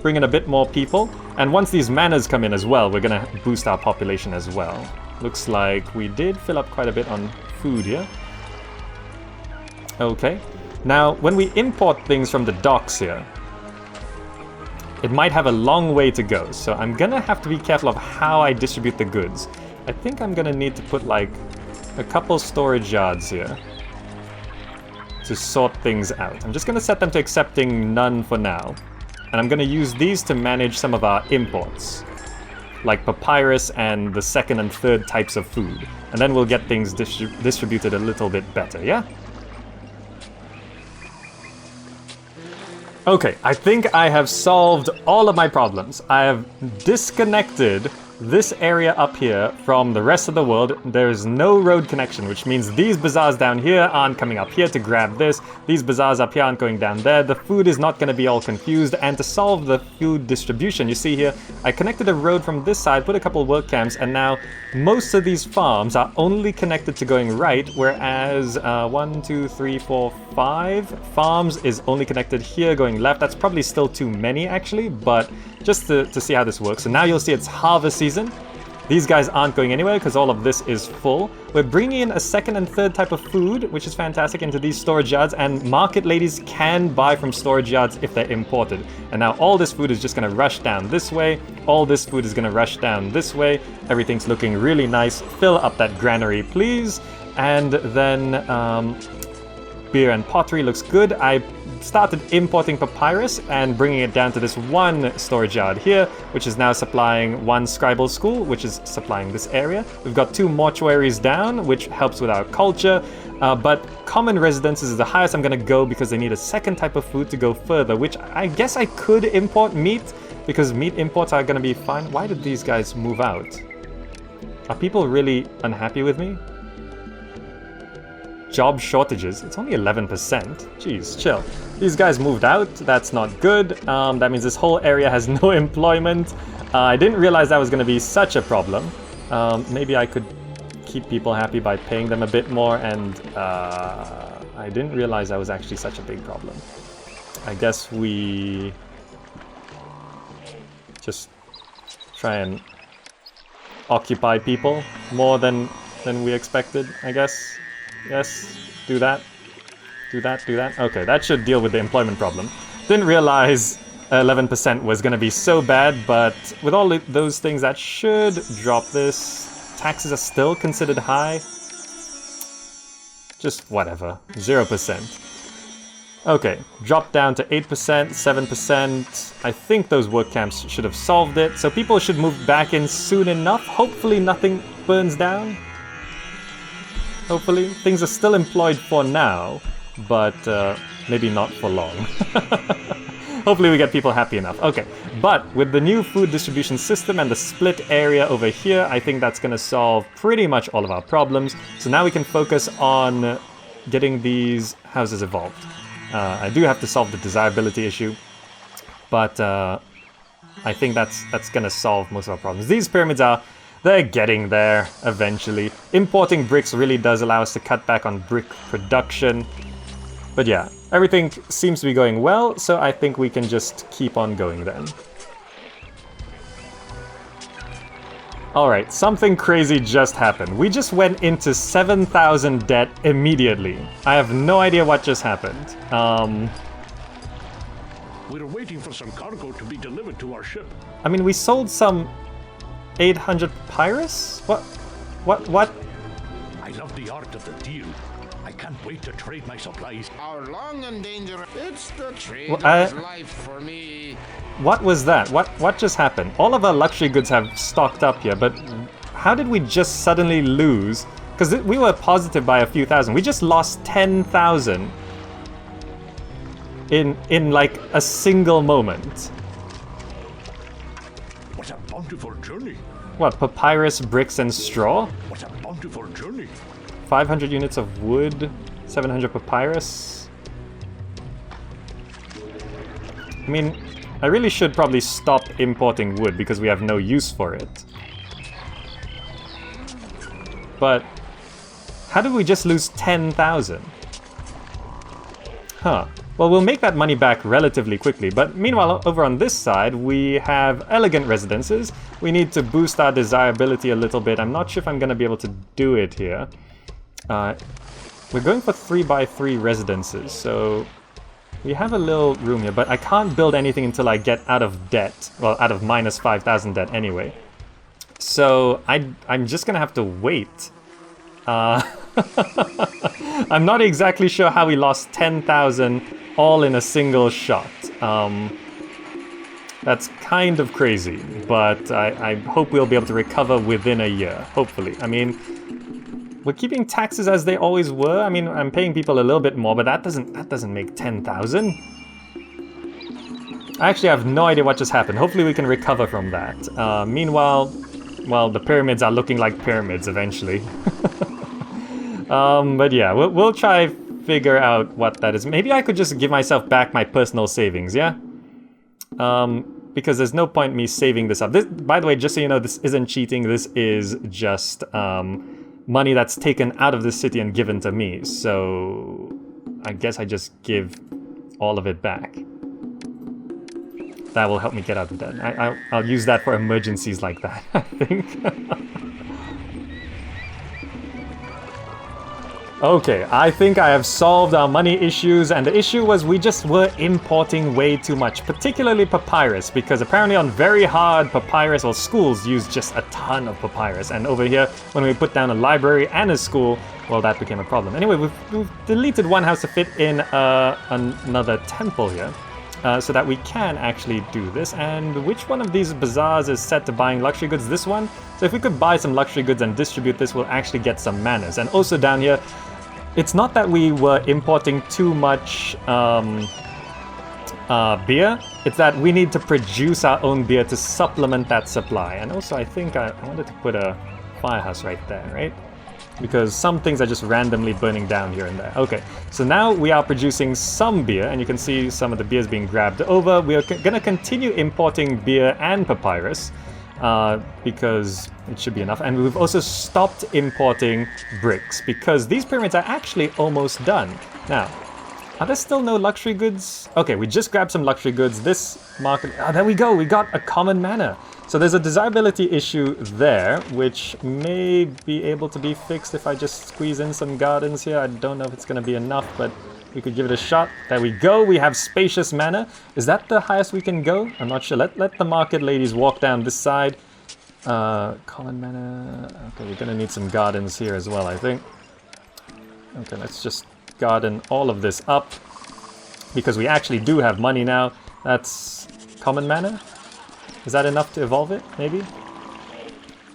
Bring in a bit more people. And once these manors come in as well, we're going to boost our population as well. Looks like we did fill up quite a bit on food here. Okay. Now, when we import things from the docks here, it might have a long way to go. So I'm going to have to be careful of how I distribute the goods. I think I'm going to need to put like a couple storage yards here to sort things out. I'm just going to set them to accepting none for now. And I'm going to use these to manage some of our imports, like papyrus and the second and third types of food. And then we'll get things distributed a little bit better, yeah? Okay, I think I have solved all of my problems. I have disconnected this area up here from the rest of the world. There is no road connection, which means these bazaars down here aren't coming up here to grab this. These bazaars up here aren't going down there. The food is not going to be all confused. And to solve the food distribution, you see here, I connected a road from this side, put a couple work camps, and now most of these farms are only connected to going right, whereas 1, 2, 3, 4, 5 farms is only connected here going left. That's probably still too many actually, but just to see how this works. So now you'll see it's harvest season. These guys aren't going anywhere because all of this is full. We're bringing in a second and third type of food, which is fantastic, into these storage yards, and market ladies can buy from storage yards if they're imported. And now all this food is just going to rush down this way. All this food is going to rush down this way. Everything's looking really nice. Fill up that granary, please. And then beer and pottery looks good. I started importing papyrus and bringing it down to this one storage yard here, which is now supplying one scribal school, which is supplying this area. We've got 2 mortuaries down, which helps with our culture, but common residences is the highest I'm going to go because they need a second type of food to go further, which I guess I could import meat because meat imports are going to be fine. Why did these guys move out? Are people really unhappy with me? Job shortages. It's only 11%. Jeez, chill. These guys moved out. That's not good. That means this whole area has no employment. I didn't realize that was going to be such a problem. Maybe I could keep people happy by paying them a bit more, and I didn't realize that was actually such a big problem. I guess we just try and occupy people more than we expected, I guess. Yes, do that. Do that, do that. Okay, that should deal with the employment problem. Didn't realize 11% was going to be so bad, but with all those things, that should drop this. Taxes are still considered high. Just whatever. 0%. Okay, drop down to 8%, 7%. I think those work camps should have solved it, so people should move back in soon enough. Hopefully nothing burns down. Hopefully. Things are still employed for now, but maybe not for long. Hopefully we get people happy enough. Okay, but with the new food distribution system and the split area over here, I think that's going to solve pretty much all of our problems. So now we can focus on getting these houses evolved. I do have to solve the desirability issue, but I think that's gonna solve most of our problems. These pyramids they're getting there eventually. Importing bricks really does allow us to cut back on brick production. But yeah, everything seems to be going well, so I think we can just keep on going then. Alright, something crazy just happened. We just went into 7,000 debt immediately. I have no idea what just happened. We're waiting for some cargo to be delivered to our ship. I mean, we sold some 800 papyrus? What? I love the art of the deal. I can't wait to trade my supplies. Our long and dangerous. It's the Well, trader's life for me. What was that? What just happened? All of our luxury goods have stocked up here, but how did we just suddenly lose? Because we were positive by a few thousand. We just lost 10,000 in like a single moment. What a bountiful journey. What, papyrus, bricks, and straw? What a bountiful journey. 500 units of wood, 700 papyrus. I mean, I really should probably stop importing wood because we have no use for it. But how did we just lose 10,000? Huh. Well, we'll make that money back relatively quickly, but meanwhile, over on this side, we have elegant residences. We need to boost our desirability a little bit. I'm not sure if I'm going to be able to do it here. We're going for 3x3 residences, so we have a little room here, but I can't build anything until I get out of debt. Well, out of minus 5,000 debt anyway. So I'm just going to have to wait. I'm not exactly sure how we lost 10,000 all in a single shot. That's kind of crazy, but I hope we'll be able to recover within a year, hopefully. I mean, we're keeping taxes as they always were. I mean, I'm paying people a little bit more, but that doesn't make 10,000. I actually have no idea what just happened. Hopefully we can recover from that. Meanwhile, well, the pyramids are looking like pyramids eventually. But yeah, we'll try figure out what that is. Maybe I could just give myself back my personal savings, yeah? Because there's no point me saving this up. This, by the way, just so you know, this isn't cheating. This is just money that's taken out of the city and given to me. So I guess I just give all of it back. That will help me get out of debt. I'll use that for emergencies like that, I think. Okay, I think I have solved our money issues, and the issue was we just were importing way too much, particularly papyrus, because apparently on very hard papyrus, well, schools use just a ton of papyrus, and over here, when we put down a library and a school, well, that became a problem. Anyway, we've deleted one house to fit in another temple here, so that we can actually do this. And which one of these bazaars is set to buying luxury goods? This one? So if we could buy some luxury goods and distribute this, we'll actually get some manners. And also down here, it's not that we were importing too much beer, it's that we need to produce our own beer to supplement that supply. And also I think I wanted to put a firehouse right there, right? Because some things are just randomly burning down here and there. Okay, so now we are producing some beer, and you can see some of the beers being grabbed over. We are going to continue importing beer and papyrus, because it should be enough. And we've also stopped importing bricks, because these pyramids are actually almost done. Now, are there still no luxury goods? Okay, we just grabbed some luxury goods. This market... Oh, there we go. We got a common manor. So there's a desirability issue there, which may be able to be fixed if I just squeeze in some gardens here. I don't know if it's going to be enough, but we could give it a shot. There we go. We have spacious manor. Is that the highest we can go? I'm not sure. Let the market ladies walk down this side. Common manor. Okay, we're going to need some gardens here as well, I think. Okay, let's just garden all of this up, because we actually do have money now. That's common manor. Is that enough to evolve it, maybe?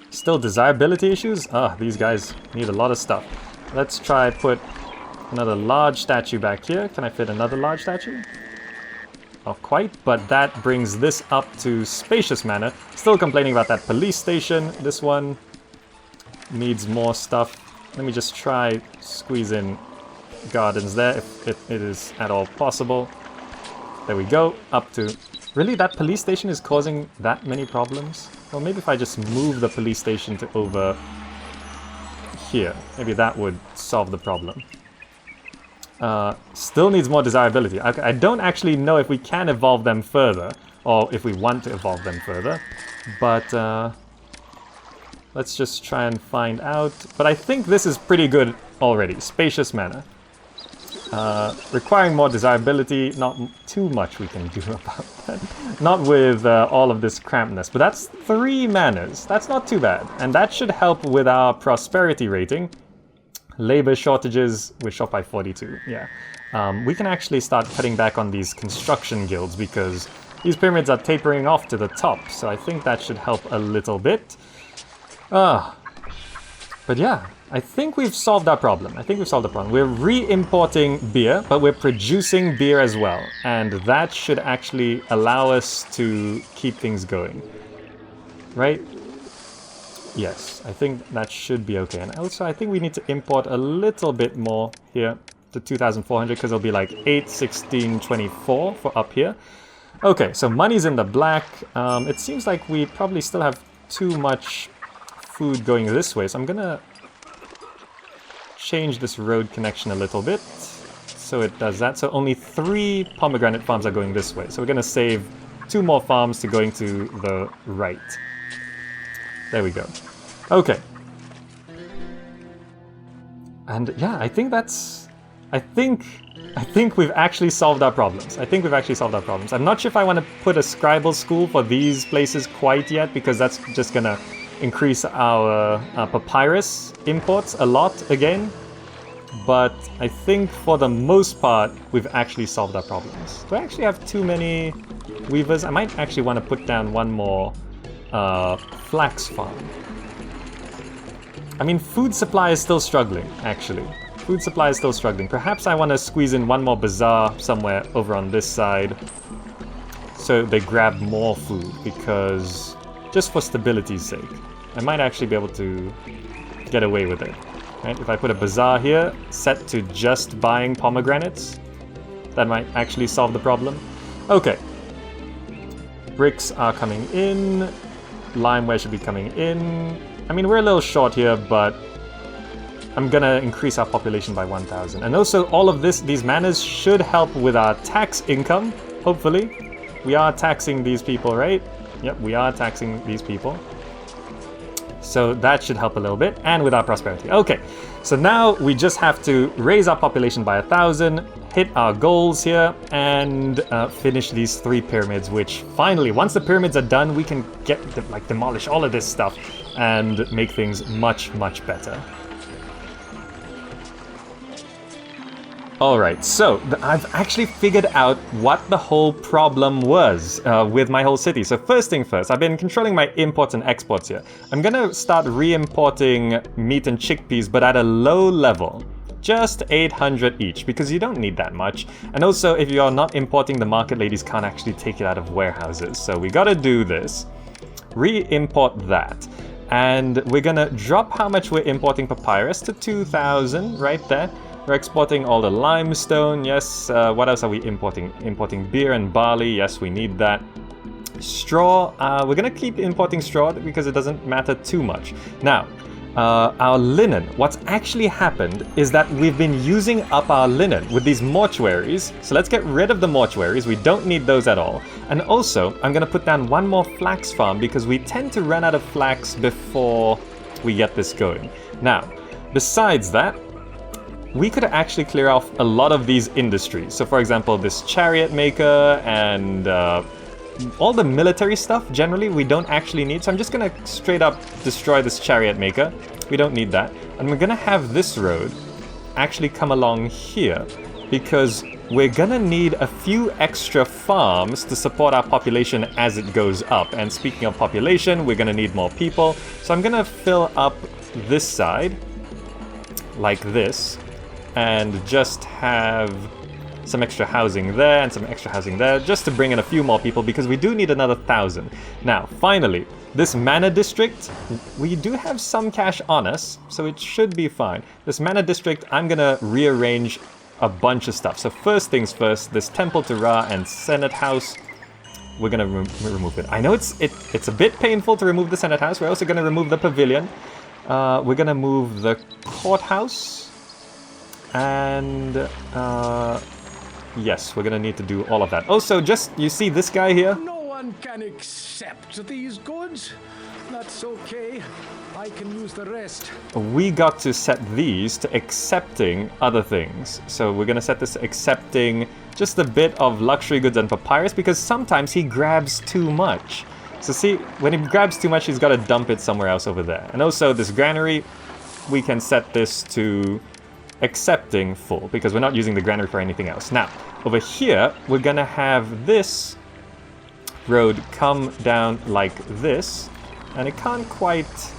Still desirability issues? Ah, these guys need a lot of stuff. Let's try put another large statue back here. Can I fit another large statue? Not quite, but that brings this up to spacious manor. Still complaining about that police station. This one needs more stuff. Let me just try squeeze in gardens there if it is at all possible. There we go, up to Really, that police station is causing that many problems? Well, maybe if I just move the police station to over here, maybe that would solve the problem. Still needs more desirability. I don't actually know if we can evolve them further, or if we want to evolve them further, but let's just try and find out. But I think this is pretty good already. Spacious manor. Requiring more desirability, not too much we can do about that. Not with all of this crampedness, but that's 3 manors. That's not too bad, and that should help with our prosperity rating. Labor shortages, we're short by 42, yeah. We can actually start cutting back on these construction guilds because these pyramids are tapering off to the top, so I think that should help a little bit. But yeah, I think we've solved our problem. We're re-importing beer, but we're producing beer as well, and that should actually allow us to keep things going. Right? Yes, I think that should be okay. And also, I think we need to import a little bit more here to 2,400 because it'll be like 8, 16, 24 for up here. Okay, so money's in the black. It seems like we probably still have too much food going this way, so I'm gonna change this road connection a little bit so it does that. So only 3 pomegranate farms are going this way. So we're gonna save 2 more farms to going to the right. There we go. Okay. And yeah, I think we've actually solved our problems. I'm not sure if I want to put a scribal school for these places quite yet, because that's just gonna increase our papyrus imports a lot again. But I think for the most part, we've actually solved our problems. Do I actually have too many weavers? I might actually want to put down one more flax farm. I mean, food supply is still struggling, actually. Perhaps I want to squeeze in one more bazaar somewhere over on this side so they grab more food, because just for stability's sake, I might actually be able to get away with it. Right? If I put a bazaar here, set to just buying pomegranates, that might actually solve the problem. Okay. Bricks are coming in. Limeware should be coming in. I mean, we're a little short here, but I'm gonna increase our population by 1,000. And also, all of these manors should help with our tax income, hopefully. We are taxing these people, right? Yep, we are taxing these people. So that should help a little bit, and with our prosperity. Okay, so now we just have to raise our population by 1,000, hit our goals here, and finish these 3 pyramids, which finally, once the pyramids are done, we can demolish all of this stuff and make things much, much better. Alright, so I've actually figured out what the whole problem was with my whole city. So first thing first, I've been controlling my imports and exports here. I'm gonna start re-importing meat and chickpeas, but at a low level. Just 800 each, because you don't need that much. And also, if you're not importing, the market ladies can't actually take it out of warehouses. So we gotta do this. Re-import that. And we're gonna drop how much we're importing papyrus to 2,000 right there. We're exporting all the limestone, yes. What else are we importing? Importing beer and barley, yes, we need that. Straw, we're gonna keep importing straw because it doesn't matter too much. Now, our linen, what's actually happened is that we've been using up our linen with these mortuaries. So let's get rid of the mortuaries, we don't need those at all. And also, I'm gonna put down one more flax farm because we tend to run out of flax before we get this going. Now, besides that, we could actually clear off a lot of these industries. So for example, this chariot maker and all the military stuff, generally, we don't actually need. So I'm just gonna straight up destroy this chariot maker. We don't need that. And we're gonna have this road actually come along here because we're gonna need a few extra farms to support our population as it goes up. And speaking of population, we're gonna need more people. So I'm gonna fill up this side like this, and just have some extra housing there and some extra housing there, just to bring in a few more people, because we do need another 1,000. Now, finally, this manor district, we do have some cash on us, so it should be fine. This manor district, I'm gonna rearrange a bunch of stuff. So first things first, this temple to Ra and Senate house, we're gonna remove it. I know it's a bit painful to remove the Senate House. We're also gonna remove the pavilion. We're gonna move the courthouse. And yes, we're gonna need to do all of that. Also, just, you see this guy here? No one can accept these goods. That's okay. I can use the rest. We got to set these to accepting other things. So we're gonna set this to accepting just a bit of luxury goods and papyrus, because sometimes he grabs too much. So see, when he grabs too much, he's got to dump it somewhere else over there. And also this granary, we can set this to accepting full, because we're not using the granary for anything else. Now, over here, we're gonna have this road come down like this, and it can't quite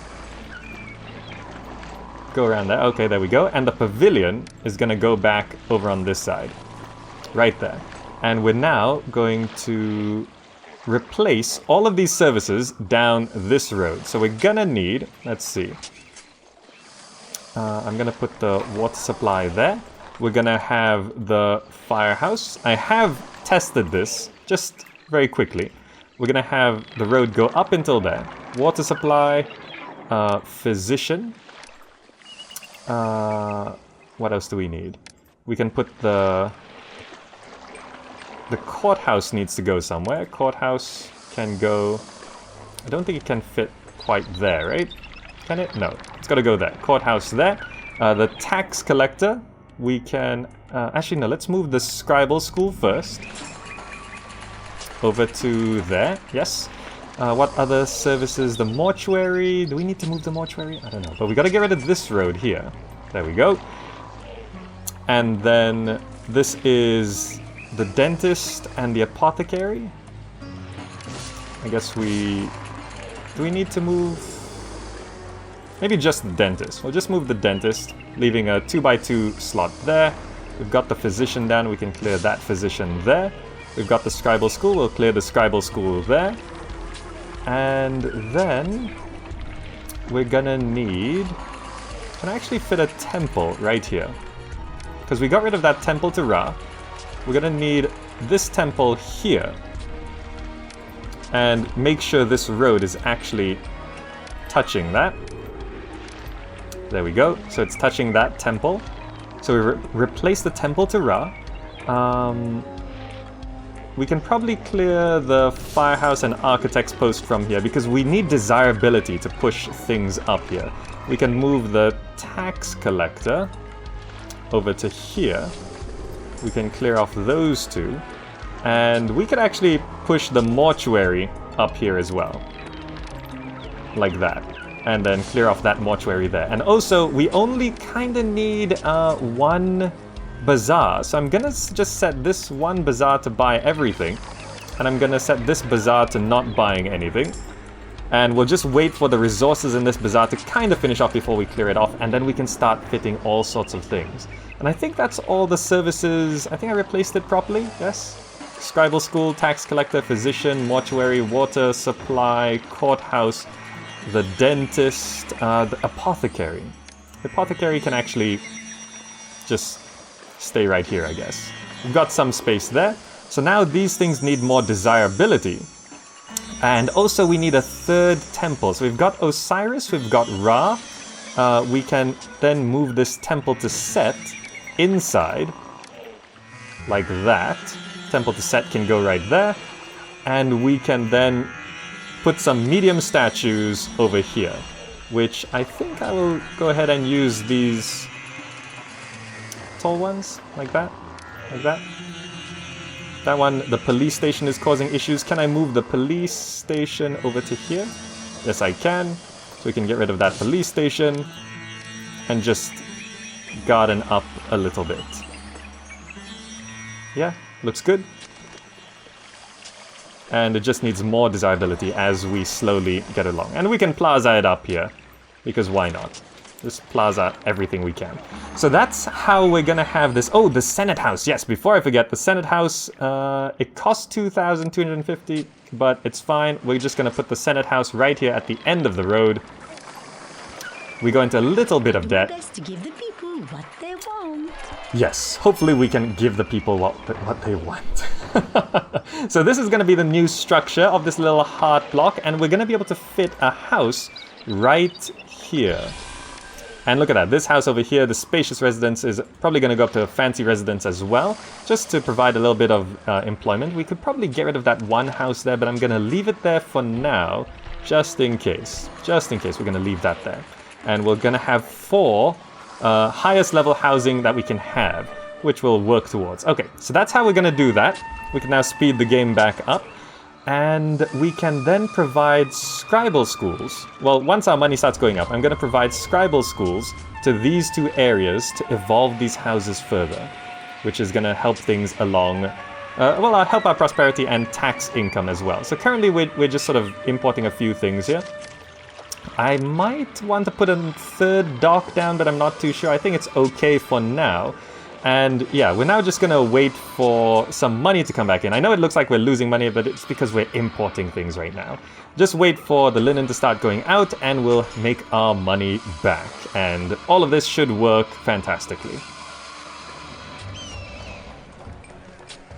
go around there. Okay, there we go. And the pavilion is gonna go back over on this side, right there. And we're now going to replace all of these services down this road. So we're gonna need, let's see, I'm gonna put the water supply there. We're gonna have the firehouse. I have tested this just very quickly. We're gonna have the road go up until there. Water supply, physician. What else do we need? We can put the courthouse needs to go somewhere. Courthouse can go, I don't think it can fit quite there, right? Can it? No, it's got to go there. Courthouse there. The tax collector, we can... actually, no, let's move the scribal school first. Over to there, yes. What other services? The mortuary. Do we need to move the mortuary? I don't know. But we got to get rid of this road here. There we go. And then this is the dentist and the apothecary. I guess we... Do we need to move... Maybe just the dentist. We'll just move the dentist, leaving a 2x2 slot there. We've got the physician down, we can clear that physician there. We've got the scribal school, we'll clear the scribal school there. And then we're gonna need... Can I actually fit a temple right here? Because we got rid of that temple to Ra. We're gonna need this temple here. And make sure this road is actually touching that. There we go. So it's touching that temple. So we replace the temple to Ra. We can probably clear the firehouse and architect's post from here, because we need desirability to push things up here. We can move the tax collector over to here. We can clear off those two. And we could actually push the mortuary up here as well. Like that. And then clear off that mortuary there. And also, we only kind of need one bazaar. So I'm gonna just set this one bazaar to buy everything. And I'm gonna set this bazaar to not buying anything. And we'll just wait for the resources in this bazaar to kind of finish off before we clear it off. And then we can start fitting all sorts of things. And I think that's all the services. I think I replaced it properly, yes? Scribal school, tax collector, physician, mortuary, water supply, courthouse, the dentist, the apothecary. The apothecary can actually just stay right here, I guess. We've got some space there. So now these things need more desirability. And also we need a third temple. So we've got Osiris, we've got Ra. We can then move this temple to Set inside, like that. Temple to Set can go right there. And we can then put some medium statues over here, which I think I will go ahead and use these tall ones, like that, like that. That one, the police station is causing issues. Can I move the police station over to here? Yes, I can. So we can get rid of that police station and just garden up a little bit. Yeah, looks good. And it just needs more desirability as we slowly get along. And we can plaza it up here, because why not? Just plaza everything we can. So that's how we're gonna have this. Oh, the Senate House. Yes, before I forget, the Senate House, it costs 2,250, but it's fine. We're just gonna put the Senate House right here at the end of the road. We go into a little bit of debt. Best to give the people. people what they want. Yes, hopefully we can give the people what they want. So this is going to be the new structure of this little heart block, and we're going to be able to fit a house right here. And look at that, this house over here, the spacious residence, is probably going to go up to a fancy residence as well, just to provide a little bit of employment. We could probably get rid of that one house there, but I'm going to leave it there for now, just in case. Just in case, we're going to leave that there. And we're going to have 4 highest level housing that we can have, which we'll work towards. Okay, so that's how we're going to do that. We can now speed the game back up. And we can then provide scribal schools. Well, once our money starts going up, I'm going to provide scribal schools to these 2 areas to evolve these houses further, which is going to help things along. Well, I'll help our prosperity and tax income as well. So currently we're just sort of importing a few things here. I might want to put a 3rd dock down, but I'm not too sure. I think it's okay for now. And yeah, we're now just going to wait for some money to come back in. I know it looks like we're losing money, but it's because we're importing things right now. Just wait for the linen to start going out and we'll make our money back. And all of this should work fantastically.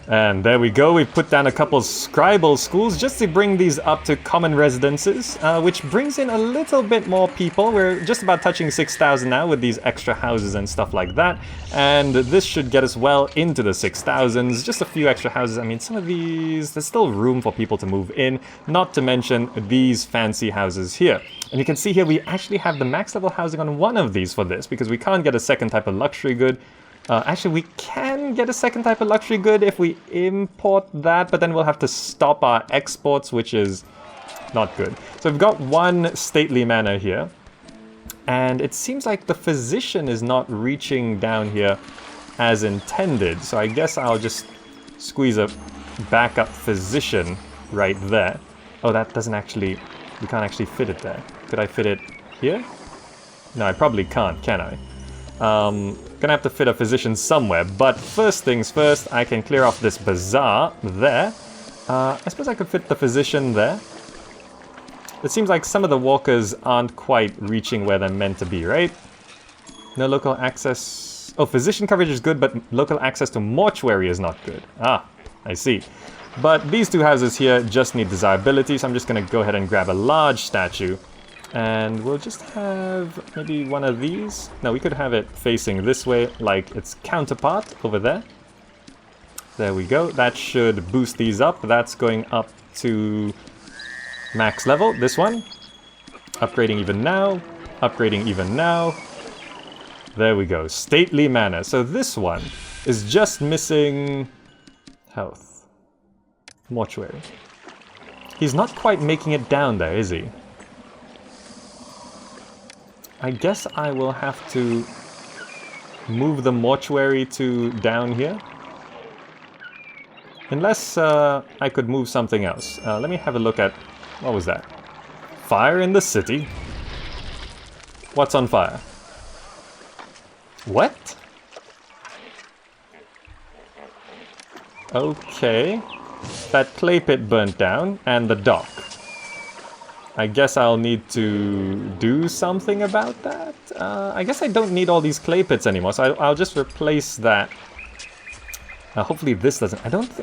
And there we go, we've put down a couple scribal schools just to bring these up to common residences, which brings in a little bit more people. We're just about touching 6,000 now with these extra houses and stuff like that. And this should get us well into the 6,000s, just a few extra houses. I mean, some of these, there's still room for people to move in, not to mention these fancy houses here. And you can see here we actually have the max level housing on one of these for this, because we can't get a second type of luxury good. Actually, we can get a second type of luxury good if we import that, but then we'll have to stop our exports, which is not good. So we've got one stately manor here, and it seems like the physician is not reaching down here as intended. So I guess I'll just squeeze a backup physician right there. Oh, that doesn't actually, we can't actually fit it there. Could I fit it here? No, I probably can't, can I? Gonna have to fit a physician somewhere, but first things first, I can clear off this bazaar there. I suppose I could fit the physician there. It seems like some of the walkers aren't quite reaching where they're meant to be, right? No local access... Oh, physician coverage is good, but local access to mortuary is not good. Ah, I see. But these 2 houses here just need desirability, so I'm just gonna go ahead and grab a large statue. And we'll just have maybe one of these. No, we could have it facing this way, like its counterpart over there. There we go. That should boost these up. That's going up to max level. This one. Upgrading even now. Upgrading even now. There we go. Stately manor. So this one is just missing health. Mortuary. He's not quite making it down there, is he? I guess I will have to move the mortuary to down here. Unless I could move something else. Let me have a look at... What was that? Fire in the city? What's on fire? What? Okay. That clay pit burnt down, and the dock. I guess I'll need to do something about that. I guess I don't need all these clay pits anymore, so I'll just replace that. Hopefully this doesn't...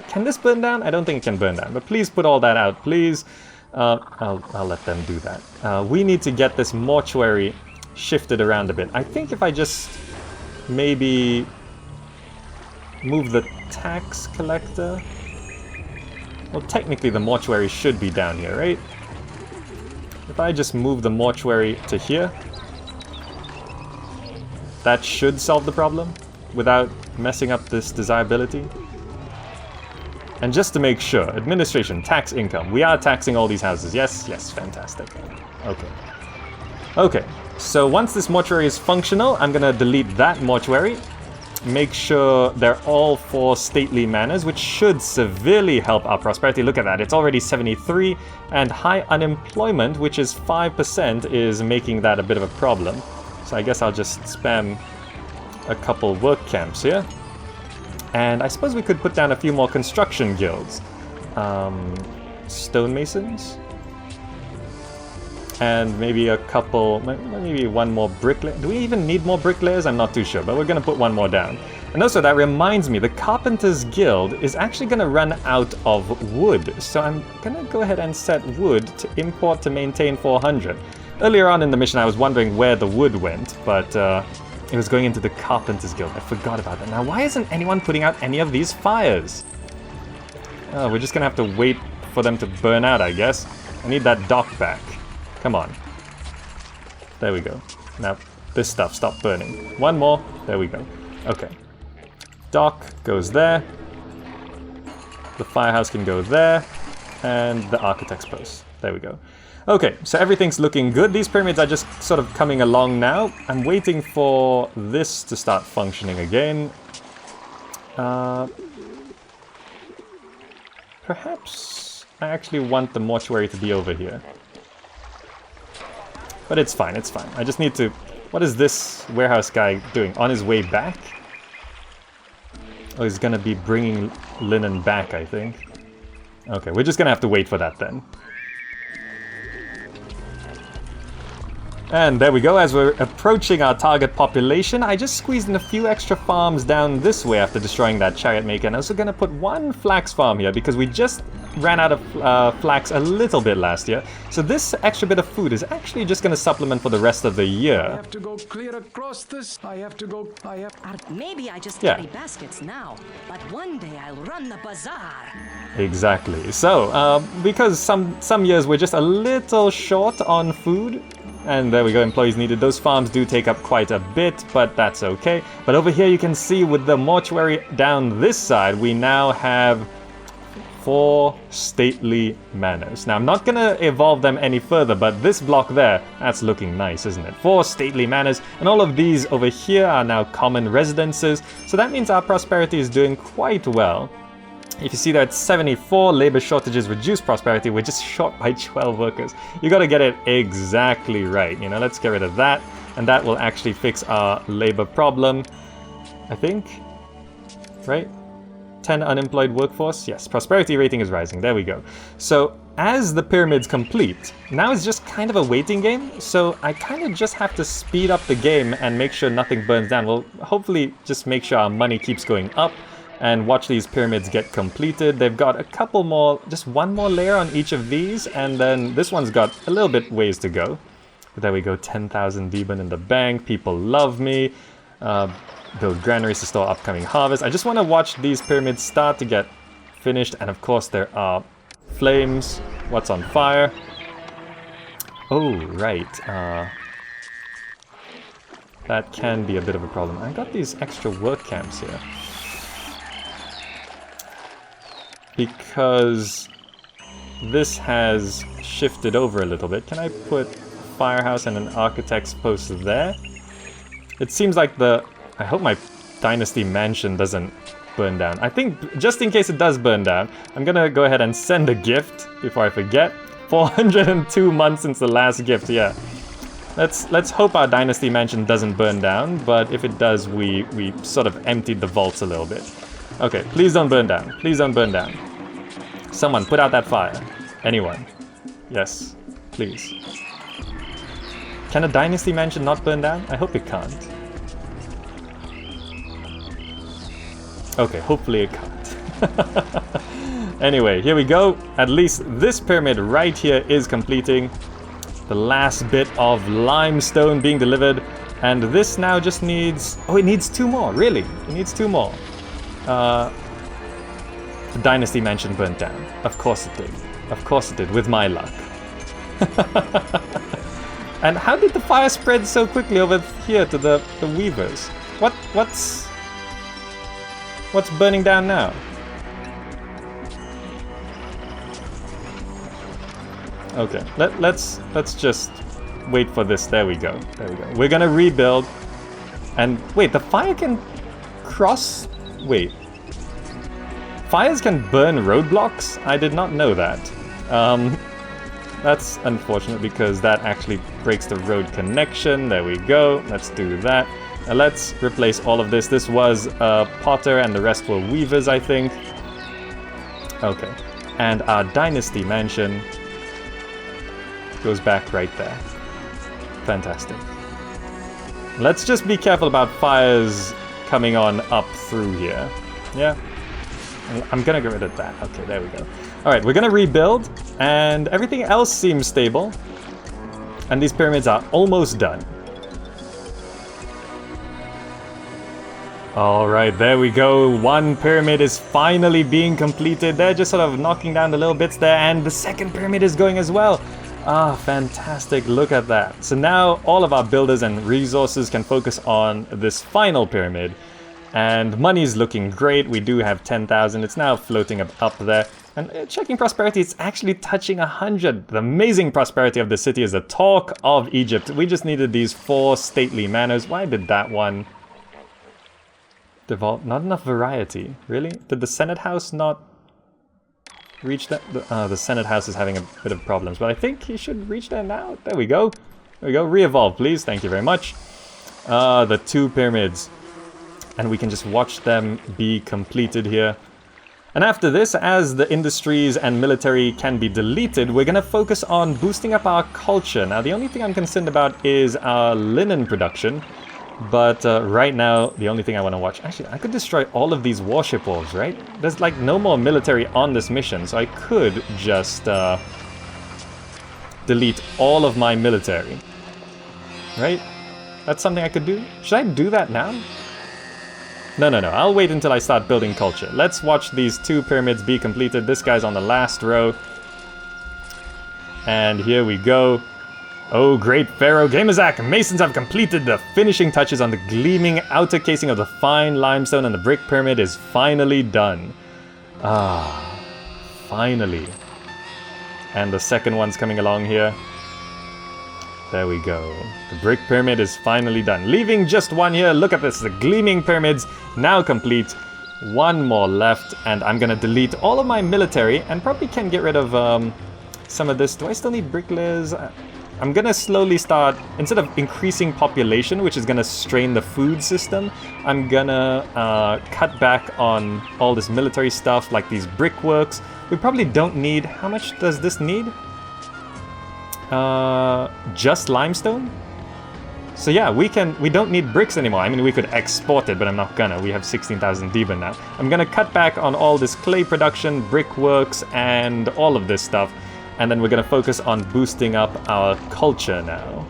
Can this burn down? I don't think it can burn down, but please put all that out, please. I'll let them do that. We need to get this mortuary shifted around a bit. I think if I just maybe move the tax collector... Well, technically the mortuary should be down here, right? If I just move the mortuary to here, that should solve the problem without messing up this desirability. And just to make sure, administration, tax income. We are taxing all these houses. Yes, yes, fantastic. Okay. Okay, so once this mortuary is functional, I'm gonna delete that mortuary. Make sure they're all 4 stately manors, which should severely help our prosperity. Look at that, it's already 73, and high unemployment, which is 5%, is making that a bit of a problem. So I guess I'll just spam a couple work camps here. And I suppose we could put down a few more construction guilds. Stonemasons? And maybe a couple, maybe one more bricklayer. Do we even need more bricklayers? I'm not too sure, but we're gonna put one more down. And also that reminds me, the Carpenters Guild is actually gonna run out of wood. So I'm gonna go ahead and set wood to import to maintain 400. Earlier on in the mission I was wondering where the wood went, but it was going into the Carpenters Guild. I forgot about that. Now why isn't anyone putting out any of these fires? Oh, we're just gonna have to wait for them to burn out, I guess. I need that dock back. Come on. There we go. Now, this stuff, stop burning. One more. There we go. Okay. Dock goes there. The firehouse can go there. And the architect's post. There we go. Okay, so everything's looking good. These pyramids are just sort of coming along now. I'm waiting for this to start functioning again. Perhaps I actually want the mortuary to be over here. But it's fine, it's fine. I just need to... What is this warehouse guy doing? On his way back? Oh, he's gonna be bringing linen back, I think. Okay, we're just gonna have to wait for that then. And there we go, as we're approaching our target population, I just squeezed in a few extra farms down this way after destroying that chariot maker. And I'm also gonna put one flax farm here because we just ran out of flax a little bit last year. So this extra bit of food is actually just gonna supplement for the rest of the year. I have to go clear across this. Maybe I just Yeah. carry baskets now, but one day I'll run the bazaar. Exactly. So, because some years we're just a little short on food, and there we go, employees needed. Those farms do take up quite a bit, but that's okay. But over here you can see with the mortuary down this side, we now have 4 stately manors. Now I'm not gonna evolve them any further, but this block there, that's looking nice, isn't it? 4 stately manors, and all of these over here are now common residences. So that means our prosperity is doing quite well. If you see that 74 labor shortages reduced prosperity, we're just short by 12 workers. You gotta get it exactly right, you know, let's get rid of that, and that will actually fix our labor problem, I think, right? 10 unemployed workforce, yes, prosperity rating is rising, there we go. So as the pyramids complete, now it's just kind of a waiting game, so I kind of just have to speed up the game and make sure nothing burns down. We'll hopefully just make sure our money keeps going up, and watch these pyramids get completed. They've got a couple more, just one more layer on each of these, and then this one's got a little bit ways to go. But there we go, 10,000 Deben in the bank, people love me. Build granaries to store upcoming harvest. I just want to watch these pyramids start to get finished, and of course there are flames. What's on fire? Oh, right. That can be a bit of a problem. I got these extra work camps here. Because this has shifted over a little bit. Can I put firehouse and an architect's post there? It seems like I hope my dynasty mansion doesn't burn down. I think just in case it does burn down, I'm gonna go ahead and send a gift before I forget. 402 months since the last gift, yeah. Let's hope our dynasty mansion doesn't burn down, but if it does, we sort of emptied the vaults a little bit. Okay, please don't burn down. Please don't burn down. Someone, put out that fire. Anyone. Yes, please. Can a dynasty mansion not burn down? I hope it can't. Okay, hopefully it can't. Anyway, here we go. At least this pyramid right here is completing. The last bit of limestone being delivered. And this now just needs... Oh, it needs 2 more, really? It needs 2 more. The dynasty mansion burnt down. Of course it did. Of course it did, with my luck. And how did the fire spread so quickly over here to the weavers? What's burning down now? Okay, let's just wait for this. There we go. There we go. We're gonna rebuild. And wait, the fire can cross... Wait. Fires can burn roadblocks? I did not know that. That's unfortunate because that actually breaks the road connection. There we go. Let's do that. Now let's replace all of this. This was Potter and the rest were weavers, I think. Okay. And our dynasty mansion. Goes back right there. Fantastic. Let's just be careful about fires coming on up through here. Yeah. I'm gonna get rid of that. Okay, there we go. Alright, we're gonna rebuild, and everything else seems stable. And these pyramids are almost done. Alright, there we go. One pyramid is finally being completed. They're just sort of knocking down the little bits there, and the second pyramid is going as well. Ah, fantastic. Look at that. So now all of our builders and resources can focus on this final pyramid. And money's looking great. We do have 10,000. It's now floating up there. And checking prosperity, it's actually touching 100. The amazing prosperity of the city is the talk of Egypt. We just needed these 4 stately manors. Why did that one devolve? Not enough variety. Really? Did the Senate House not reach that? The Senate House is having a bit of problems, but I think he should reach there now. There we go. There we go. Re-evolve, please. Thank you very much. The 2 pyramids. And we can just watch them be completed here. And after this, as the industries and military can be deleted, we're going to focus on boosting up our culture. Now, the only thing I'm concerned about is our linen production. But right now, the only thing I want to watch... Actually, I could destroy all of these warship walls, right? There's like no more military on this mission, so I could just delete all of my military. Right? That's something I could do. Should I do that now? No. I'll wait until I start building culture. Let's watch these 2 pyramids be completed. This guy's on the last row. And here we go. Oh, great Pharaoh Gamazak! Masons have completed the finishing touches on the gleaming outer casing of the fine limestone, and the brick pyramid is finally done. Ah, finally. And the second one's coming along here. There we go. The brick pyramid is finally done. Leaving just one here. Look at this. The gleaming pyramids now complete. One more left. And I'm going to delete all of my military. And probably can get rid of some of this. Do I still need bricklayers? I'm going to slowly start, instead of increasing population, which is going to strain the food system, I'm going to cut back on all this military stuff, like these brickworks. We probably don't need... How much does this need? Just limestone? So yeah, we don't need bricks anymore. I mean, we could export it, but I'm not gonna. We have 16,000 Deben now. I'm gonna cut back on all this clay production, brickworks, and all of this stuff. And then we're gonna focus on boosting up our culture now.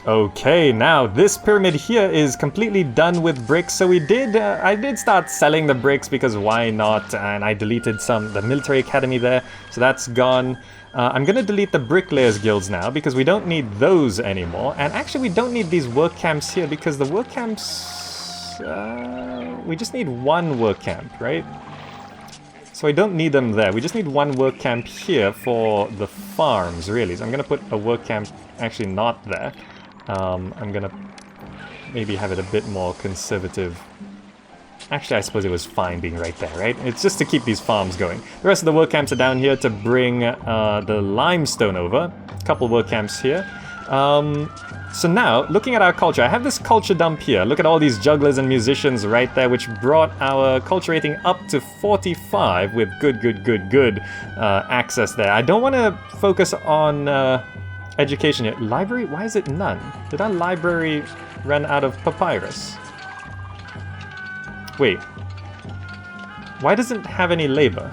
Okay, now this pyramid here is completely done with bricks. So I did start selling the bricks because why not? And I deleted the military academy there, so that's gone. I'm gonna delete the bricklayers guilds now because we don't need those anymore. And actually, we don't need these work camps here because the work camps, we just need one work camp, right? So I don't need them there. We just need one work camp here for the farms, really. So I'm gonna put a work camp, actually not there. I'm gonna maybe have it a bit more conservative. Actually, I suppose it was fine being right there, right? It's just to keep these farms going. The rest of the work camps are down here to bring the limestone over. A couple work camps here. So now, looking at our culture, I have this culture dump here. Look at all these jugglers and musicians right there, which brought our culture rating up to 45 with good access there. I don't want to focus on... education yet. Library? Why is it none? Did our library run out of papyrus? Wait. Why doesn't it have any labor?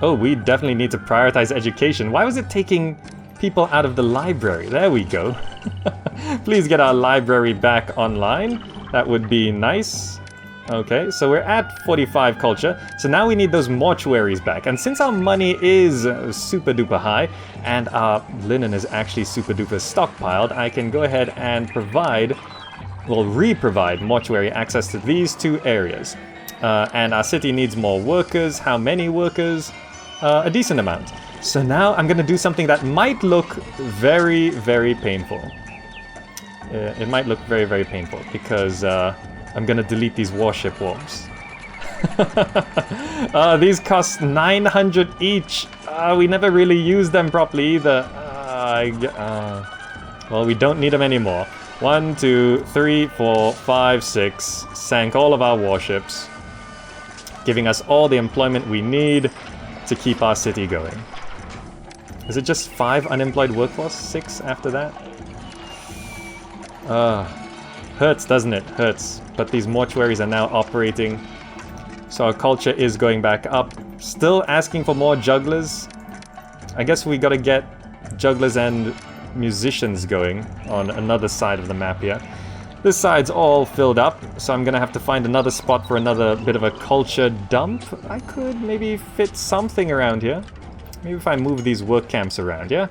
Oh, we definitely need to prioritize education. Why was it taking people out of the library? There we go. Please get our library back online. That would be nice. Okay, so we're at 45 culture, so now we need those mortuaries back. And since our money is super duper high, and our linen is actually super duper stockpiled, I can go ahead and re-provide mortuary access to these 2 areas. And our city needs more workers. How many workers? A decent amount. So now I'm gonna do something that might look very, very painful. It might look very, very painful, because... I'm gonna delete these warship walls. These cost 900 each. We never really used them properly either. Well, we don't need them anymore. 1, 2, 3, 4, 5, 6. Sank all of our warships. giving us all the employment we need to keep our city going. Is it just 5 unemployed workforce? 6 after that? Hurts, doesn't it? Hurts. But these mortuaries are now operating. So our culture is going back up. Still asking for more jugglers. I guess we gotta get jugglers and musicians going on another side of the map here. This side's all filled up, so I'm gonna have to find another spot for another bit of a culture dump. I could maybe fit something around here. Maybe if I move these work camps around, yeah?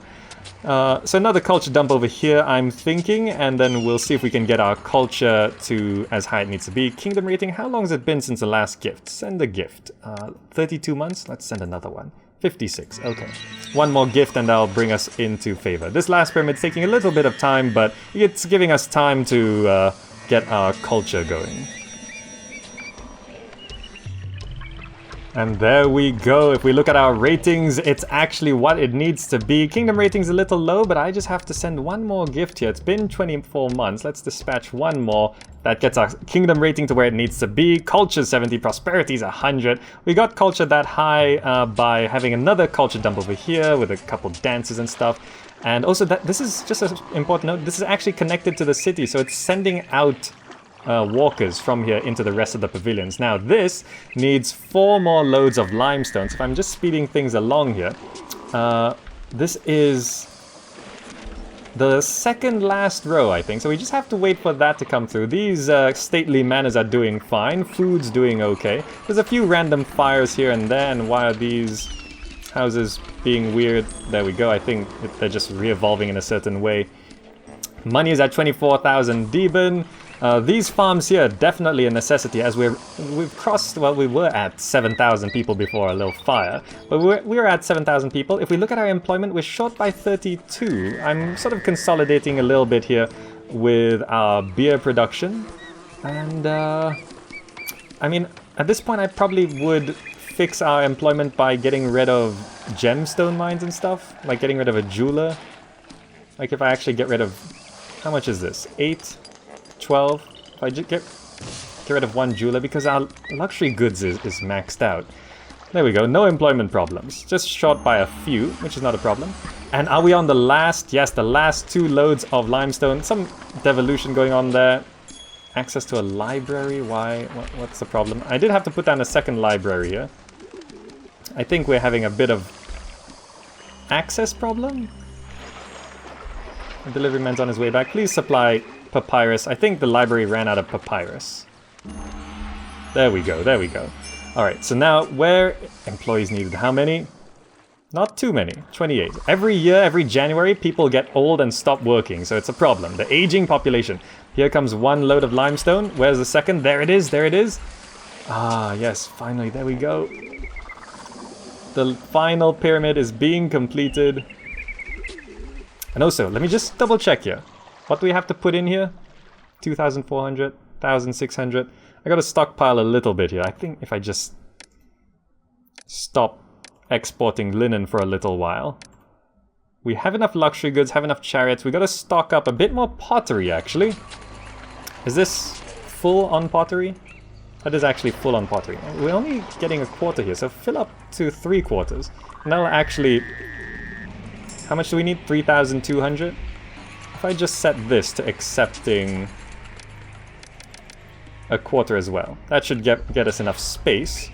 So another culture dump over here, I'm thinking, and then we'll see if we can get our culture to as high it needs to be. Kingdom rating, how long has it been since the last gift? Send a gift. 32 months? Let's send another one. 56, okay. One more gift and that'll bring us into favor. This last pyramid's taking a little bit of time, but it's giving us time to get our culture going. And there we go. If we look at our ratings, it's actually what it needs to be. Kingdom rating's a little low, but I just have to send one more gift here. It's been 24 months. Let's dispatch one more. That gets our kingdom rating to where it needs to be. Culture's 70, prosperity's 100. We got culture that high by having another culture dump over here with a couple dances and stuff. And also, this is just an important note, this is actually connected to the city, so it's sending out walkers from here into the rest of the pavilions. Now this needs 4 more loads of limestone. So if I'm just speeding things along here, this is the second last row, I think. So we just have to wait for that to come through. These stately manors are doing fine. Food's doing okay. There's a few random fires here and there, and why are these houses being weird? There we go. I think they're just re-evolving in a certain way. Money is at 24,000 Deben. These farms here, definitely a necessity as we've crossed, well, we were at 7,000 people before a little fire, but we're at 7,000 people. If we look at our employment, we're short by 32. I'm sort of consolidating a little bit here with our beer production. And, I mean, at this point I probably would fix our employment by getting rid of gemstone mines and stuff, like getting rid of a jeweler. Like if I actually get rid of, how much is this? 8? 12. If I just get rid of one jeweler, because our luxury goods is maxed out. There we go, no employment problems. Just short by a few, which is not a problem. And are we on the last? Yes, the last 2 loads of limestone. Some devolution going on there. Access to a library, why? What's the problem? I did have to put down a second library here. I think we're having a bit of access problem. The delivery man's on his way back. Please supply papyrus. I think the library ran out of papyrus. There we go, there we go. Alright, so now where employees needed how many? Not too many, 28. Every year, every January, people get old and stop working, so it's a problem. The aging population. Here comes one load of limestone. Where's the second? There it is, there it is. Ah, yes, finally, there we go. The final pyramid is being completed. And also, let me just double check here. What do we have to put in here? 2,400, 1,600. I gotta stockpile a little bit here. I think if I just stop exporting linen for a little while. We have enough luxury goods, have enough chariots. We gotta stock up a bit more pottery, actually. Is this full on pottery? That is actually full on pottery. We're only getting a quarter here, so fill up to 3/4. And that'll actually... How much do we need? 3,200? If I just set this to accepting a quarter as well, that should get us enough space.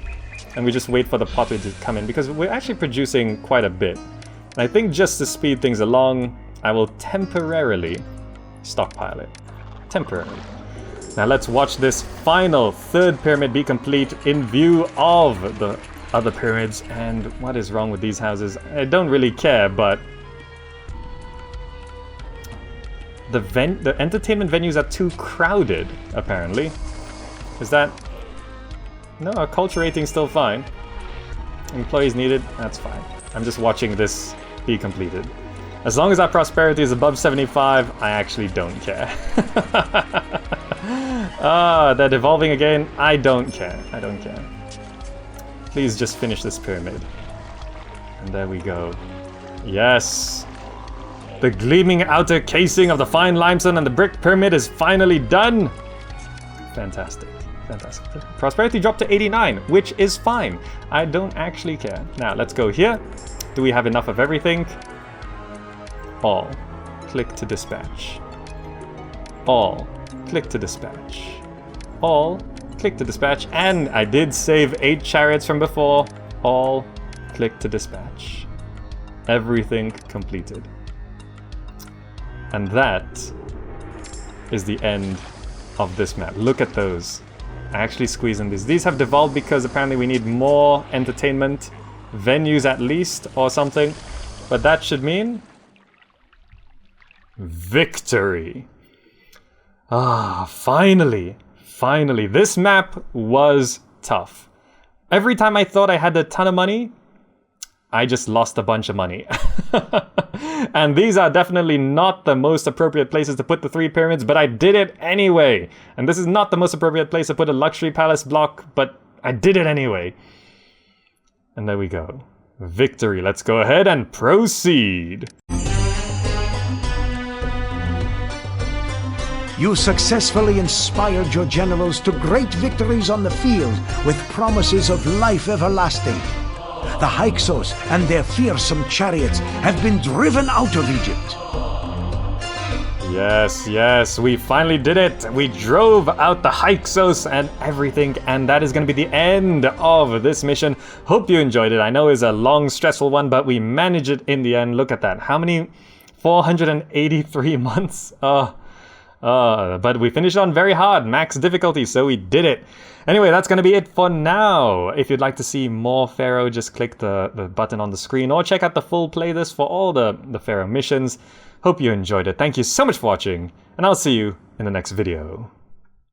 And we just wait for the pottery to come in, because we're actually producing quite a bit. And I think just to speed things along, I will temporarily stockpile it. Temporarily. Now let's watch this final 3rd pyramid be complete in view of the other pyramids. And what is wrong with these houses? I don't really care, but... The entertainment venues are too crowded, apparently. Is that... No, our culture rating's still fine. Employees needed, that's fine. I'm just watching this be completed. As long as our prosperity is above 75, I actually don't care. Ah, they're devolving again. I don't care. I don't care. Please just finish this pyramid. And there we go. Yes! The gleaming outer casing of the fine limestone and the brick pyramid is finally done! Fantastic. Fantastic. Prosperity dropped to 89, which is fine. I don't actually care. Now, let's go here. Do we have enough of everything? All. Click to dispatch. All. Click to dispatch. All. Click to dispatch. And I did save 8 chariots from before. All. Click to dispatch. Everything completed. And that is the end of this map. Look at those. I actually squeeze in these. These have devolved because apparently we need more entertainment venues at least or something. But that should mean victory. Ah, finally. Finally. This map was tough. Every time I thought I had a ton of money, I just lost a bunch of money. And these are definitely not the most appropriate places to put the 3 pyramids, but I did it anyway. And this is not the most appropriate place to put a luxury palace block, but I did it anyway. And there we go. Victory. Let's go ahead and proceed. You successfully inspired your generals to great victories on the field with promises of life everlasting. The Hyksos and their fearsome chariots have been driven out of Egypt. Yes, yes, we finally did it. We drove out the Hyksos and everything, and that is going to be the end of this mission. Hope you enjoyed it. I know it's a long, stressful one, but we managed it in the end. Look at that. How many? 483 months? But we finished on very hard, max difficulty, so we did it. Anyway, that's going to be it for now. If you'd like to see more Pharaoh, just click the button on the screen or check out the full playlist for all the Pharaoh missions. Hope you enjoyed it. Thank you so much for watching, and I'll see you in the next video.